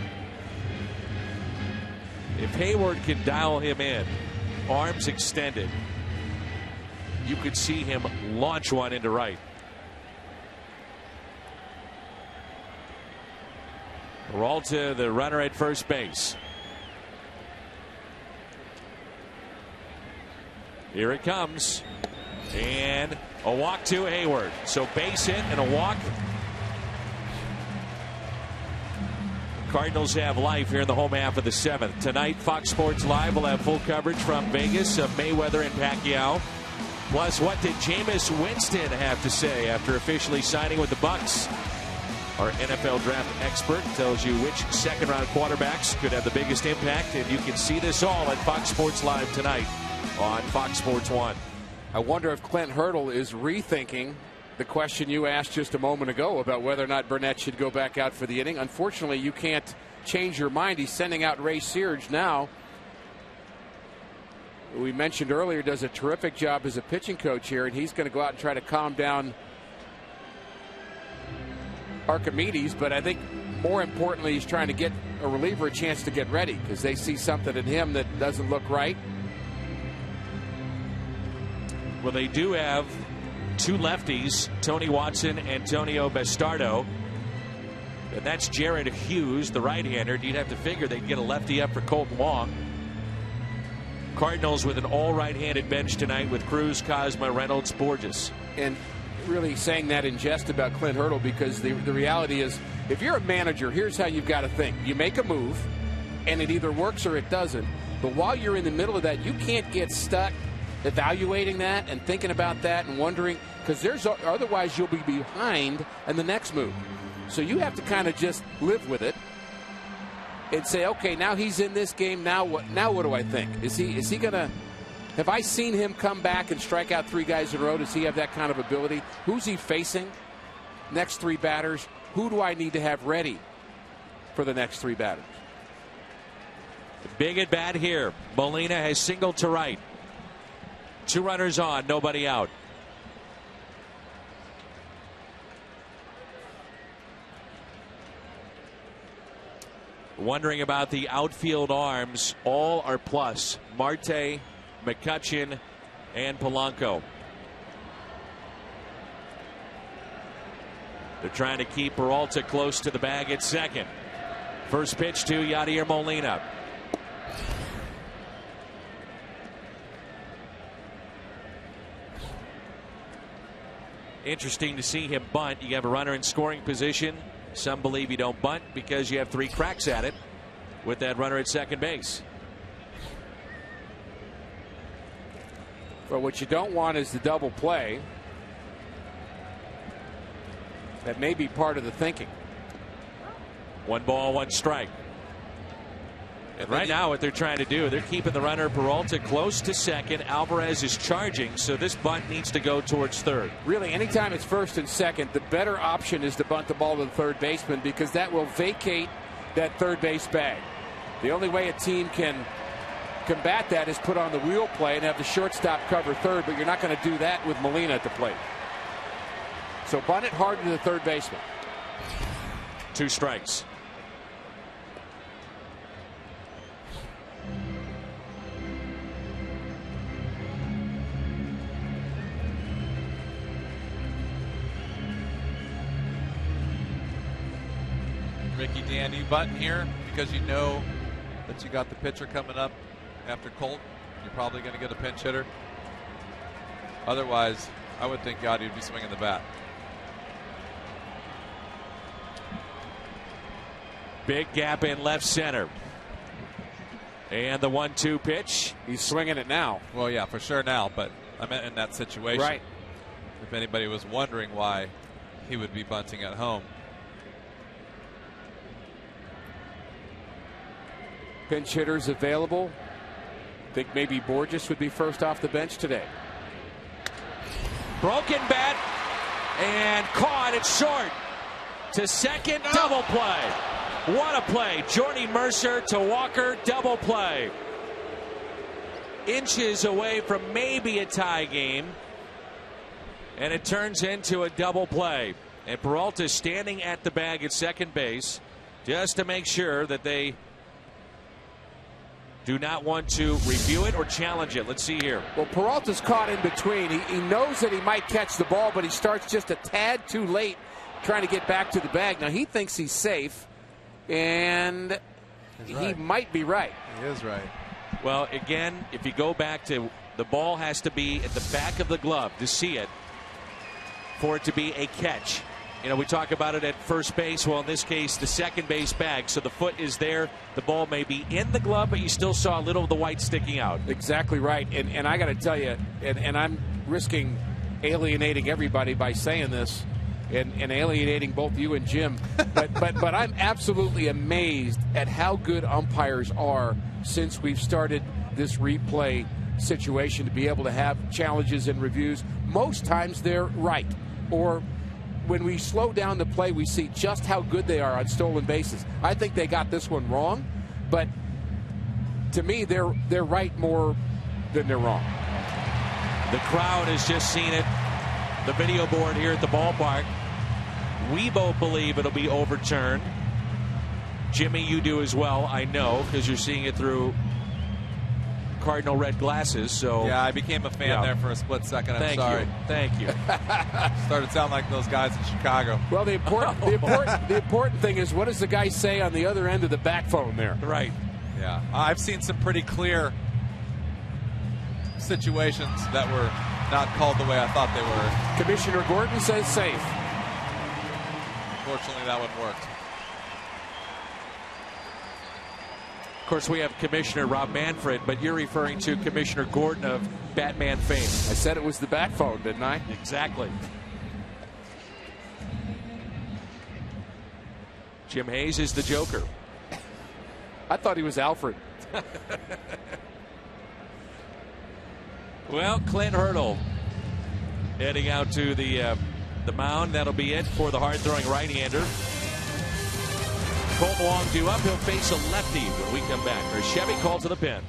If Hayward can dial him in, arms extended, you could see him launch one into right. Peralta, the runner at first base. Here it comes. And a walk to Hayward. So base hit and a walk. Cardinals have life here in the home half of the 7th. Tonight, Fox Sports Live will have full coverage from Vegas of Mayweather and Pacquiao. Plus, what did Jameis Winston have to say after officially signing with the Bucs? Our NFL draft expert tells you which second-round quarterbacks could have the biggest impact, and you can see this all at Fox Sports Live tonight on Fox Sports 1. I wonder if Clint Hurdle is rethinking the question you asked just a moment ago about whether or not Burnett should go back out for the inning. Unfortunately, you can't change your mind. He's sending out Ray Searage now. We mentioned earlier, does a terrific job as a pitching coach here, and he's going to go out and try to calm down Archimedes. But I think more importantly, he's trying to get a reliever a chance to get ready because they see something in him that doesn't look right. Well, they do have two lefties, Tony Watson, Antonio Bastardo. And that's Jared Hughes, the right-hander. You'd have to figure they'd get a lefty up for Colton Long. Cardinals with an all right-handed bench tonight with Cruz, Cosma, Reynolds, Borges. And really saying that in jest about Clint Hurdle because the reality is if you're a manager, here's how you've got to think. You make a move, and it either works or it doesn't. But while you're in the middle of that, you can't get stuck evaluating that and thinking about that and wondering because otherwise you'll be behind in the next move. So you have to kind of just live with it and say, okay, now he's in this game. Now what do I think? Is he gonna? Have I seen him come back and strike out 3 guys in a row? Does he have that kind of ability? Who's he facing? Next 3 batters. Who do I need to have ready for the next 3 batters? Big at bat here. Molina has singled to right. 2 runners on, nobody out. Wondering about the outfield arms. All are plus. Marte, McCutchen, and Polanco. They're trying to keep Peralta close to the bag at second. First pitch to Yadier Molina. Interesting to see him bunt. You have a runner in scoring position. Some believe you don't bunt because you have 3 cracks at it with that runner at second base. Well, what you don't want is the double play. That may be part of the thinking. 1 ball, 1 strike. And right now what they're trying to do, they're keeping the runner Peralta close to second. Alvarez is charging, so this bunt needs to go towards third. Really, anytime it's first and second, the better option is to bunt the ball to the third baseman because that will vacate that third base bag. The only way a team can combat that is put on the wheel play and have the shortstop cover third, but you're not going to do that with Molina at the plate. So bunt it hard to the third baseman. 2 strikes. Ricky, Dan, you button here because you know that you got the pitcher coming up after Colt. You're probably going to get a pinch hitter. Otherwise, I would think Yadi would be swinging the bat. Big gap in left center. And the 1-2 pitch. He's swinging it now. Well, yeah, for sure now, but I meant in that situation. Right. If anybody was wondering why he would be bunting at home. Pinch hitters available. Think maybe Borges would be first off the bench today. Broken bat and caught it short to second. Double play. What a play. Jordy Mercer to Walker. Double play. inches away from maybe a tie game. And it turns into a double play. And Peralta standing at the bag at second base just to make sure that they do not want to review it or challenge it. Let's see here. Well, Peralta's caught in between. He knows that he might catch the ball, but he starts just a tad too late trying to get back to the bag. Now, he thinks he's safe, and he might be right. He is right. Well, again, if you go back to the ball has to be at the back of the glove to see it for it to be a catch. You know, we talk about it at first base. Well, in this case, the second base bag. So the foot is there. The ball may be in the glove, but you still saw a little of the white sticking out. Exactly right. And I got to tell you, and I'm risking alienating everybody by saying this and alienating both you and Jim. But I'm absolutely amazed at how good umpires are since we've started this replay situation to be able to have challenges and reviews. Most times they're right. Or when we slow down the play, we see just how good they are on stolen bases. I think they got this one wrong, but to me, they're right more than they're wrong. The crowd has just seen it. The video board here at the ballpark. We both believe it'll be overturned. Jimmy, you do as well, I know, because you're seeing it through Cardinal red glasses. So yeah, I became a fan there for a split second. I'm sorry. Thank you. Started to sound like those guys in Chicago. Well, the important thing is, what does the guy say on the other end of the back phone there? Right. Yeah, I've seen some pretty clear situations that were not called the way I thought they were. Commissioner Gordon says safe. Fortunately, that one worked. Of course, we have Commissioner Rob Manfred, but you're referring to Commissioner Gordon of Batman fame. I said it was the back phone, didn't I? Exactly. Jim Hayes is the Joker. I thought he was Alfred. Well, Clint Hurdle heading out to the mound. That'll be it for the hard-throwing right-hander. Colt Wong due up. He'll face a lefty when we come back. Or Chevy called to the pen.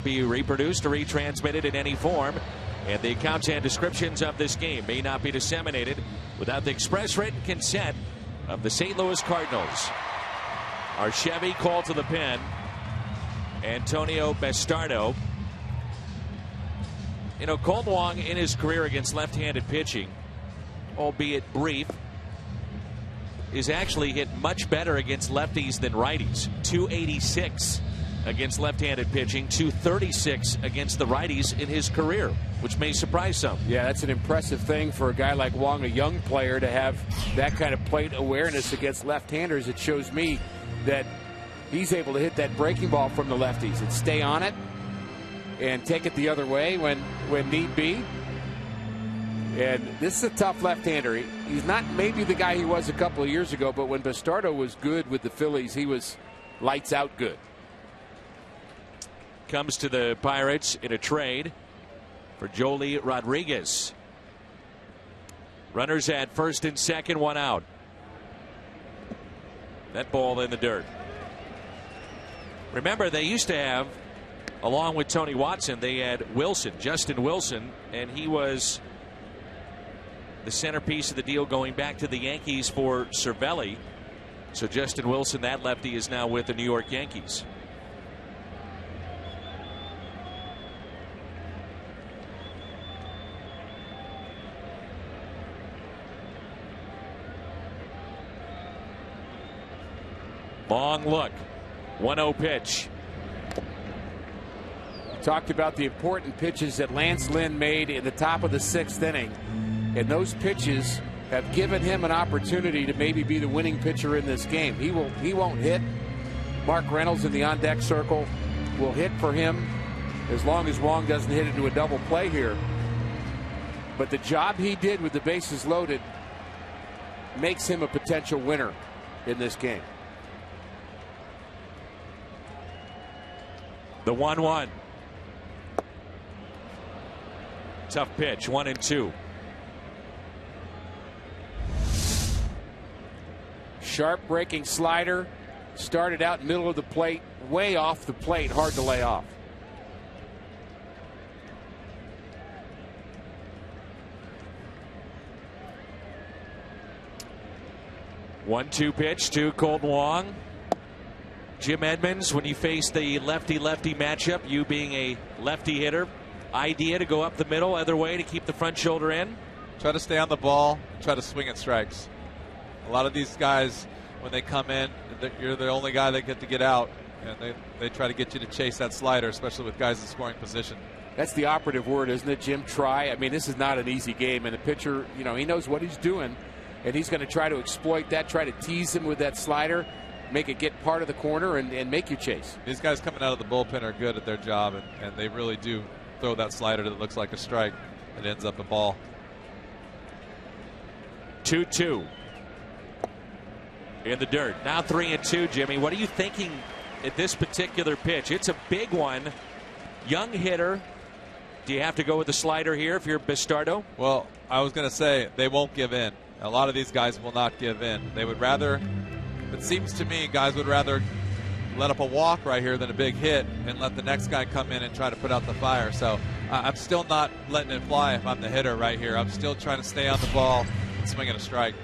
Be reproduced or retransmitted in any form, and the accounts and descriptions of this game may not be disseminated without the express written consent of the St. Louis Cardinals. Our Chevy called to the pen, Antonio Bastardo. You know, Colt Wong in his career against left-handed pitching, albeit brief, is actually hit much better against lefties than righties. .286 against left-handed pitching, .236 against the righties in his career, which may surprise some. Yeah, that's an impressive thing for a guy like Wong, a young player, to have that kind of plate awareness against left-handers. It shows me that he's able to hit that breaking ball from the lefties and stay on it and take it the other way when need be. And this is a tough left-hander. He's not maybe the guy he was a couple of years ago, but when Bastardo was good with the Phillies, he was lights out good. Comes to the Pirates in a trade for Joely Rodriguez. Runners at first and second, one out. That ball in the dirt. Remember, they used to have, along with Tony Watson, they had Wilson, Justin Wilson, and he was the centerpiece of the deal going back to the Yankees for Cervelli. So Justin Wilson, that lefty, is now with the New York Yankees. Long look. 1-0 pitch. Talked about the important pitches that Lance Lynn made in the top of the 6th inning. And those pitches have given him an opportunity to maybe be the winning pitcher in this game. He won't hit. Mark Reynolds in the on-deck circle will hit for him as long as Wong doesn't hit into a double play here. But the job he did with the bases loaded makes him a potential winner in this game. The 1-1. Tough pitch, 1-2. Sharp breaking slider. Started out middle of the plate, way off the plate, hard to lay off. One-two pitch to Colton Wong. Jim Edmonds, when you face the lefty-lefty matchup, you being a lefty hitter, idea to go up the middle, other way to keep the front shoulder in? Try to stay on the ball, try to swing at strikes. A lot of these guys, when they come in, you're the only guy that get to get out, and they try to get you to chase that slider, especially with guys in scoring position. That's the operative word, isn't it, Jim? Try. I mean, this is not an easy game, and the pitcher, you know, he knows what he's doing, and he's going to try to exploit that, try to tease him with that slider, make it get part of the corner and make you chase. These guys coming out of the bullpen are good at their job, and they really do throw that slider that looks like a strike and ends up a ball. 2-2 in the dirt. Now 3-2, Jimmy. What are you thinking at this particular pitch? It's a big one. Young hitter. Do you have to go with the slider here if you're Bastardo? Well, I was going to say they won't give in. A lot of these guys will not give in. They would rather, it seems to me, guys would rather let up a walk right here than a big hit and let the next guy come in and try to put out the fire. So I'm still not letting it fly if I'm the hitter right here. I'm still trying to stay on the ball and swing at a strike.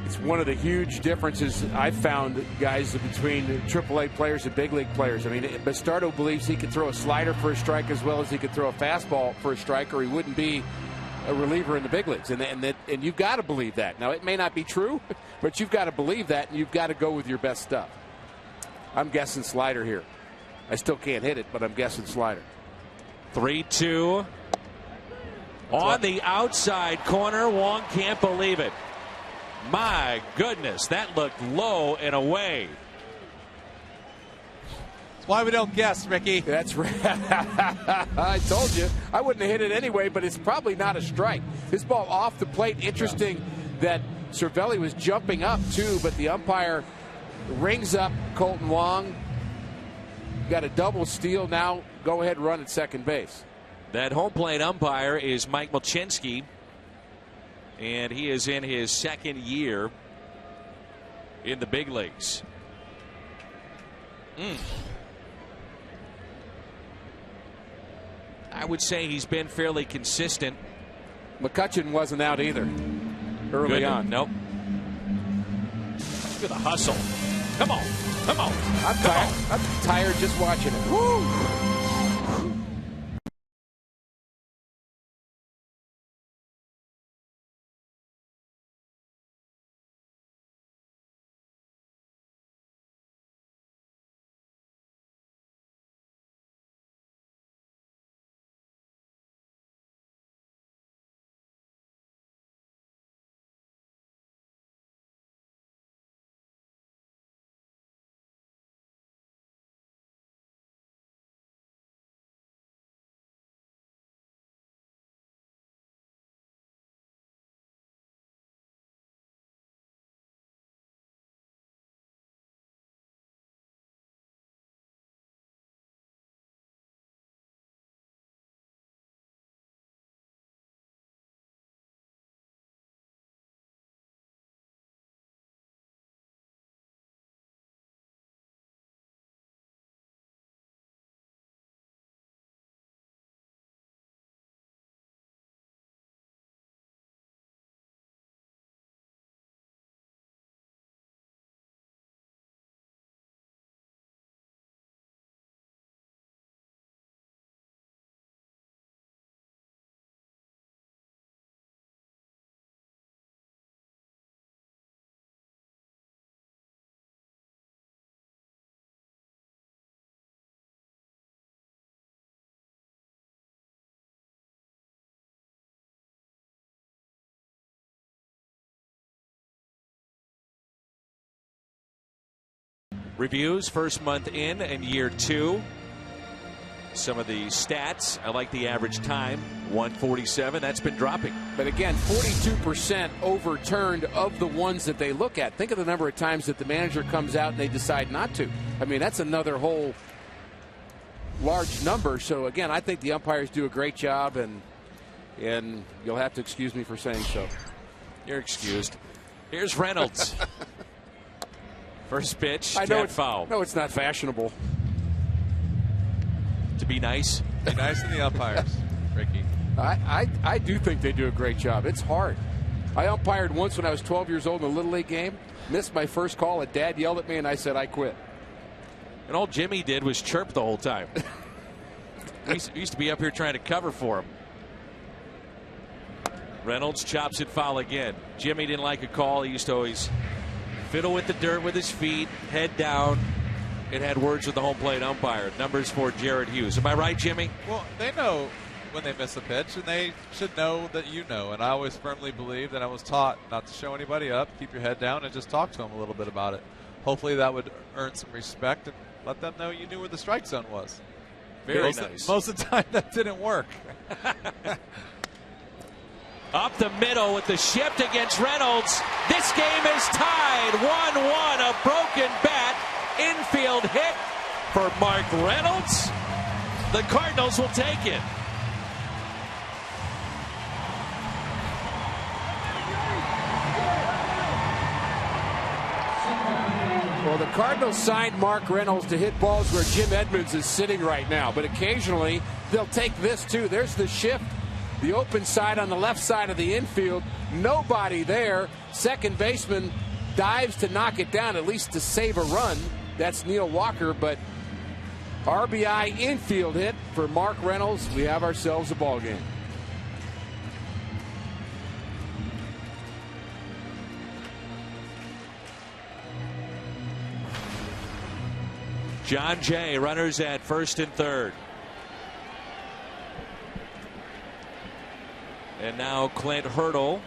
It's one of the huge differences I've found, guys, between AAA players and big league players. I mean, Bastardo believes he can throw a slider for a strike as well as he could throw a fastball for a strike, or he wouldn't be a reliever in the big leagues. And you've got to believe that. Now, it may not be true, but you've got to believe that, and you've got to go with your best stuff. I'm guessing slider here. I still can't hit it, but I'm guessing slider. 3-2 on the outside corner. Wong can't believe it. My goodness, that looked low and away. That's why we don't guess, Ricky. That's right. I told you. I wouldn't have hit it anyway, but it's probably not a strike. This ball off the plate. Interesting that Cervelli was jumping up too, but the umpire rings up Colton Wong. Got a double steal now. Go ahead and run at second base. That home plate umpire is Mike Malchinski, and he is in his second year in the big leagues. I would say he's been fairly consistent. McCutchen wasn't out either early on. Nope. Look at the hustle. Come on. Come on. I'm tired just watching it. Woo! Reviews, first month in and year 2. Some of the stats, I like the average time, 1:47. That's been dropping. But again, 42% overturned of the ones that they look at. Think of the number of times that the manager comes out and they decide not to. I mean, that's another whole large number. So again, I think the umpires do a great job, and you'll have to excuse me for saying so. You're excused. Here's Reynolds. First pitch, I know it's foul. No, it's not fashionable to be nice. Be nice to the umpires, Ricky. I do think they do a great job. It's hard. I umpired once when I was 12 years old in a Little League game. Missed my first call, and Dad yelled at me, and I said I quit. And all Jimmy did was chirp the whole time. He used to be up here trying to cover for him. Reynolds chops it foul again. Jimmy didn't like a call. He used to always fiddle with the dirt with his feet, head down. It had words with the home plate umpire. Numbers for Jared Hughes. Am I right, Jimmy? Well, they know when they miss a pitch, and they should know that you know. And I always firmly believe that I was taught not to show anybody up, keep your head down, and just talk to them a little bit about it. Hopefully that would earn some respect and let them know you knew where the strike zone was. Very nice. Most of the time that didn't work. Up the middle with the shift against Reynolds. This game is tied 1-1. A broken bat. Infield hit for Mark Reynolds. The Cardinals will take it. Well, the Cardinals signed Mark Reynolds to hit balls where Jim Edmonds is sitting right now, but occasionally they'll take this too. There's the shift. The open side on the left side of the infield. Nobody there. Second baseman dives to knock it down, at least to save a run. That's Neil Walker, but RBI infield hit for Mark Reynolds. We have ourselves a ball game. John Jay, runners at first and third. And now Clint Hurdle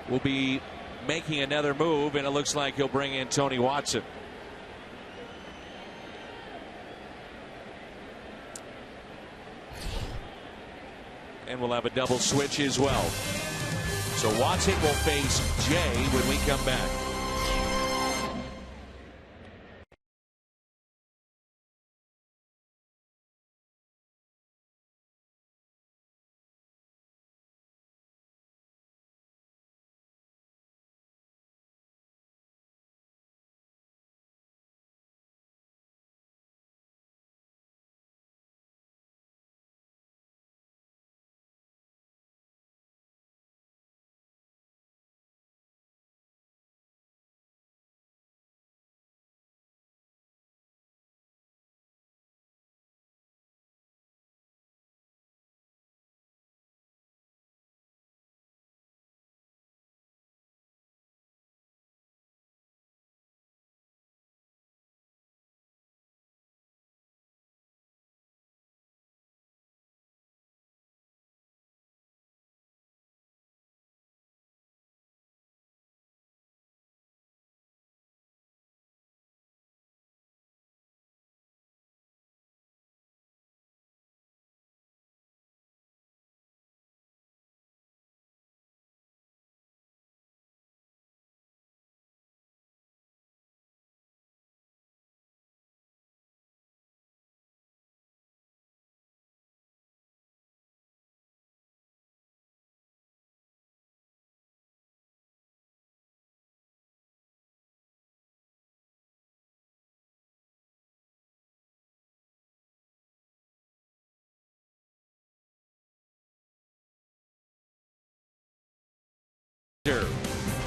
will be making another move, and it looks like he'll bring in Tony Watson. And we'll have a double switch as well. So Watson will face Jay when we come back.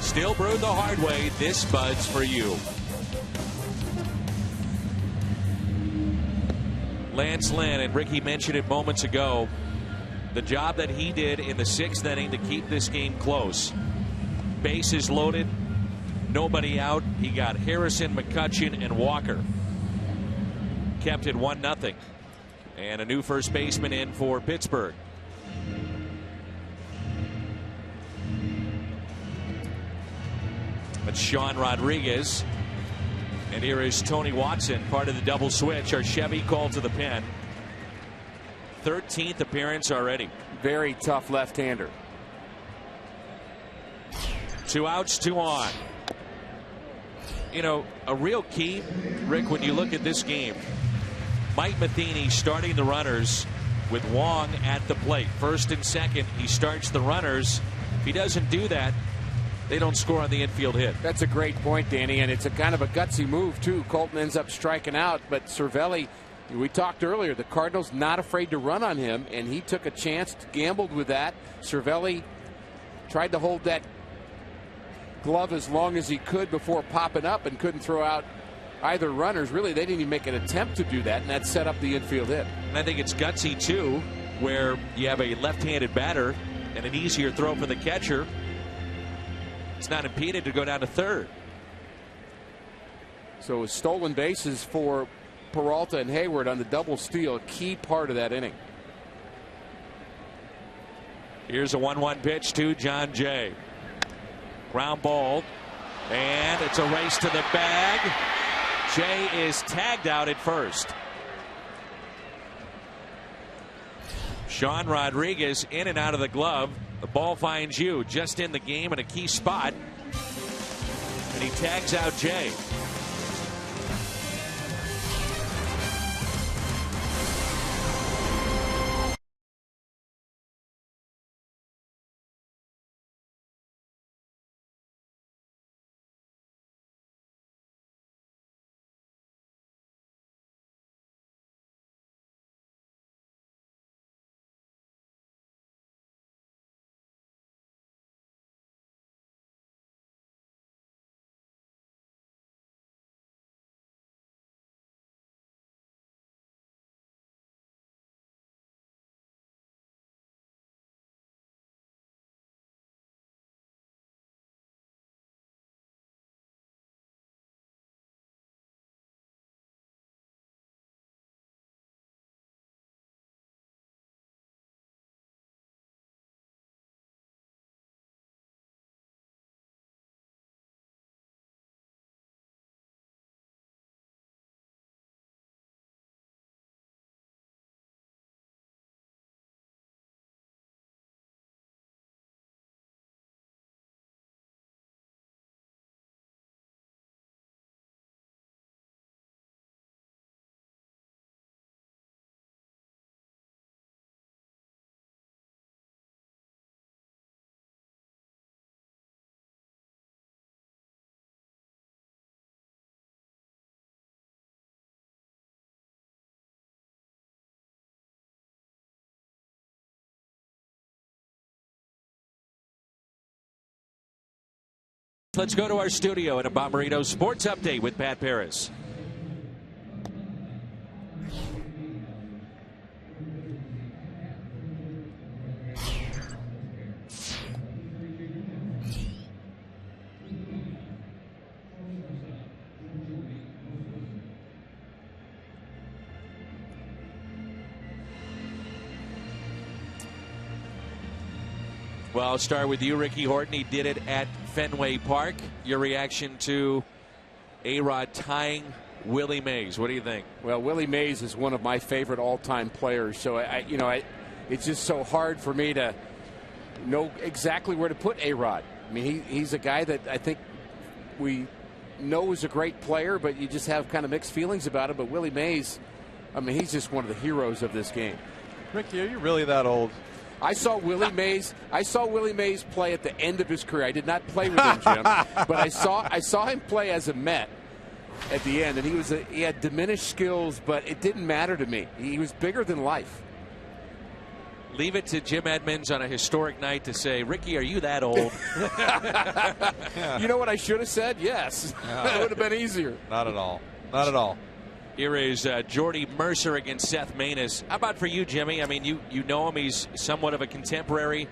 Still brewed the hard way. This Bud's for you. Lance Lynn, and Ricky mentioned it moments ago, the job that he did in the 6th inning to keep this game close. Bases loaded, nobody out. He got Harrison, McCutchen, and Walker. Kept it 1-0. And a new first baseman in for Pittsburgh. But Sean Rodriguez, And here is Tony Watson, part of the double switch. Our Chevy called to the pen. 13th appearance already. Very tough left-hander. 2 outs, 2 on. You know, a real key, Rick, when you look at this game, Mike Matheny starting the runners with Wong at the plate. First and second, he starts the runners. If he doesn't do that, they don't score on the infield hit. That's a great point, Danny, and it's a kind of a gutsy move, too. Colton ends up striking out, but Cervelli, we talked earlier, the Cardinals not afraid to run on him, and he took a chance, gambled with that. Cervelli tried to hold that glove as long as he could before popping up and couldn't throw out either runners. Really, they didn't even make an attempt to do that, and that set up the infield hit. And I think it's gutsy, too, where you have a left-handed batter and an easier throw for the catcher. It's not impeded to go down to third. So stolen bases for Peralta and Hayward on the double steal, a key part of that inning. Here's a 1-1 pitch to John Jay. Ground ball, and it's a race to the bag. Jay is tagged out at first. Sean Rodriguez in and out of the glove. The ball finds you just in the game in a key spot, and he tags out Jay. Let's go to our studio and a Bomberito Sports Update with Pat Paris. Well, I'll start with you, Ricky Horton. He did it at Fenway Park. Your reaction to A-Rod tying Willie Mays. What do you think? Well, Willie Mays is one of my favorite all-time players. So, it's just so hard for me to know exactly where to put A-Rod. I mean, he's a guy that I think we know is a great player, but you just have kind of mixed feelings about him. But Willie Mays, I mean, he's just one of the heroes of this game. Ricky, are you really that old? I saw Willie Mays play at the end of his career. I did not play with him, Jim, but I saw him play as a Met at the end, and he had diminished skills, but it didn't matter to me. He was bigger than life. Leave it to Jim Edmonds on a historic night to say, Ricky, are you that old? You know what I should have said? Yes. It would have been easier. Not at all. Not at all. Here is Jordy Mercer against Seth Maness. How about for you, Jimmy? I mean, you know him. He's somewhat of a contemporary.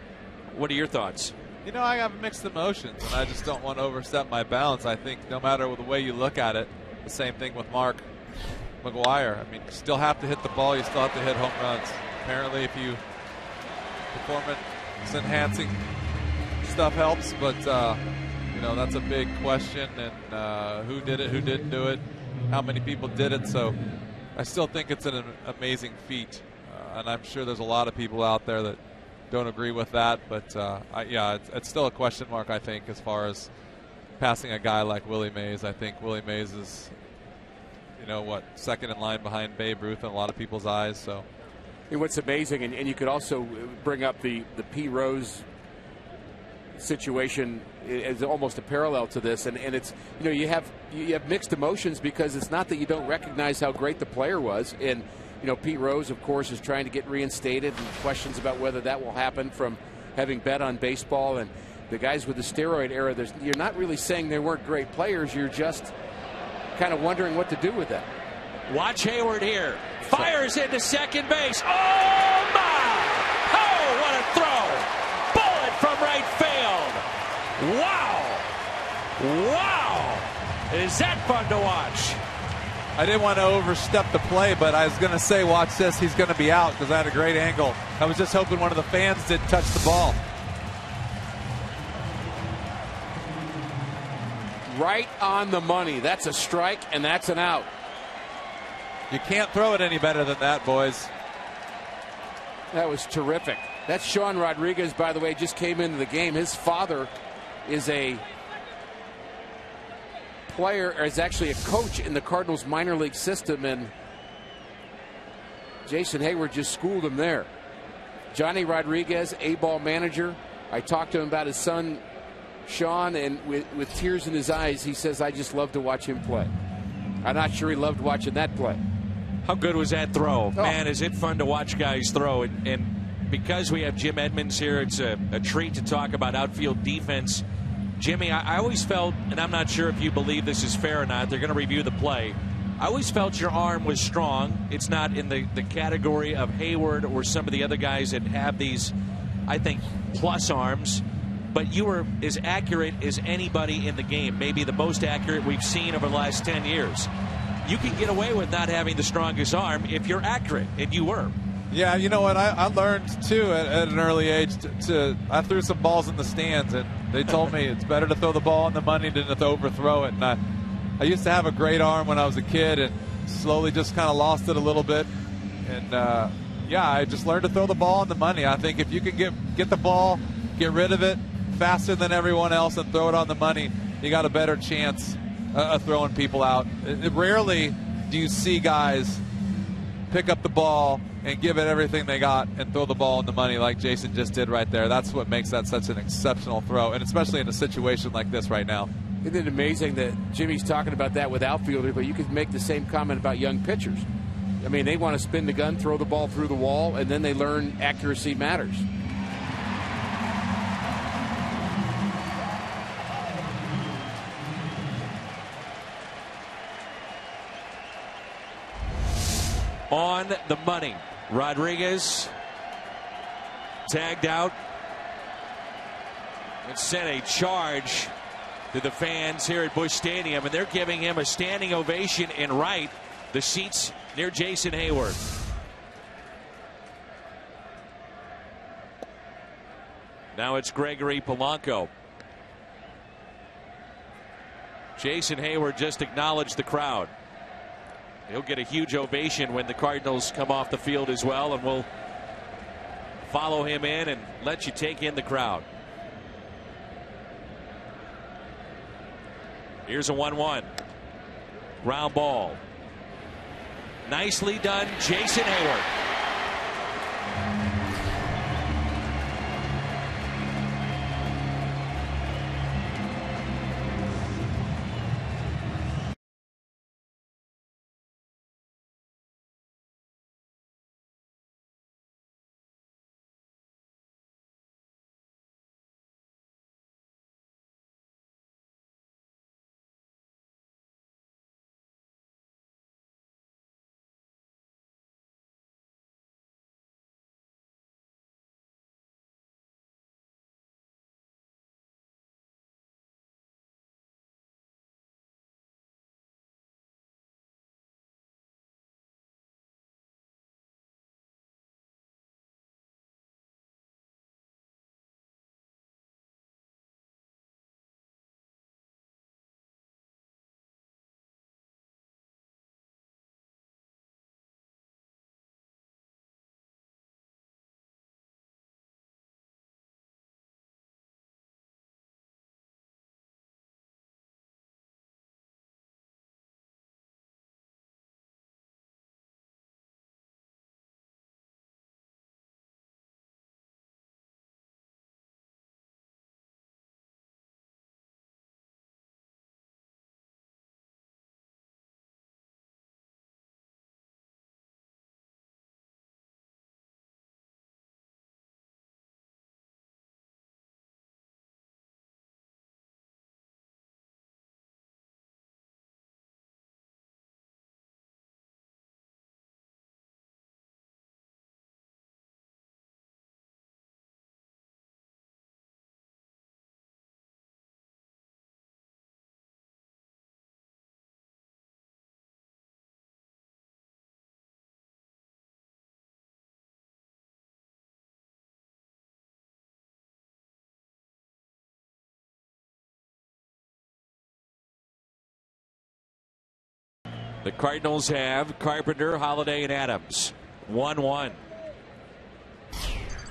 What are your thoughts? You know, I have mixed emotions, and I just don't want to overstep my bounds. I think no matter the way you look at it, the same thing with Mark McGwire. I mean, you still have to hit the ball. You still have to hit home runs. Apparently, if you performance-enhancing stuff helps, but that's a big question, and who did it, who didn't do it, how many people did it. So I still think it's an amazing feat, and I'm sure there's a lot of people out there that don't agree with that. But it's still a question mark, I think, as far as passing a guy like Willie Mays. I think Willie Mays is, second in line behind Babe Ruth in a lot of people's eyes. So. And what's amazing, and you could also bring up the P. Rose situation as almost a parallel to this, and it's you have mixed emotions, because it's not that you don't recognize how great the player was, and Pete Rose, of course, is trying to get reinstated, and questions about whether that will happen from having bet on baseball. And the guys with the steroid era, you're not really saying they weren't great players, you're just kind of wondering what to do with that. Watch Hayward here. Fires into second base. Oh, my! Oh, what a throw! Bullet from right field. Wow! Wow! Is that fun to watch? I didn't want to overstep the play, but I was going to say, watch this. He's going to be out, because I had a great angle. I was just hoping one of the fans didn't touch the ball. Right on the money. That's a strike, and that's an out. You can't throw it any better than that, boys. That was terrific. That's Sean Rodriguez, by the way, just came into the game. His father is a player, or is actually a coach in the Cardinals minor league system, and Jason Hayward just schooled him there. Johnny Rodriguez, A-ball manager. I talked to him about his son, Sean, and with tears in his eyes, he says, I just love to watch him play. I'm not sure he loved watching that play. How good was that throw? Man, is it fun to watch guys throw. And because we have Jim Edmonds here, it's a treat to talk about outfield defense. Jimmy, I always felt, and I'm not sure if you believe this is fair or not, they're going to review the play. I always felt your arm was strong. It's not in the category of Hayward or some of the other guys that have these, I think, plus arms. But you were as accurate as anybody in the game, maybe the most accurate we've seen over the last 10 years. You can get away with not having the strongest arm if you're accurate, and you were. Yeah, you know what? I learned, too, at an early age. I threw some balls in the stands, and they told me it's better to throw the ball on the money than to overthrow it. And I used to have a great arm when I was a kid, and slowly just kind of lost it a little bit. And, I just learned to throw the ball on the money. I think if you can get the ball, get rid of it faster than everyone else and throw it on the money, you got a better chance of throwing people out. Rarely do you see guys pick up the ball and give it everything they got and throw the ball on the money like Jason just did right there. That's what makes that such an exceptional throw, and especially in a situation like this right now. Isn't it amazing that Jimmy's talking about that with outfielders, but you could make the same comment about young pitchers. I mean, they want to spin the gun, throw the ball through the wall, and then they learn accuracy matters. On the money. Rodriguez tagged out and sent a charge to the fans here at Busch Stadium, and they're giving him a standing ovation in right, the seats near Jason Hayward. Now it's Gregory Polanco. Jason Hayward just acknowledged the crowd. He'll get a huge ovation when the Cardinals come off the field as well, and we'll follow him in and let you take in the crowd. Here's a 1-1. Ground ball. Nicely done, Jason Hayward. The Cardinals have Carpenter, Holiday, and Adams. 1-1.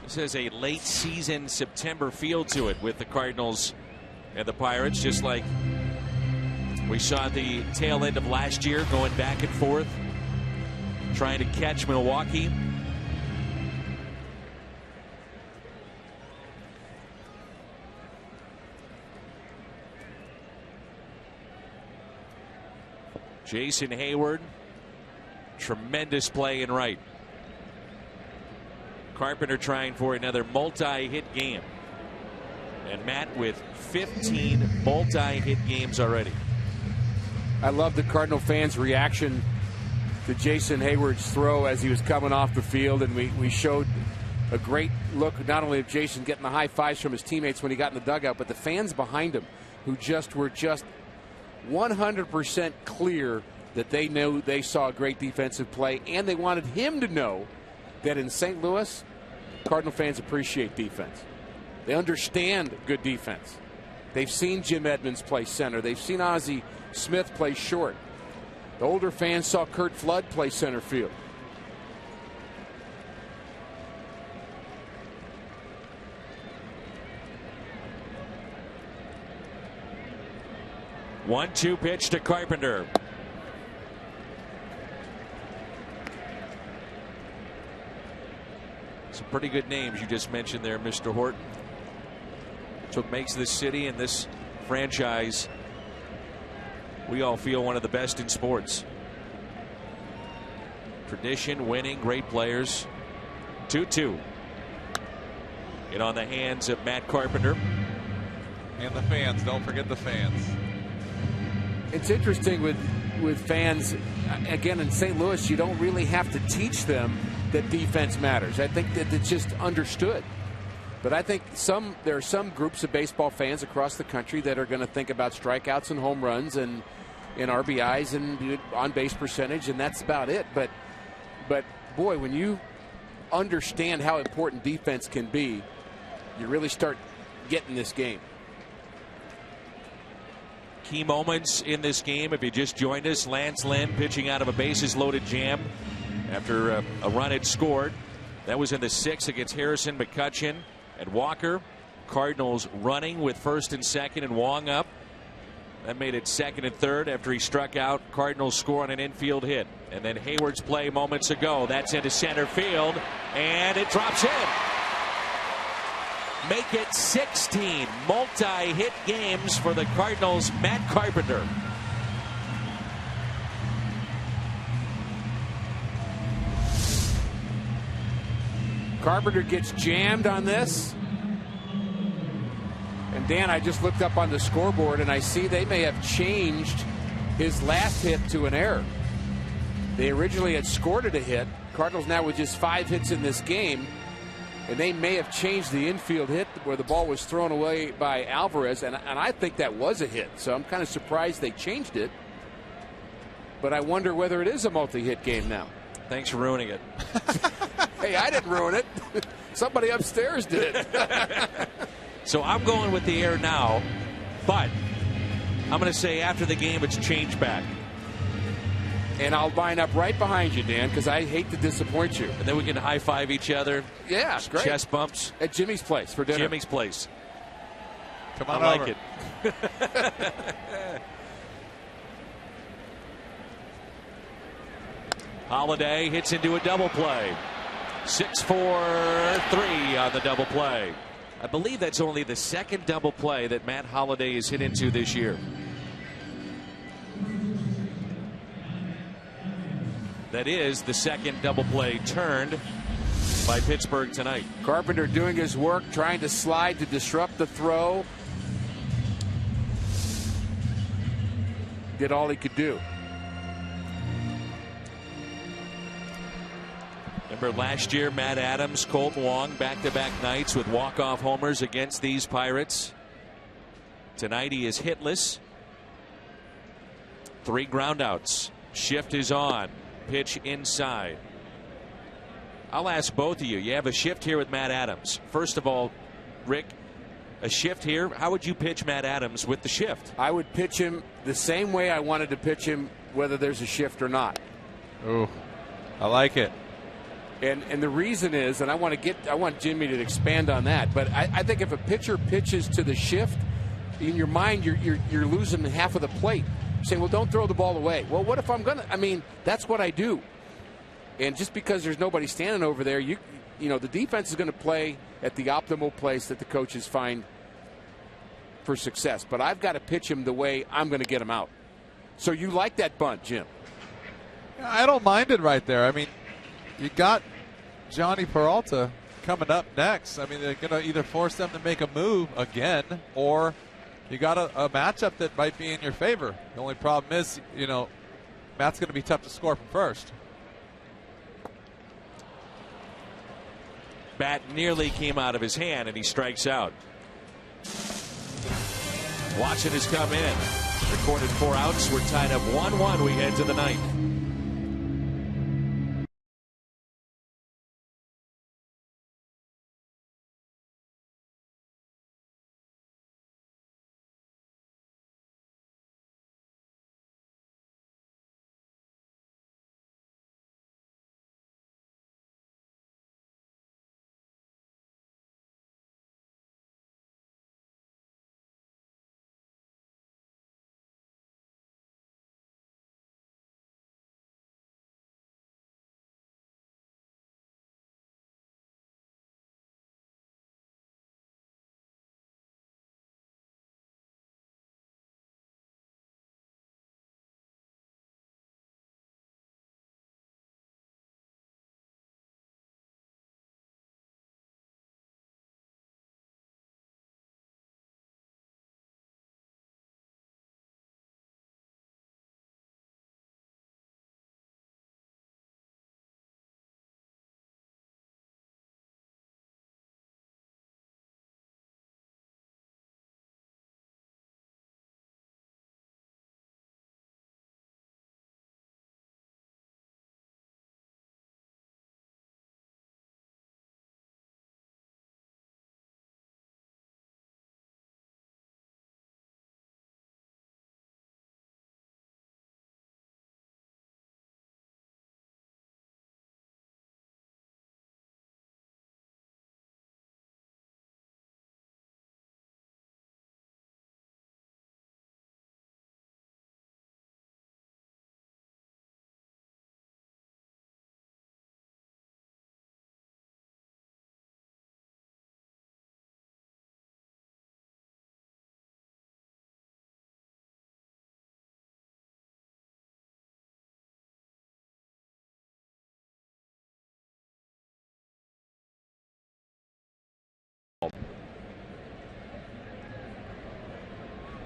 This has a late season September feel to it with the Cardinals and the Pirates, just like we saw at the tail end of last year, going back and forth, trying to catch Milwaukee. Jason Hayward, tremendous play in right. Carpenter trying for another multi-hit game. And Matt with 15 multi-hit games already. I love the Cardinal fans' reaction to Jason Hayward's throw as he was coming off the field. And we showed a great look, not only of Jason getting the high fives from his teammates when he got in the dugout, but the fans behind him who were 100% clear that they knew they saw a great defensive play, and they wanted him to know that in St. Louis, Cardinal fans appreciate defense. They understand good defense. They've seen Jim Edmonds play center. They've seen Ozzie Smith play short. The older fans saw Curt Flood play center field. One-two pitch to Carpenter. Some pretty good names you just mentioned there, Mr. Horton. It's what makes this city and this franchise, we all feel, one of the best in sports. Tradition, winning, great players. 2-2. It on the hands of Matt Carpenter. And the fans, don't forget the fans. It's interesting with fans, again, in St. Louis, you don't really have to teach them that defense matters. I think that it's just understood. But I think there are some groups of baseball fans across the country that are going to think about strikeouts and home runs and RBIs and on-base percentage, and that's about it. But boy, when you understand how important defense can be, you really start getting this game. Key moments in this game, if you just joined us, Lance Lynn pitching out of a bases-loaded jam after a run had scored. That was in the 6th against Harrison, McCutchen, and Walker. Cardinals running with first and second and Wong up. That made it 2nd and 3rd after he struck out. Cardinals score on an infield hit. And then Hayward's play moments ago. That's into center field, and it drops in. Make it 16 multi-hit games for the Cardinals' Matt Carpenter. Carpenter gets jammed on this. And Dan, I just looked up on the scoreboard and I see they may have changed his last hit to an error. They originally had scored it a hit. Cardinals now with just 5 hits in this game. And they may have changed the infield hit where the ball was thrown away by Alvarez. And I think that was a hit. So I'm kind of surprised they changed it. But I wonder whether it is a multi-hit game now. Thanks for ruining it. Hey, I didn't ruin it. Somebody upstairs did. So I'm going with the air now. But I'm going to say after the game it's changed back. And I'll line up right behind you, Dan, because I hate to disappoint you. And then we can high-five each other. Yeah, great. Chest bumps. At Jimmy's place for dinner. Jimmy's place. Come on I over. like it. Holiday hits into a double play. 6-4-3 on the double play. I believe that's only the second double play that Matt Holiday has hit into this year. That is the second double play turned by Pittsburgh tonight. Carpenter doing his work, trying to slide to disrupt the throw. Did all he could do. Remember last year, Matt Adams, Colt Wong, back-to-back nights with walk-off homers against these Pirates. Tonight he is hitless. 3 groundouts. Shift is on. Pitch inside. I'll ask both of you. You have a shift here with Matt Adams. First of all, Rick, a shift here. How would you pitch Matt Adams with the shift? I would pitch him the same way I wanted to pitch him, whether there's a shift or not. Ooh, I like it. And the reason is, and I want Jimmy to expand on that, but I think if a pitcher pitches to the shift, in your mind you're losing half of the plate. You're saying, well, don't throw the ball away. Well, what if I'm gonna? I mean, that's what I do. And just because there's nobody standing over there, you know the defense is going to play at the optimal place that the coaches find for success. But I've got to pitch him the way I'm going to get him out. So you like that bunt, Jim? I don't mind it right there. I mean, you got Johnny Peralta coming up next. I mean, they're going to either force them to make a move again, or you got a matchup that might be in your favor. The only problem is, you know, Matt's going to be tough to score from first. Bat nearly came out of his hand, and he strikes out. Watson has come in. Recorded 4 outs. We're tied up 1-1. We head to the ninth.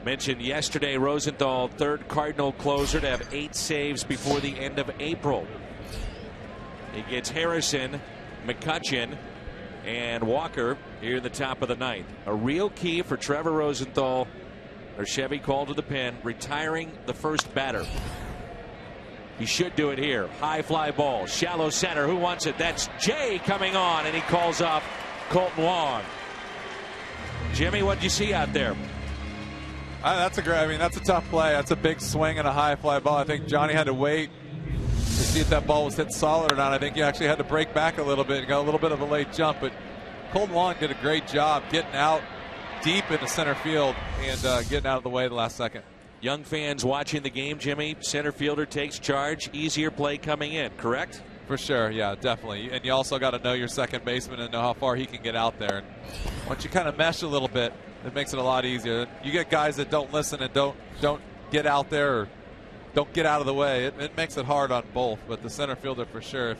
Mentioned yesterday, Rosenthal, third Cardinal closer to have 8 saves before the end of April. He gets Harrison, McCutchen, and Walker here in the top of the ninth. A real key for Trevor Rosenthal, or Chevy called to the pen, retiring the first batter. He should do it here. High fly ball, shallow center. Who wants it? That's Jay coming on, and he calls off Colton Wong. Jimmy, what did you see out there? That's a great. I mean, that's a tough play. That's a big swing and a high fly ball. I think Johnny had to wait to see if that ball was hit solid or not. I think he actually had to break back a little bit and got a little bit of a late jump. But Colton Wong did a great job getting out deep into center field and getting out of the way the last second. Young fans watching the game, Jimmy, center fielder takes charge. Easier play coming in, correct? For sure, yeah, definitely. And you also got to know your second baseman and know how far he can get out there. And once you kind of mesh a little bit, it makes it a lot easier. You get guys that don't listen and don't get out there or don't get out of the way. It makes it hard on both. But the center fielder, for sure, if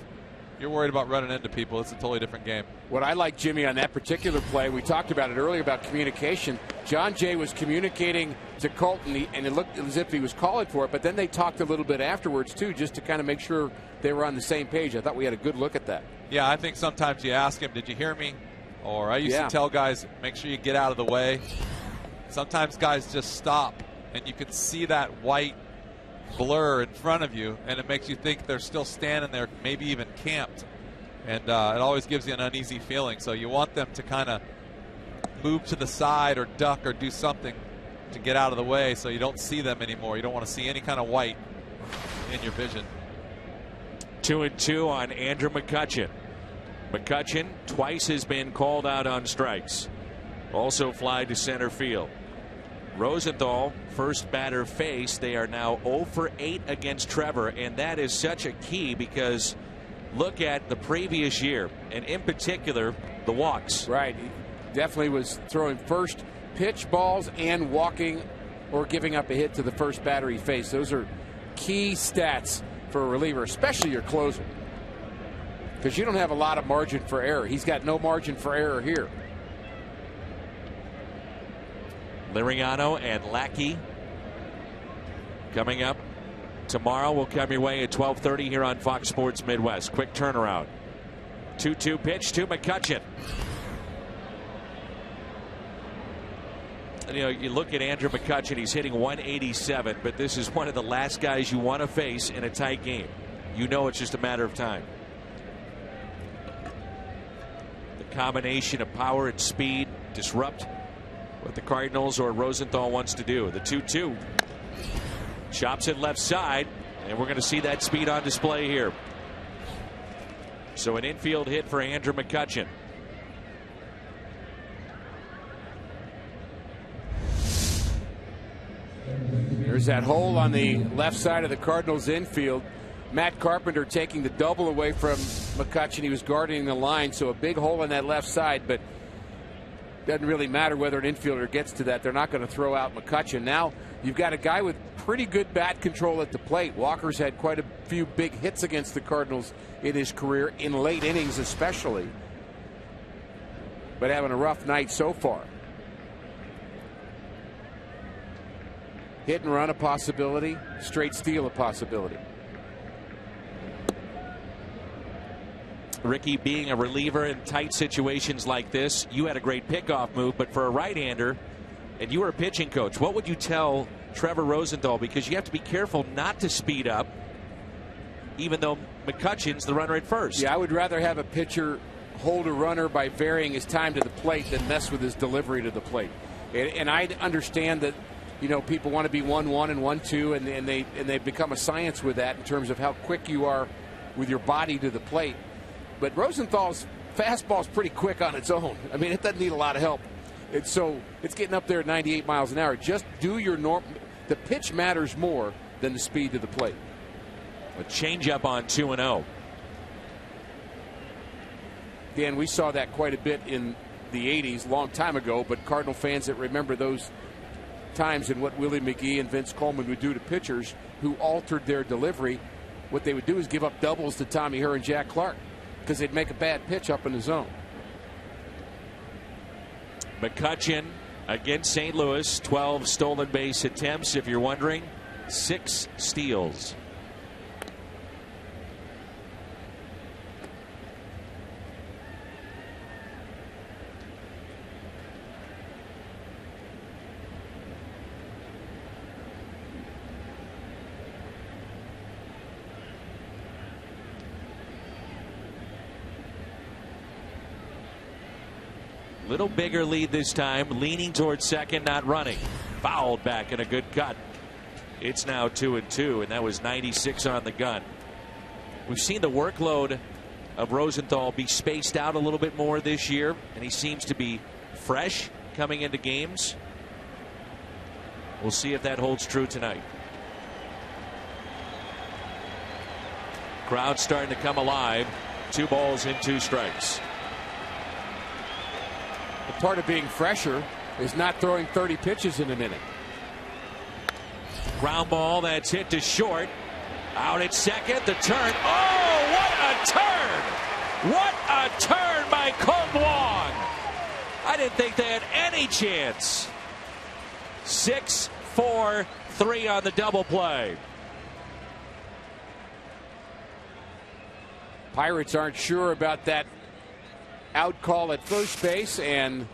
you're worried about running into people, it's a totally different game. What I like, Jimmy, on that particular play, we talked about it earlier about communication. John Jay was communicating to Colton, and it looked as if he was calling for it, but then they talked a little bit afterwards, too, just to kind of make sure they were on the same page. I thought we had a good look at that. Yeah, I think sometimes you ask him, did you hear me? Or I used to tell guys, make sure you get out of the way. Sometimes guys just stop, and you can see that white blur in front of you, and it makes you think they're still standing there, maybe even camped. And it always gives you an uneasy feeling. So you want them to kind of move to the side or duck or do something to get out of the way so you don't see them anymore. You don't want to see any kind of white in your vision. 2-2 on Andrew McCutchen. McCutchen twice has been called out on strikes. Also fly to center field. Rosenthal, first batter faced. They are now 0 for 8 against Trevor, and that is such a key because look at the previous year, and in particular, the walks. Right. He definitely was throwing first pitch balls and walking or giving up a hit to the first batter he faced. Those are key stats for a reliever, especially your closer, because you don't have a lot of margin for error. He's got no margin for error here. Liriano and Lackey coming up tomorrow. Will come your way at 12:30 here on Fox Sports Midwest. Quick turnaround. 2-2 pitch to McCutchen. You know, you look at Andrew McCutchen, he's hitting 187, but this is one of the last guys you want to face in a tight game. You know it's just a matter of time. The combination of power and speed disrupt what the Cardinals or Rosenthal wants to do. The 2-2 chops it left side, and we're going to see that speed on display here. So an infield hit for Andrew McCutchen. There's that hole on the left side of the Cardinals infield. Matt Carpenter taking the double away from McCutchen. He was guarding the line, so a big hole on that left side, but doesn't really matter whether an infielder gets to that. They're not going to throw out McCutchen. Now you've got a guy with pretty good bat control at the plate. Walker's had quite a few big hits against the Cardinals in his career, in late innings especially, but having a rough night so far. Hit and run a possibility, straight steal a possibility. Ricky, being a reliever in tight situations like this, you had a great pickoff move, but for a right-hander, and you were a pitching coach, what would you tell Trevor Rosenthal? Because you have to be careful not to speed up, even though McCutchen's the runner at first. Yeah, I would rather have a pitcher hold a runner by varying his time to the plate than mess with his delivery to the plate. And I understand that, you know, people want to be 1-1 and 1-2, and they become a science with that in terms of how quick you are with your body to the plate. But Rosenthal's fastball is pretty quick on its own. I mean, it doesn't need a lot of help. So it's getting up there at 98 miles an hour. Just do your norm. The pitch matters more than the speed to the plate. A changeup on 2-0. Dan, we saw that quite a bit in the 80s, long time ago, but Cardinal fans that remember those times and what Willie McGee and Vince Coleman would do to pitchers who altered their delivery, what they would do is give up doubles to Tommy Herr and Jack Clark because they'd make a bad pitch up in the zone. McCutchen against St. Louis, 12 stolen base attempts. If you're wondering, 6 steals. Little bigger lead this time, leaning towards second, not running. Fouled back and a good cut. It's now 2-2, and that was 96 on the gun. We've seen the workload of Rosenthal be spaced out a little bit more this year, and he seems to be fresh coming into games. We'll see if that holds true tonight. Crowd starting to come alive. 2 balls and 2 strikes. Part of being fresher is not throwing 30 pitches in a minute. Ground ball that's hit to short. Out at second. The turn. Oh, what a turn! What a turn by Colton Wong. I didn't think they had any chance. 6-4-3 on the double play. Pirates aren't sure about that out call at first base, and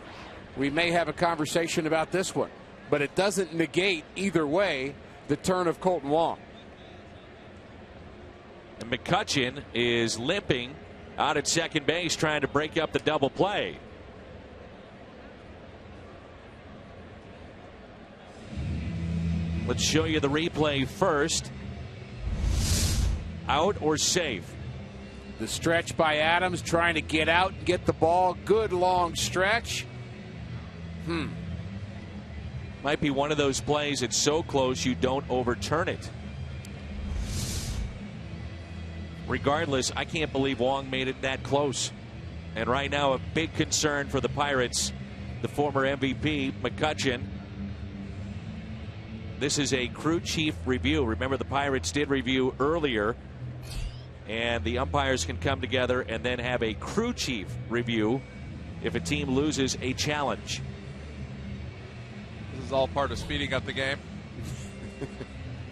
we may have a conversation about this one, but it doesn't negate either way the turn of Colton Wong. And McCutchen is limping out at second base trying to break up the double play. Let's show you the replay first. Out or safe? The stretch by Adams, trying to get out and get the ball. Good long stretch. Might be one of those plays. It's so close you don't overturn it. Regardless, I can't believe Wong made it that close. And right now, a big concern for the Pirates, the former MVP, McCutchen. This is a crew chief review. Remember, the Pirates did review earlier. And the umpires can come together and then have a crew chief review if a team loses a challenge. This is all part of speeding up the game.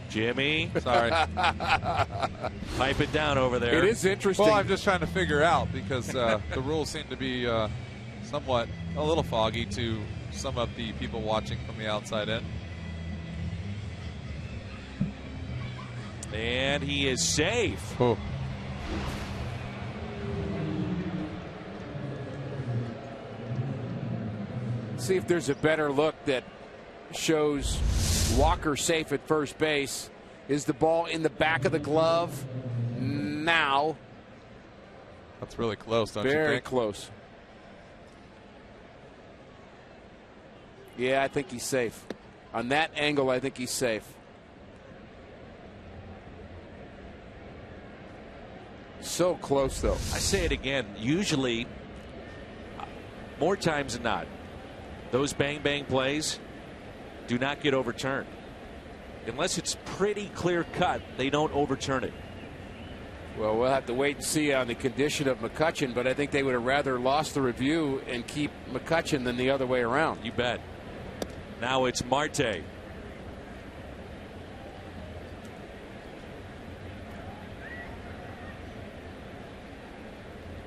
Jimmy. Sorry. Pipe it down over there. It is interesting. Well, I'm just trying to figure out because the rules seem to be somewhat a little foggy to some of the people watching from the outside in. And he is safe. Oh. See if there's a better look that shows Walker safe at first base. Is the ball in the back of the glove? Now. That's really close, don't you think? Very close. Yeah, I think he's safe. On that angle, I think he's safe. So close, though. I say it again. Usually, more times than not, those bang-bang plays do not get overturned. Unless it's pretty clear-cut, they don't overturn it. Well, we'll have to wait and see on the condition of McCutchen, but I think they would have rather lost the review and keep McCutchen than the other way around. You bet. Now it's Marte.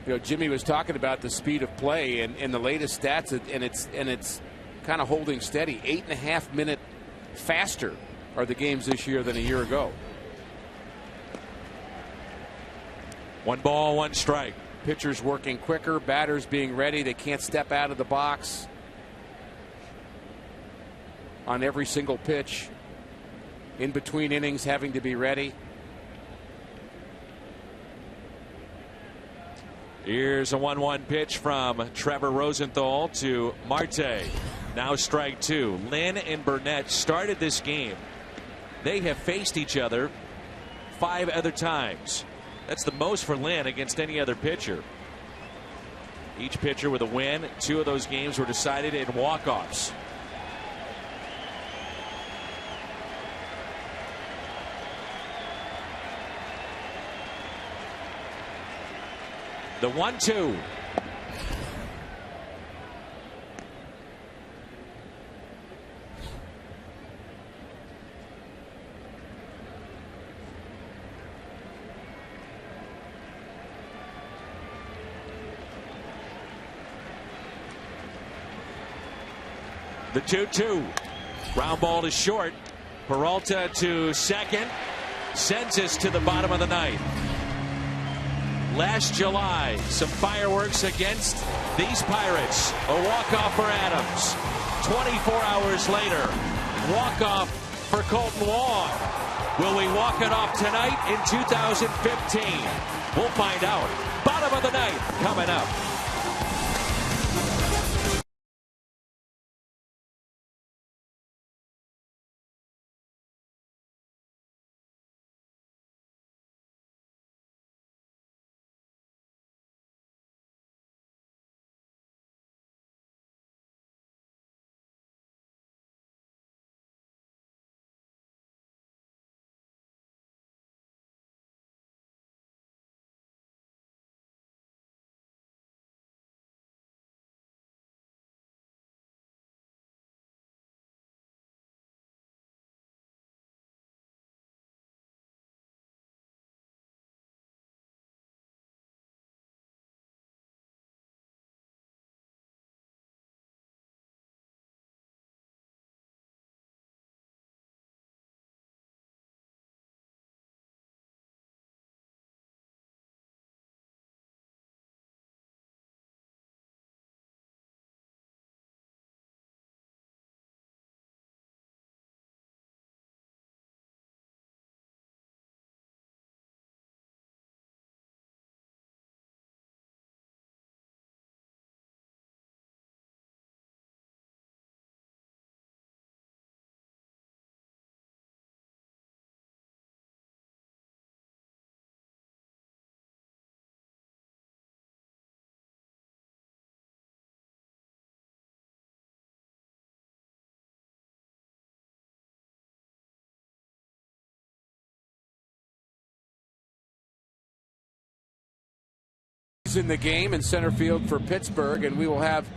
You know, Jimmy was talking about the speed of play and the latest stats, and it's kind of holding steady. 8.5 minutes faster are the games this year than a year ago. 1 ball, 1 strike. Pitchers working quicker, batters being ready. They can't step out of the box on every single pitch. In between innings, having to be ready. Here's a 1-1 pitch from Trevor Rosenthal to Marte. Now strike 2. Lynn and Burnett started this game. They have faced each other 5 other times. That's the most for Lynn against any other pitcher. Each pitcher with a win. 2 of those games were decided in walk-offs. The 1-2. The 2-2. Ground ball to short. Peralta to second. Sends us to the bottom of the 9th. Last July, some fireworks against these Pirates. A walk-off for Adams. 24 hours later, walk-off for Colton Wong. Will we walk it off tonight in 2015? We'll find out. Bottom of the 9th coming up. Orioles in the game in center field for Pittsburgh, and we will have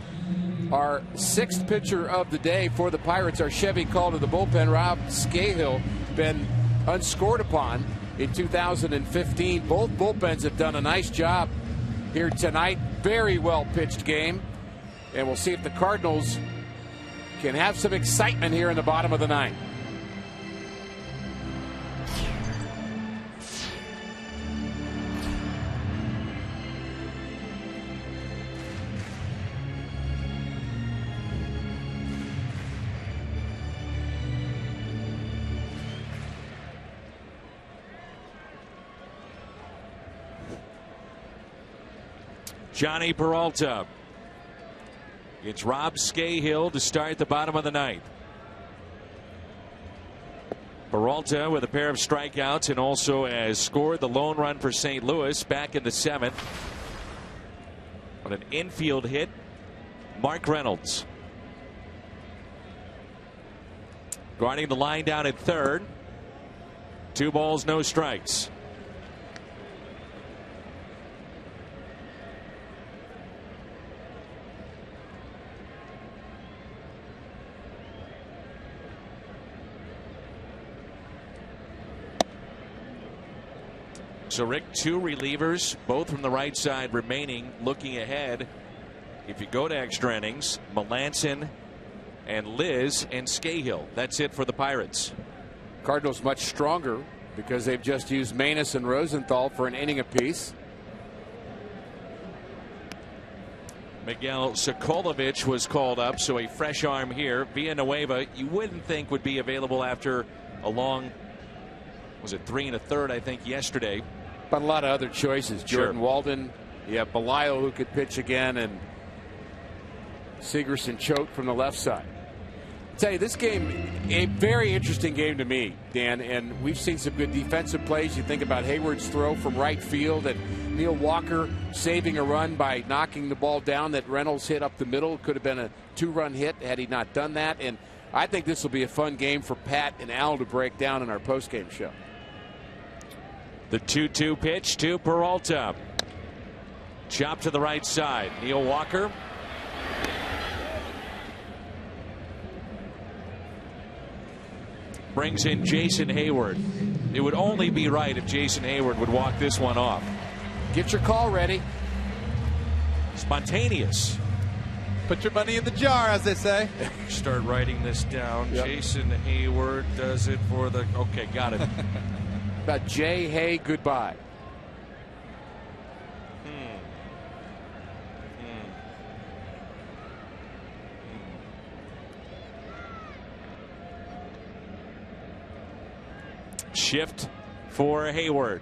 our 6th pitcher of the day for the Pirates, our Chevy call to the bullpen. Rob Scahill, been unscored upon in 2015. Both bullpens have done a nice job here tonight. Very well pitched game, and we'll see if the Cardinals can have some excitement here in the bottom of the 9th. Johnny Peralta. It's Rob Scahill to start the bottom of the 9th. Peralta with a pair of strikeouts and also has scored the lone run for St. Louis back in the 7th. On an infield hit, Mark Reynolds. Guarding the line down at 3rd. 2 balls, no strikes. So, Rick, 2 relievers, both from the right side remaining, looking ahead. If you go to extra innings, Melanson and Liz and Scahill. That's it for the Pirates. Cardinals much stronger because they've just used Manus and Rosenthal for an inning apiece. Miguel Sokolovich was called up, so a fresh arm here. Villanueva, you wouldn't think would be available after a long, was it 3 1/3, I think, yesterday. But a lot of other choices. Jordan Sure. Walden, you have Belial who could pitch again, and Sigerson choked from the left side. I'll tell you, this game, a very interesting game to me, Dan, and we've seen some good defensive plays. You think about Hayward's throw from right field and Neil Walker saving a run by knocking the ball down that Reynolds hit up the middle. Could have been a 2-run hit had he not done that. And I think this will be a fun game for Pat and Al to break down in our postgame show. The 2-2 pitch to Peralta. Chop to the right side. Neil Walker. Brings in Jason Hayward. It would only be right if Jason Hayward would walk this one off. Get your call ready. Spontaneous. Put your money in the jar, as they say. Start writing this down. Yep. Jason Hayward does it for the. Okay, got it. About Jay Hay, goodbye. Shift for Hayward.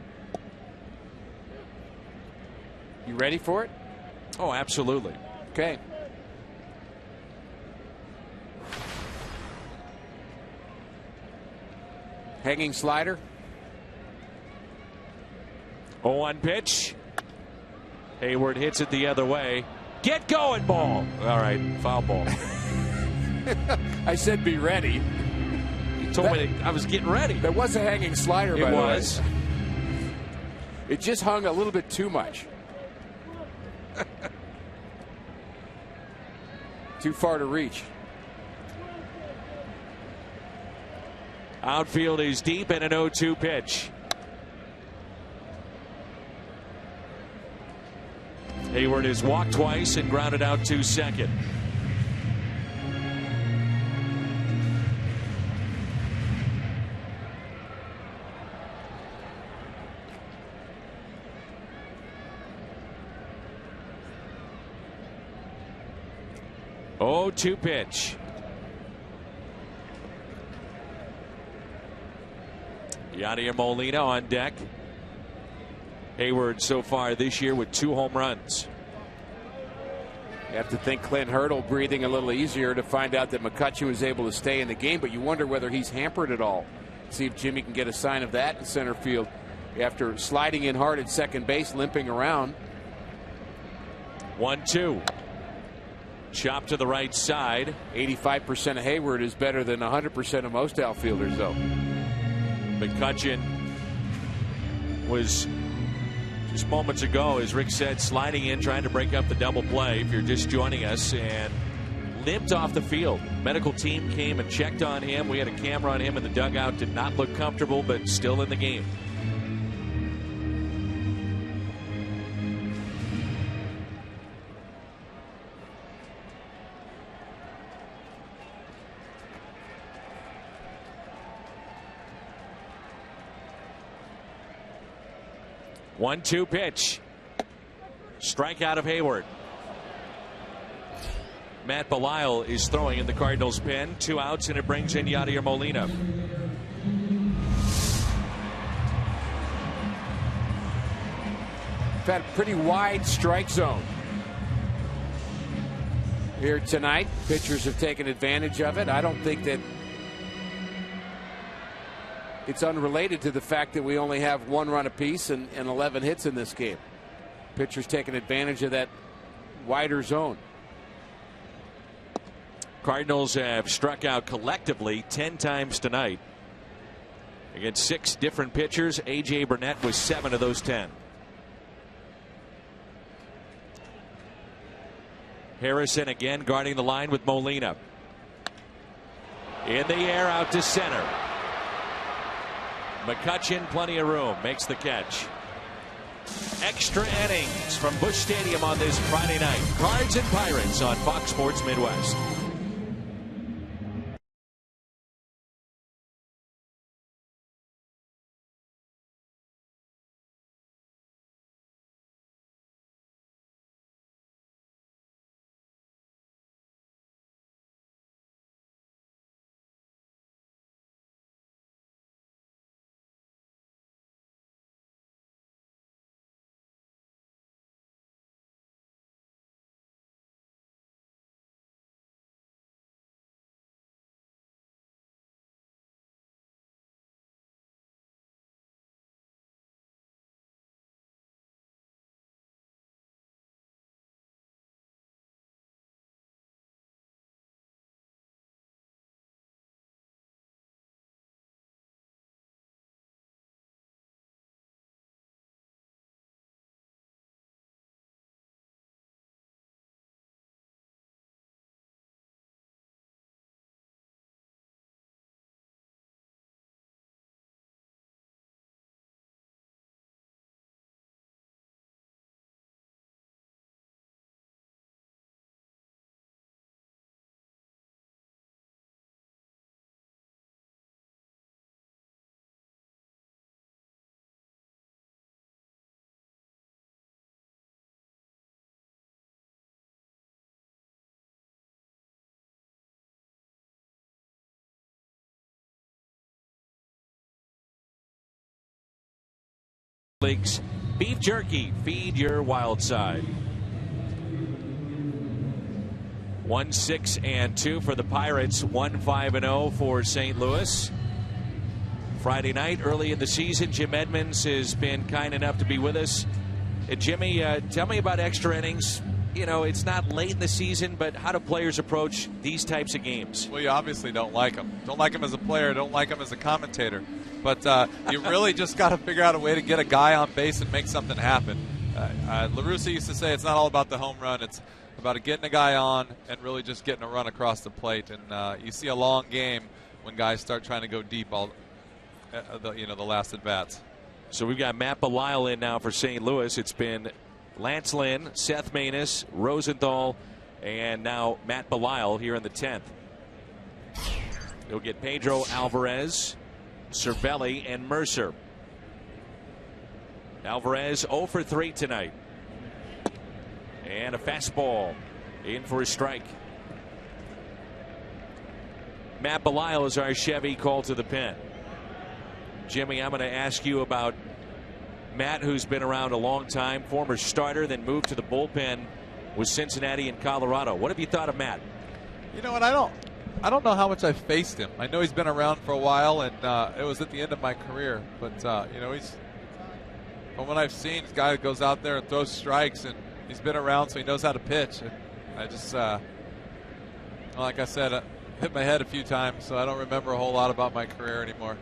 You ready for it? Oh, absolutely. Okay. Hanging slider. 0-1 pitch. Hayward hits it the other way. Get going, ball. All right, foul ball. I said be ready. You told me I was getting ready. That was a hanging slider, by It the way. was. It just hung a little bit too much. Too far to reach. Outfield is deep and an 0-2 pitch. Hayward has walked twice and grounded out to second. Oh, 2 pitch. Yadier Molina on deck. Hayward so far this year with 2 home runs. You have to think Clint Hurdle breathing a little easier to find out that McCutcheon was able to stay in the game, but you wonder whether he's hampered at all. See if Jimmy can get a sign of that in center field after sliding in hard at second base, limping around. 1-2. Chop to the right side. 85% of Hayward is better than 100% of most outfielders, though. McCutcheon was Just moments ago, as Rick said, sliding in, trying to break up the double play. If you're just joining us, and limped off the field. Medical team came and checked on him. We had a camera on him in the dugout. Did not look comfortable, but still in the game. One-two pitch. Strikeout of Hayward. Matt Belisle is throwing in the Cardinals' pen. 2 outs, and it brings in Yadier Molina. Had a pretty wide strike zone here tonight. Pitchers have taken advantage of it. I don't think that it's unrelated to the fact that we only have 1 run apiece and 11 hits in this game. Pitchers taking advantage of that wider zone. Cardinals have struck out collectively 10 times tonight against 6 different pitchers. A.J. Burnett was 7 of those 10. Harrison again guarding the line with Molina. In the air, out to center. McCutchen, plenty of room, makes the catch. Extra innings from Busch Stadium on this Friday night. Cards and Pirates on Fox Sports Midwest. Leagues beef jerky, feed your wild side. 1-6-2 for the Pirates, 1-5-0 for St. Louis. Friday night, early in the season, Jim Edmonds has been kind enough to be with us. Jimmy, tell me about extra innings. You know, it's not late in the season, but how do players approach these types of games? Well, you obviously don't like them. Don't like them as a player, don't like them as a commentator. But you really just got to figure out a way to get a guy on base and make something happen. La Russa used to say it's not all about the home run. It's about getting a guy on and really just getting a run across the plate. And you see a long game when guys start trying to go deep the last at-bats. So we've got Matt Belisle in now for St. Louis. It's been Lance Lynn, Seth Maness, Rosenthal, and now Matt Belisle here in the 10th. You'll get Pedro Alvarez, Cervelli, and Mercer. Alvarez 0 for 3 tonight. And a fastball in for a strike. Matt Belisle is our Chevy call to the pen. Jimmy, I'm going to ask you about Matt, who's been around a long time, former starter, then moved to the bullpen with Cincinnati and Colorado. What have you thought of Matt? You know what? I don't know how much I've faced him. I know he's been around for a while, and it was at the end of my career. But he's, from what I've seen, he's a guy that goes out there and throws strikes, and he's been around, so he knows how to pitch. And I just, like I said, I hit my head a few times, so I don't remember a whole lot about my career anymore.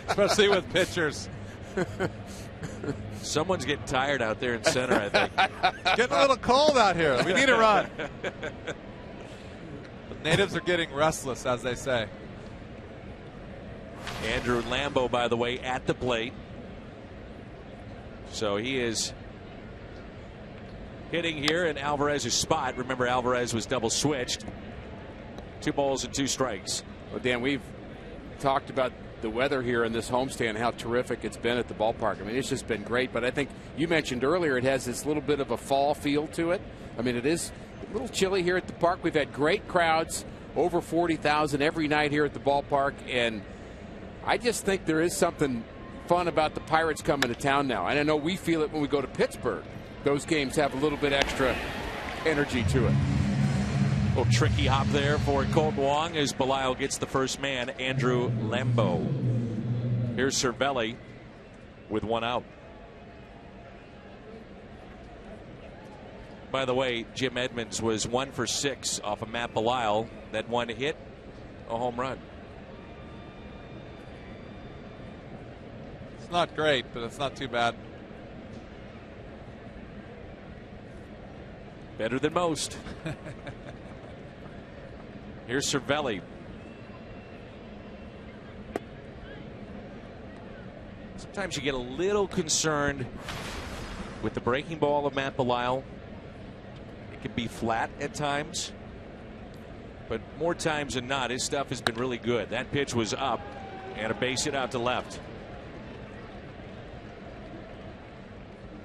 Especially with pitchers. Someone's getting tired out there in center, I think. Getting a little cold out here. We need a run. The natives are getting restless, as they say. Andrew Lambo, by the way, at the plate. So he is hitting here in Alvarez's spot. Remember, Alvarez was double switched. 2 balls and 2 strikes. Well, Dan, we've talked about the weather here in this homestand, how terrific it's been at the ballpark. I mean, it's just been great. But I think you mentioned earlier it has this little bit of a fall feel to it. I mean, it is a little chilly here at the park. We've had great crowds, over 40,000 every night here at the ballpark. And I just think there is something fun about the Pirates coming to town now. And I know we feel it when we go to Pittsburgh. Those games have a little bit extra energy to it. A little tricky hop there for Colt Wong as Belial gets the first man, Andrew Lambo. Here's Cervelli with 1 out. By the way, Jim Edmonds was 1 for 6 off of Matt Belial. That 1 hit, a home run. It's not great, but it's not too bad. Better than most. Here's Cervelli. Sometimes you get a little concerned with the breaking ball of Matt Belial. It can be flat at times, but more times than not, his stuff has been really good. That pitch was up and a base hit out to left.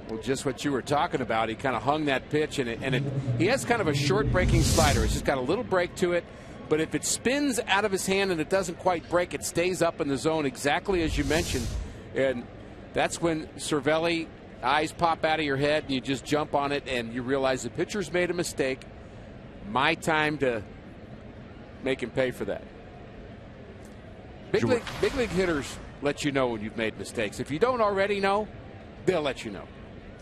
Well, just what you were talking about. He kind of hung that pitch, and he has kind of a short breaking slider. It's just got a little break to it. But if it spins out of his hand and it doesn't quite break, it stays up in the zone exactly as you mentioned. And that's when Cervelli, eyes pop out of your head and you just jump on it and you realize the pitcher's made a mistake. My time to make him pay for that. Big league hitters let you know when you've made mistakes. If you don't already know, they'll let you know.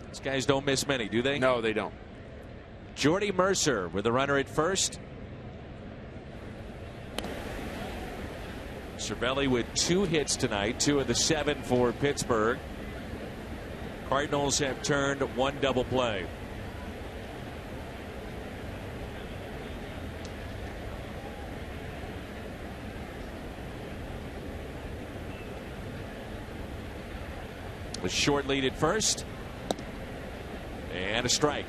These guys don't miss many, do they? No, they don't. Jordy Mercer with a runner at first. Cervelli with 2 hits tonight, 2 of the 7 for Pittsburgh. Cardinals have turned 1 double play. A short lead at first. And a strike.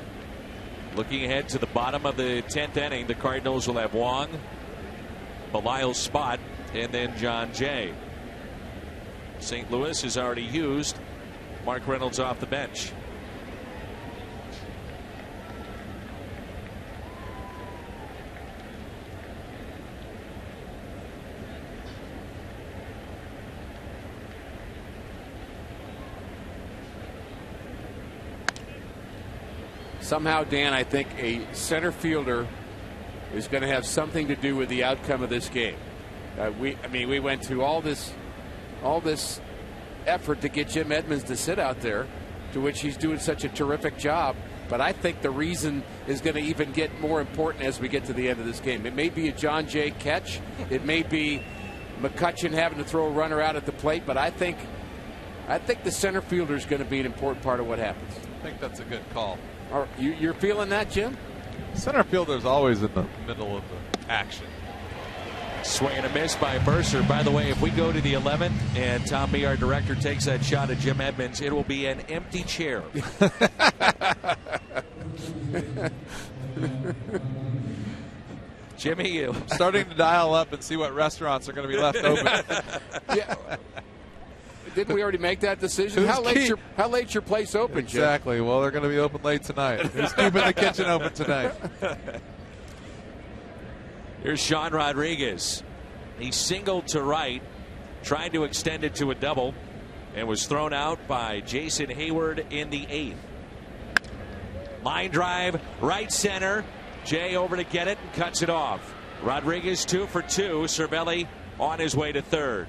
Looking ahead to the bottom of the 10th inning, the Cardinals will have Wong, Belial's spot, and then John Jay. St. Louis has already used Mark Reynolds off the bench. Somehow, Dan, I think a center fielder is going to have something to do with the outcome of this game. We went through all this effort to get Jim Edmonds to sit out there, to which he's doing such a terrific job. But I think the reason is going to even get more important as we get to the end of this game. It may be a John Jay catch. It may be McCutchen having to throw a runner out at the plate. But I think the center fielder is going to be an important part of what happens. I think that's a good call. You're feeling that, Jim? Center fielder is always in the middle of the action. Swing and a miss by Mercer. By the way, if we go to the 11th and Tommy, our director, takes that shot at Jim Edmonds, it will be an empty chair. Jimmy, I'm starting to dial up and see what restaurants are going to be left open. Yeah. Didn't we already make that decision? How late's your place open, Jim? Exactly. Well, they're going to be open late tonight. Who's keeping the kitchen open tonight? Here's Sean Rodriguez. He singled to right, tried to extend it to a double, and was thrown out by Jason Hayward in the 8th. Line drive, right center. Jay over to get it and cuts it off. Rodriguez 2 for 2. Cervelli on his way to third.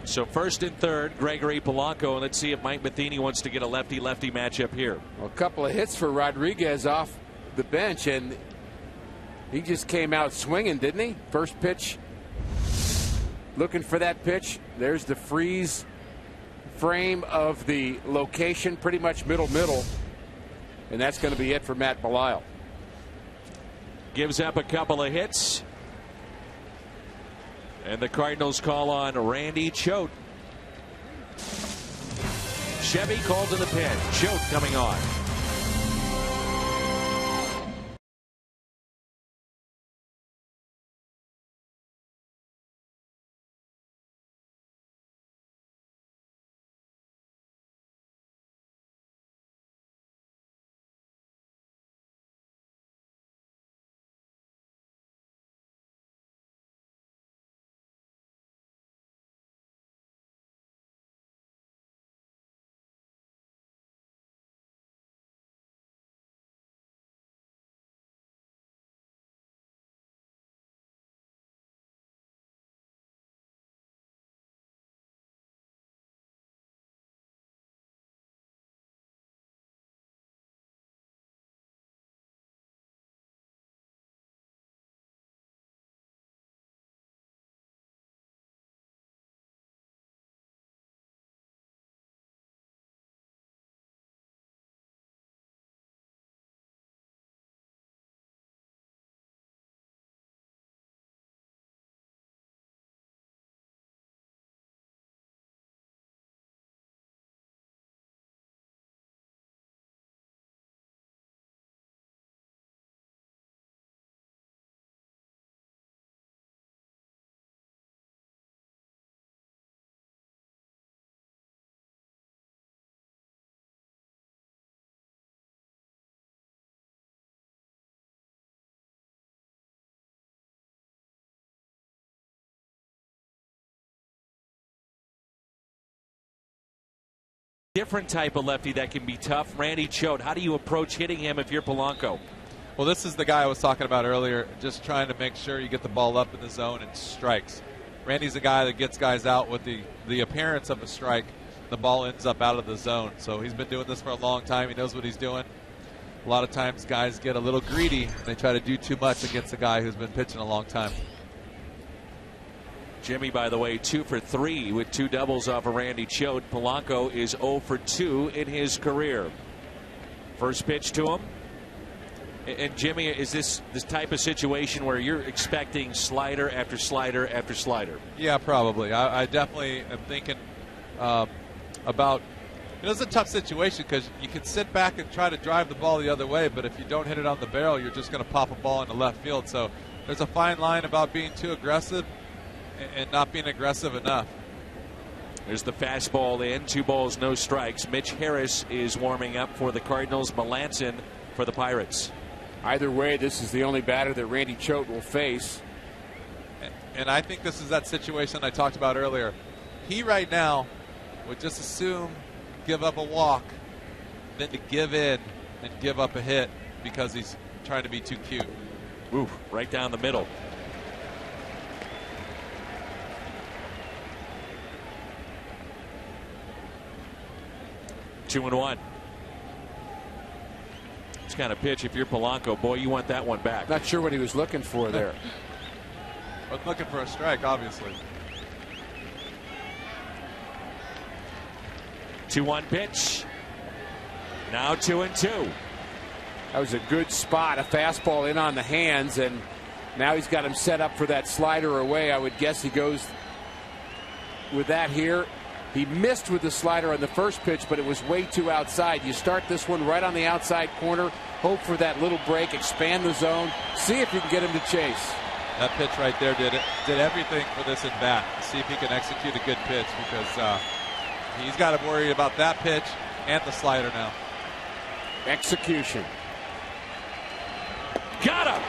So first and third, Gregory Polanco, and let's see if Mike Matheny wants to get a lefty-lefty matchup here. Well, a couple of hits for Rodriguez off the bench, and He just came out swinging, didn't he? First pitch. Looking for that pitch. There's the freeze frame of the location, pretty much middle. And that's going to be it for Matt Belisle. Gives up a couple of hits. And the Cardinals call on Randy Choate. Chevy called to the pen. Choate coming on. Different type of lefty that can be tough. Randy Choate, how do you approach hitting him if you're Polanco? Well, this is the guy I was talking about earlier, just trying to make sure you get the ball up in the zone and strikes. Randy's a guy that gets guys out with the appearance of a strike. The ball ends up out of the zone. So he's been doing this for a long time. He knows what he's doing. A lot of times guys get a little greedy and they try to do too much against a guy who's been pitching a long time. Jimmy, by the way, 2 for 3 with 2 doubles off of Randy Choate. Polanco is 0 for 2 in his career. First pitch to him. And Jimmy, is this type of situation where you're expecting slider after slider after slider? Yeah, probably. I definitely am thinking about. It's a tough situation because you can sit back and try to drive the ball the other way, but if you don't hit it on the barrel, you're just going to pop a ball into left field. So there's a fine line about being too aggressive and not being aggressive enough. There's the fastball in. 2 balls, no strikes. Mitch Harris is warming up for the Cardinals. Melanson for the Pirates. Either way, this is the only batter that Randy Choate will face. And I think this is that situation I talked about earlier. He right now would just assume give up a walk than to give in and give up a hit because he's trying to be too cute. Ooh, right down the middle. Two and one. It's kind of pitch if you're Polanco, boy, you want that one back. Not sure what he was looking for there. But looking for a strike, obviously. 2-1 pitch. Now 2-2. That was a good spot. A fastball in on the hands, and now he's got him set up for that slider away. I would guess he goes with that here. He missed with the slider on the first pitch, but it was way too outside. You start this one right on the outside corner, hope for that little break, expand the zone, see if you can get him to chase. That pitch right there did everything for this at bat. See if he can execute a good pitch because he's got to worry about that pitch and the slider now. Execution. Got him.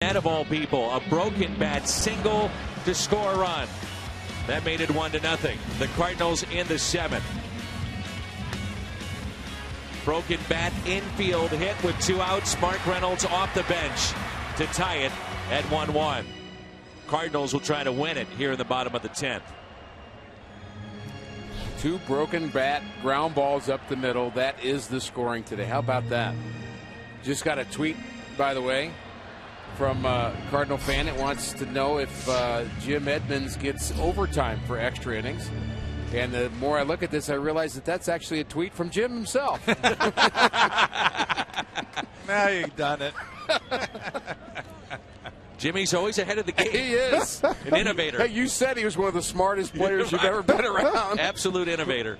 And of all people, a broken bat single to score a run. That made it 1-0. The Cardinals in the 7th. Broken bat infield hit with 2 outs. Mark Reynolds off the bench to tie it at 1-1. Cardinals will try to win it here in the bottom of the 10th. 2 broken bat ground balls up the middle. That is the scoring today. How about that? Just got a tweet, by the way, from a Cardinal fan that wants to know if Jim Edmonds gets overtime for extra innings. And the more I look at this, I realize that that's actually a tweet from Jim himself. Now you've done it. Jimmy's always ahead of the game. He is. An innovator. Hey, you said he was one of the smartest players you've ever been around. Absolute innovator.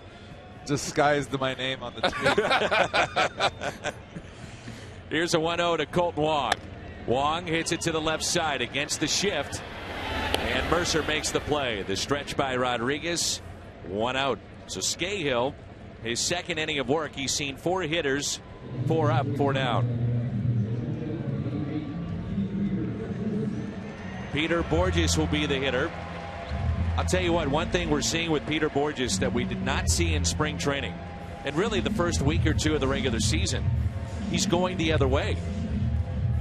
Disguised my name on the tweet. Here's a 1-0 to Colton Wong. Wong hits it to the left side against the shift. And Mercer makes the play. The stretch by Rodriguez. 1 out. So Scahill, his second inning of work, he's seen 4 hitters, 4 up, 4 down. Peter Borges will be the hitter. I'll tell you what, one thing we're seeing with Peter Borges that we did not see in spring training, and really the first week or 2 of the regular season, he's going the other way.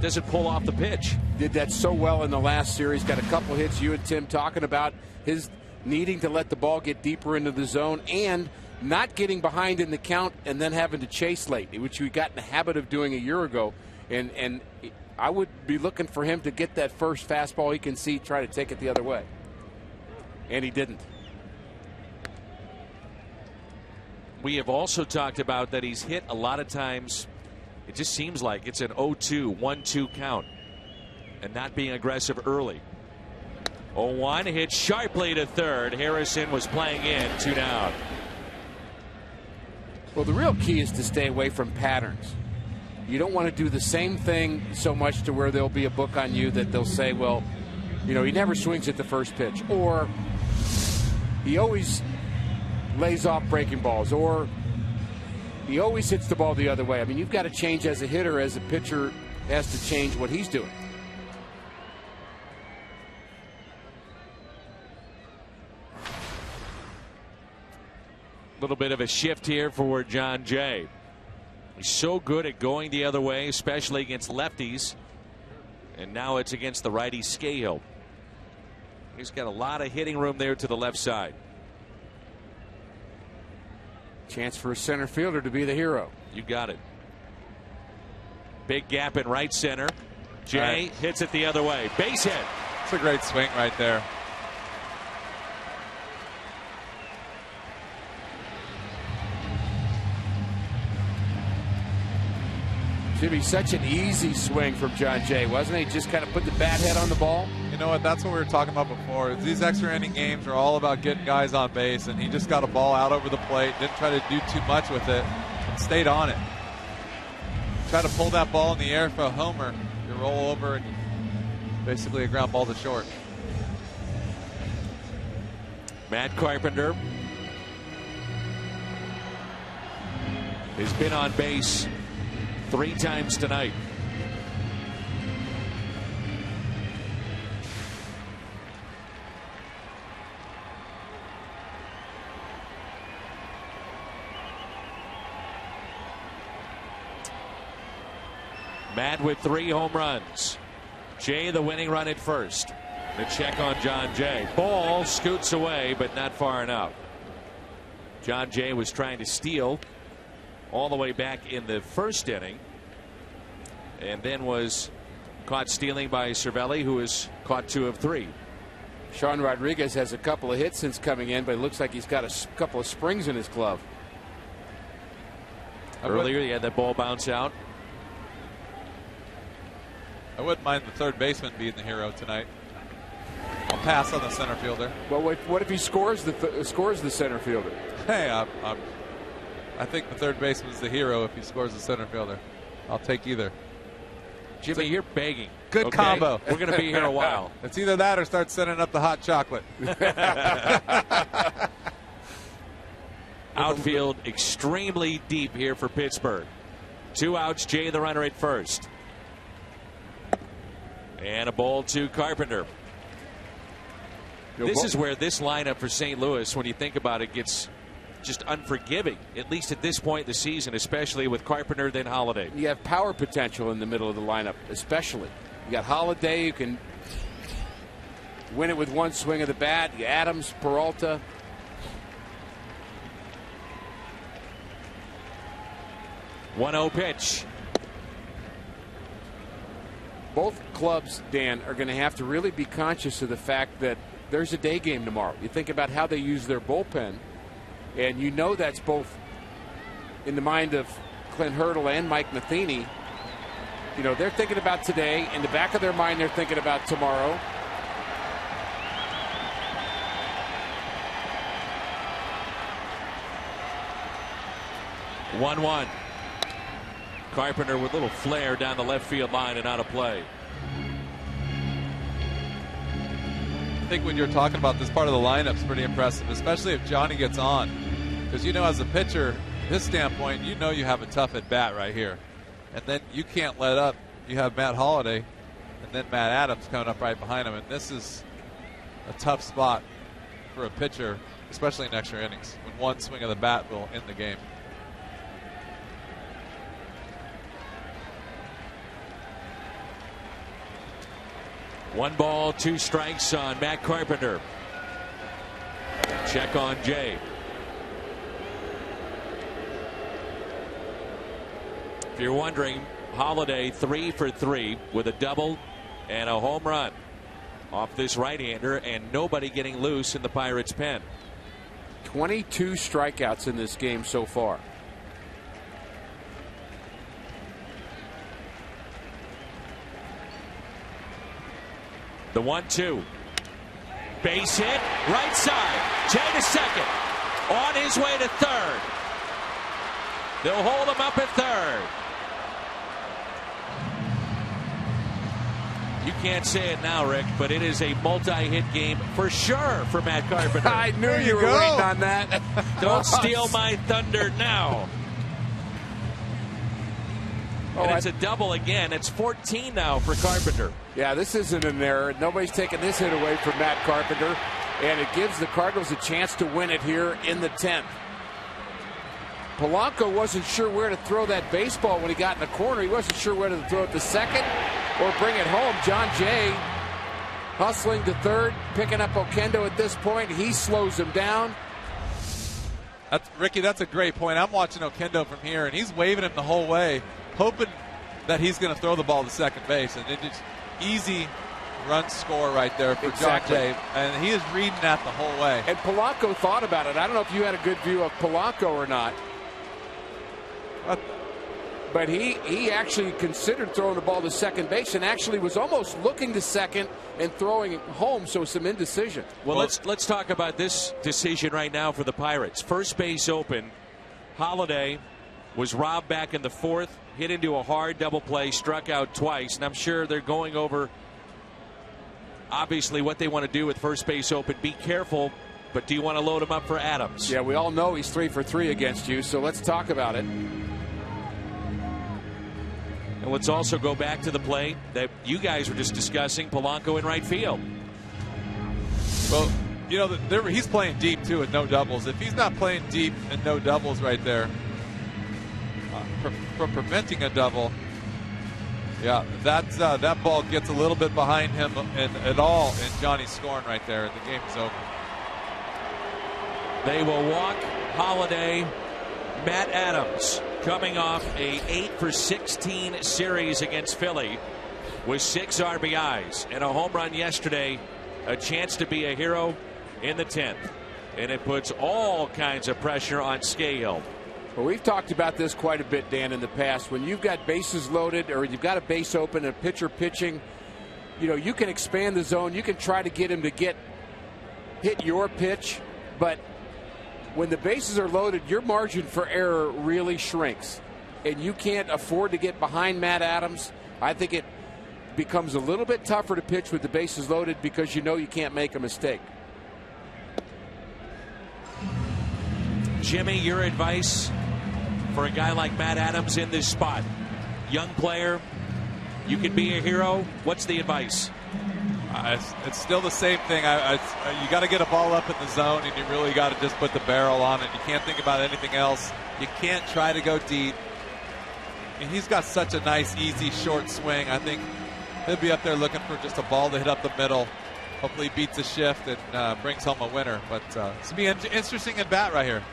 Doesn't pull off the pitch. Did that so well in the last series. Got a couple hits. You and Tim talking about his needing to let the ball get deeper into the zone and not getting behind in the count and then having to chase late, which we got in the habit of doing a year ago. And I would be looking for him to get that first fastball he can see, try to take it the other way. And he didn't. We have also talked about that he's hit a lot of times. It just seems like it's an 0-2, 1-2 count and not being aggressive early. 0-1 hit sharply to third. Harrison was playing in, 2 down. Well, the real key is to stay away from patterns. You don't want to do the same thing so much to where there'll be a book on you that they'll say, well, you know, he never swings at the first pitch, or he always lays off breaking balls, or he always hits the ball the other way. I mean, you've got to change as a hitter, as a pitcher has to change what he's doing. A little bit of a shift here for John Jay. He's so good at going the other way, especially against lefties. And now it's against the righty Scahill. He's got a lot of hitting room there to the left side. Chance for a center fielder to be the hero. You got it. Big gap in right center. Jay hits it the other way. Base hit. It's a great swing right there. Jimmy, such an easy swing from John Jay, wasn't it? He just kind of put the bat head on the ball. You know what? That's what we were talking about before. These extra inning games are all about getting guys on base, and he just got a ball out over the plate, didn't try to do too much with it, and stayed on it. Try to pull that ball in the air for a homer. You roll over and basically a ground ball to short. Matt Carpenter has been on base 3 times tonight. Matt with 3 home runs. Jay the winning run at first. The check on John Jay. Ball scoots away, but not far enough. John Jay was trying to steal all the way back in the first inning, and then was caught stealing by Cervelli, who has caught 2 of 3. Sean Rodriguez has a couple of hits since coming in, but it looks like he's got a couple of springs in his glove. Earlier, he had that ball bounce out. I wouldn't mind the third baseman being the hero tonight. I'll pass on the center fielder. Well, what if he scores the center fielder? Hey, I think the third baseman's the hero if he scores the center fielder. I'll take either. Jimmy, you're begging. Good okay? combo. We're going to be here a while. It's either that or start sending up the hot chocolate. Outfield extremely deep here for Pittsburgh. 2 outs, Jay the runner at first. And a ball to Carpenter. This is where this lineup for St. Louis, when you think about it, gets just unforgiving, at least at this point in the season, especially with Carpenter, then Holiday. You have power potential in the middle of the lineup, especially. You got Holiday, who can win it with one swing of the bat. Adams, Peralta. One-0 pitch. Both clubs, Dan, are going to have to really be conscious of the fact that there's a day game tomorrow. You think about how they use their bullpen, and you know that's both in the mind of Clint Hurdle and Mike Matheny. You know, they're thinking about today. In the back of their mind, they're thinking about tomorrow. One. Carpenter with a little flare down the left field line and out of play. I think when you're talking about this part of the lineup is pretty impressive, especially if Johnny gets on. Because you know, as a pitcher, his standpoint, you know you have a tough at bat right here. And then you can't let up. You have Matt Holliday and then Matt Adams coming up right behind him. And this is a tough spot for a pitcher, especially in extra innings, when one swing of the bat will end the game. One ball, two strikes on Matt Carpenter. Check on Jay. If you're wondering, Holiday 3 for 3 with a double and a home run off this right-hander, and nobody getting loose in the Pirates' pen. 22 strikeouts in this game so far. The 1-2. Base hit, right side. Jay to second. On his way to third. They'll hold him up at third. You can't say it now, Rick, but it is a multi-hit game for sure for Matt Carpenter. I knew you were waiting on that. Don't steal my thunder now. And it's a double again. It's 14 now for Carpenter. Yeah, this isn't an error. Nobody's taking this hit away from Matt Carpenter, and it gives the Cardinals a chance to win it here in the 10th. Polanco wasn't sure where to throw that baseball when he got in the corner. He wasn't sure whether to throw it to second or bring it home. John Jay hustling to third, picking up Oquendo at this point. He slows him down. Ricky, that's a great point. I'm watching Oquendo from here, and he's waving him the whole way, hoping that he's going to throw the ball to second base. And it just easy run score right there for John Jay. And he is reading that the whole way. And Polanco thought about it. I don't know if you had a good view of Polanco or not. But he actually considered throwing the ball to second base and actually was almost looking to second and throwing it home, so some indecision. Well, let's talk about this decision right now for the Pirates. First base open. Holiday was robbed back in the fourth, hit into a hard double play, struck out twice, and I'm sure they're going over obviously what they want to do with first base open. Be careful, but do you want to load him up for Adams? Yeah, we all know he's 3 for 3 against you, so let's talk about it. And let's also go back to the play that you guys were just discussing, Polanco in right field. Well, you know, he's playing deep, too, with no doubles. If he's not playing deep and no doubles right there, from preventing a double, yeah, that ball gets a little bit behind him at all, and Johnny's scoring right there, and the game is over. They will walk Holiday. Matt Adams coming off a 8 for 16 series against Philly with 6 RBIs and a home run yesterday, a chance to be a hero in the 10th. And it puts all kinds of pressure on Scahill. Well, we've talked about this quite a bit, Dan, in the past. When you've got bases loaded or you've got a base open and a pitcher pitching, you know, you can expand the zone. You can try to get him to hit your pitch, but when the bases are loaded, your margin for error really shrinks, and you can't afford to get behind Matt Adams. I think it becomes a little bit tougher to pitch with the bases loaded because you know you can't make a mistake. Jimmy, your advice for a guy like Matt Adams in this spot? Young player, You can be a hero. What's the advice? It's still the same thing. You got to get a ball up in the zone, and you really got to just put the barrel on it. You can't think about anything else. You can't try to go deep. And he's got such a nice, easy, short swing. I think he'll be up there looking for just a ball to hit up the middle. Hopefully he beats a shift and brings home a winner. But it's going to be an interesting at bat right here.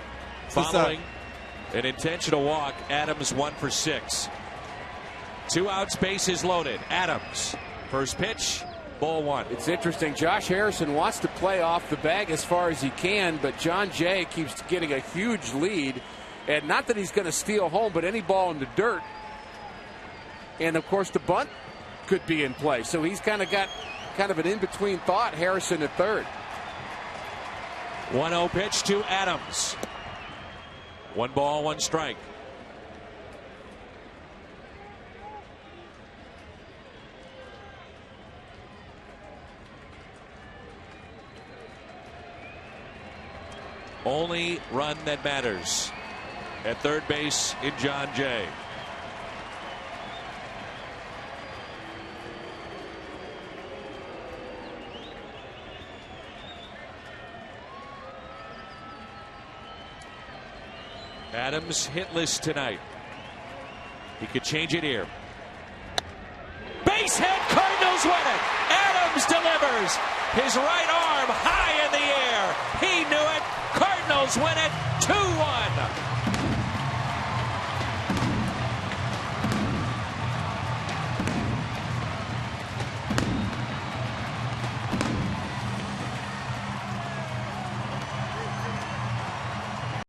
Following an intentional walk, Adams 1 for 6. 2 outs, bases loaded. Adams, first pitch, ball 1. It's interesting. Josh Harrison wants to play off the bag as far as he can, but John Jay keeps getting a huge lead. And not that he's going to steal home, but any ball in the dirt. And, of course, the bunt could be in play. So he's kind of got an in-between thought, Harrison at third. 1-0 pitch to Adams. 1 ball, 1 strike. Only run that matters at third base in John Jay. Adams hitless tonight. He could change it here. Base hit, Cardinals win it. Adams delivers. His right arm high in the air. He knew it. Cardinals win it 2-1.